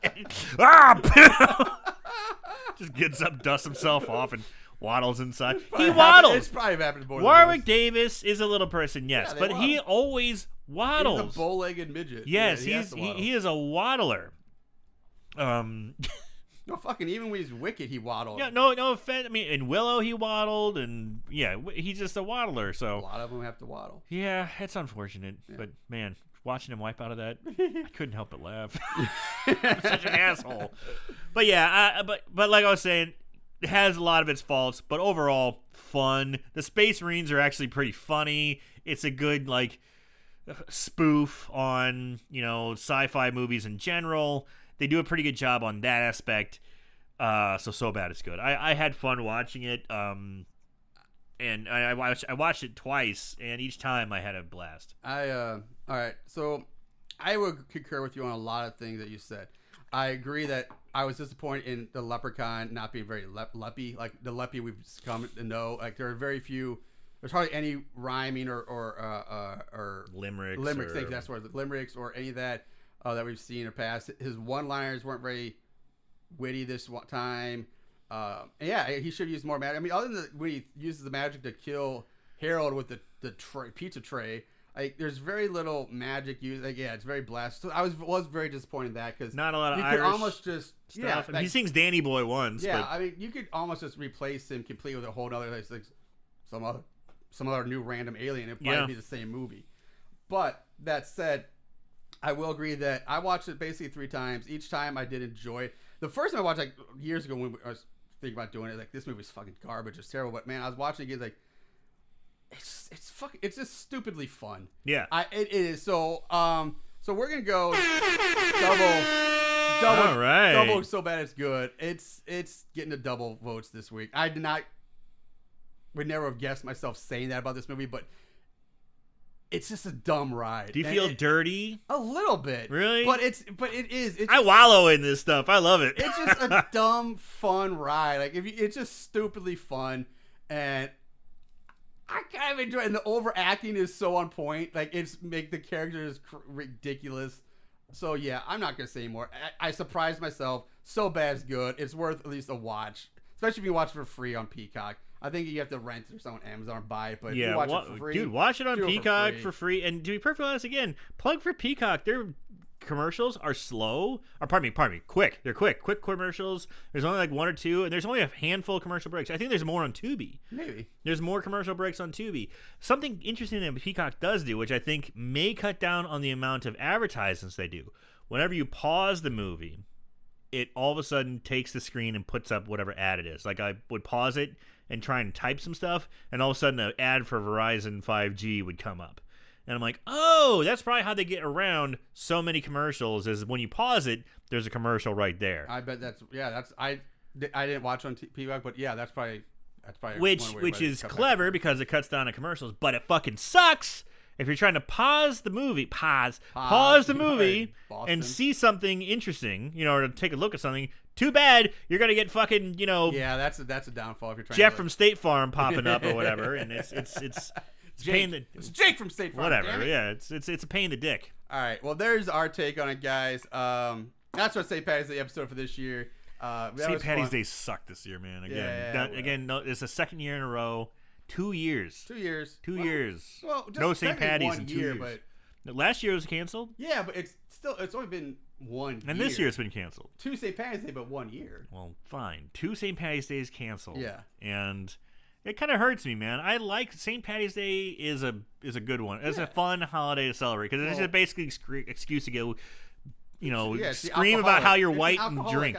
Speaker 2: Just gets up, dusts himself off, and waddles inside. He waddles.
Speaker 1: It's probably happened more
Speaker 2: Warwick Davis is a little person, yes, but he always waddles.
Speaker 1: He's a bow-legged midget.
Speaker 2: Yes,
Speaker 1: yeah,
Speaker 2: he is a waddler.
Speaker 1: No, fucking, even when he's wicked, he waddled.
Speaker 2: Yeah, no offense. I mean, in Willow, he waddled, and yeah, he's just a waddler. So
Speaker 1: a lot of them have to waddle.
Speaker 2: Yeah, it's unfortunate, but man, watching him wipe out of that, I couldn't help but laugh. I'm such an asshole. But yeah, but like I was saying, it has a lot of its faults, but overall, fun. The Space Marines are actually pretty funny. It's a good spoof on sci-fi movies in general. They do a pretty good job on that aspect. So bad it's good. I had fun watching it. And I watched it twice, and each time I had a blast.
Speaker 1: All right. So I would concur with you on a lot of things that you said. I agree that I was disappointed in the Leprechaun not being very leppy, like the leppy we've come to know. Like there are very few. There's hardly any rhyming or
Speaker 2: limericks.
Speaker 1: Limericks. I think that's what limericks or any of that. That we've seen in the past. His one-liners weren't very witty this time. Yeah, he should use more magic. I mean, other than when he uses the magic to kill Harold with the pizza tray, there's very little magic used. Yeah, it's very blessed. So I was very disappointed in that because
Speaker 2: not a lot of
Speaker 1: you
Speaker 2: Irish
Speaker 1: could almost just
Speaker 2: stuff. He sings Danny Boy once.
Speaker 1: Yeah,
Speaker 2: but...
Speaker 1: I mean, you could almost just replace him completely with a whole other some other new random alien. It'd probably be the same movie. But that said, I will agree that I watched it basically 3 times. Each time I did enjoy it. The first time I watched years ago when I was thinking about doing it, this movie's fucking garbage. It's terrible. But man, I was watching it again, it's just stupidly fun.
Speaker 2: Yeah.
Speaker 1: It is. So we're gonna go double.
Speaker 2: All right.
Speaker 1: Double so bad it's good. It's getting the double votes this week. I would never have guessed myself saying that about this movie, but it's just a dumb ride.
Speaker 2: Do you feel dirty?
Speaker 1: A little bit.
Speaker 2: Really?
Speaker 1: But it is.
Speaker 2: I wallow in this stuff. I love it.
Speaker 1: It's just a dumb, fun ride. It's just stupidly fun, and I kind of enjoy it. And the overacting is so on point. It's make the characters ridiculous. So yeah, I'm not gonna say anymore. I surprised myself. So bad it's good. It's worth at least a watch, especially if you watch it for free on Peacock. I think you have to rent it or something on Amazon or buy it, but
Speaker 2: yeah,
Speaker 1: if you watch it for free,
Speaker 2: dude, watch it on Peacock for free. And to be perfectly honest, again, plug for Peacock. Their commercials are slow. Or pardon me, quick. They're quick commercials. There's only 1 or 2, and there's only a handful of commercial breaks. I think there's more on Tubi.
Speaker 1: Maybe
Speaker 2: there's more commercial breaks on Tubi. Something interesting that Peacock does do, which I think may cut down on the amount of advertisements they do. Whenever you pause the movie, it all of a sudden takes the screen and puts up whatever ad it is. I would pause it and try and type some stuff, and all of a sudden an ad for Verizon 5G would come up. And I'm like, oh, that's probably how they get around so many commercials, is when you pause it, there's a commercial right there.
Speaker 1: I bet I didn't watch on Peacock, but yeah, that's probably
Speaker 2: which is clever because it cuts down on commercials, but it fucking sucks if you're trying to pause the movie, pause the movie and see something interesting, or to take a look at something. Too bad you're gonna get fucking,
Speaker 1: Yeah, that's a downfall if you're trying.
Speaker 2: Jeff from State Farm popping up or whatever, and it's
Speaker 1: Jake, it's Jake from State Farm.
Speaker 2: Whatever, yeah, it's a pain in the dick.
Speaker 1: All right, well, there's our take on it, guys. That's what St. Patty's Day episode for this year.
Speaker 2: St. Patty's Day sucked this year, man. Again, it's the second year in a row. 2 years.
Speaker 1: 2 years.
Speaker 2: 2 years.
Speaker 1: Well, just
Speaker 2: no St. Patty's in 2
Speaker 1: year,
Speaker 2: years. But last year was canceled.
Speaker 1: Yeah, but it's only been 1 year.
Speaker 2: And this year it's been canceled.
Speaker 1: 2 St. Patty's Day, but 1 year.
Speaker 2: Well, fine. 2 St. Patty's Days canceled.
Speaker 1: Yeah.
Speaker 2: And it kind of hurts me, man. I like St. Patty's Day is a good one. It's a fun holiday to celebrate because it's just basically excuse to go, scream about how you're white and drink.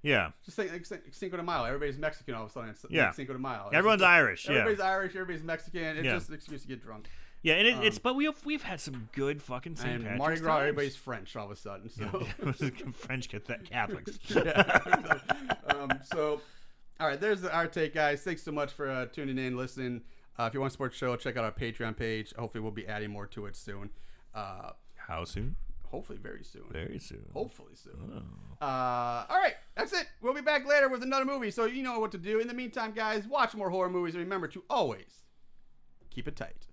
Speaker 2: Yeah.
Speaker 1: Just like Cinco de Mayo. Everybody's Mexican all of a sudden. It's
Speaker 2: Yeah.
Speaker 1: like Cinco de Mayo.
Speaker 2: Everyone's Irish. Yeah.
Speaker 1: Everybody's Irish. Everybody's Mexican. It's
Speaker 2: Yeah.
Speaker 1: just an excuse to get drunk.
Speaker 2: Yeah, and it's but we've had some good fucking St.
Speaker 1: And
Speaker 2: Patrick's
Speaker 1: Mardi Gras,
Speaker 2: times.
Speaker 1: everybody's French all of a sudden. So,
Speaker 2: French Catholics.
Speaker 1: yeah. So, all right, there's our take, guys. Thanks so much for tuning in, listening. If you want to support the show, check out our Patreon page. Hopefully, we'll be adding more to it soon.
Speaker 2: How soon?
Speaker 1: Hopefully, very soon.
Speaker 2: Very soon.
Speaker 1: Hopefully soon.
Speaker 2: Oh.
Speaker 1: All right, that's it. We'll be back later with another movie, so you know what to do. In the meantime, guys, watch more horror movies, and remember to always keep it tight.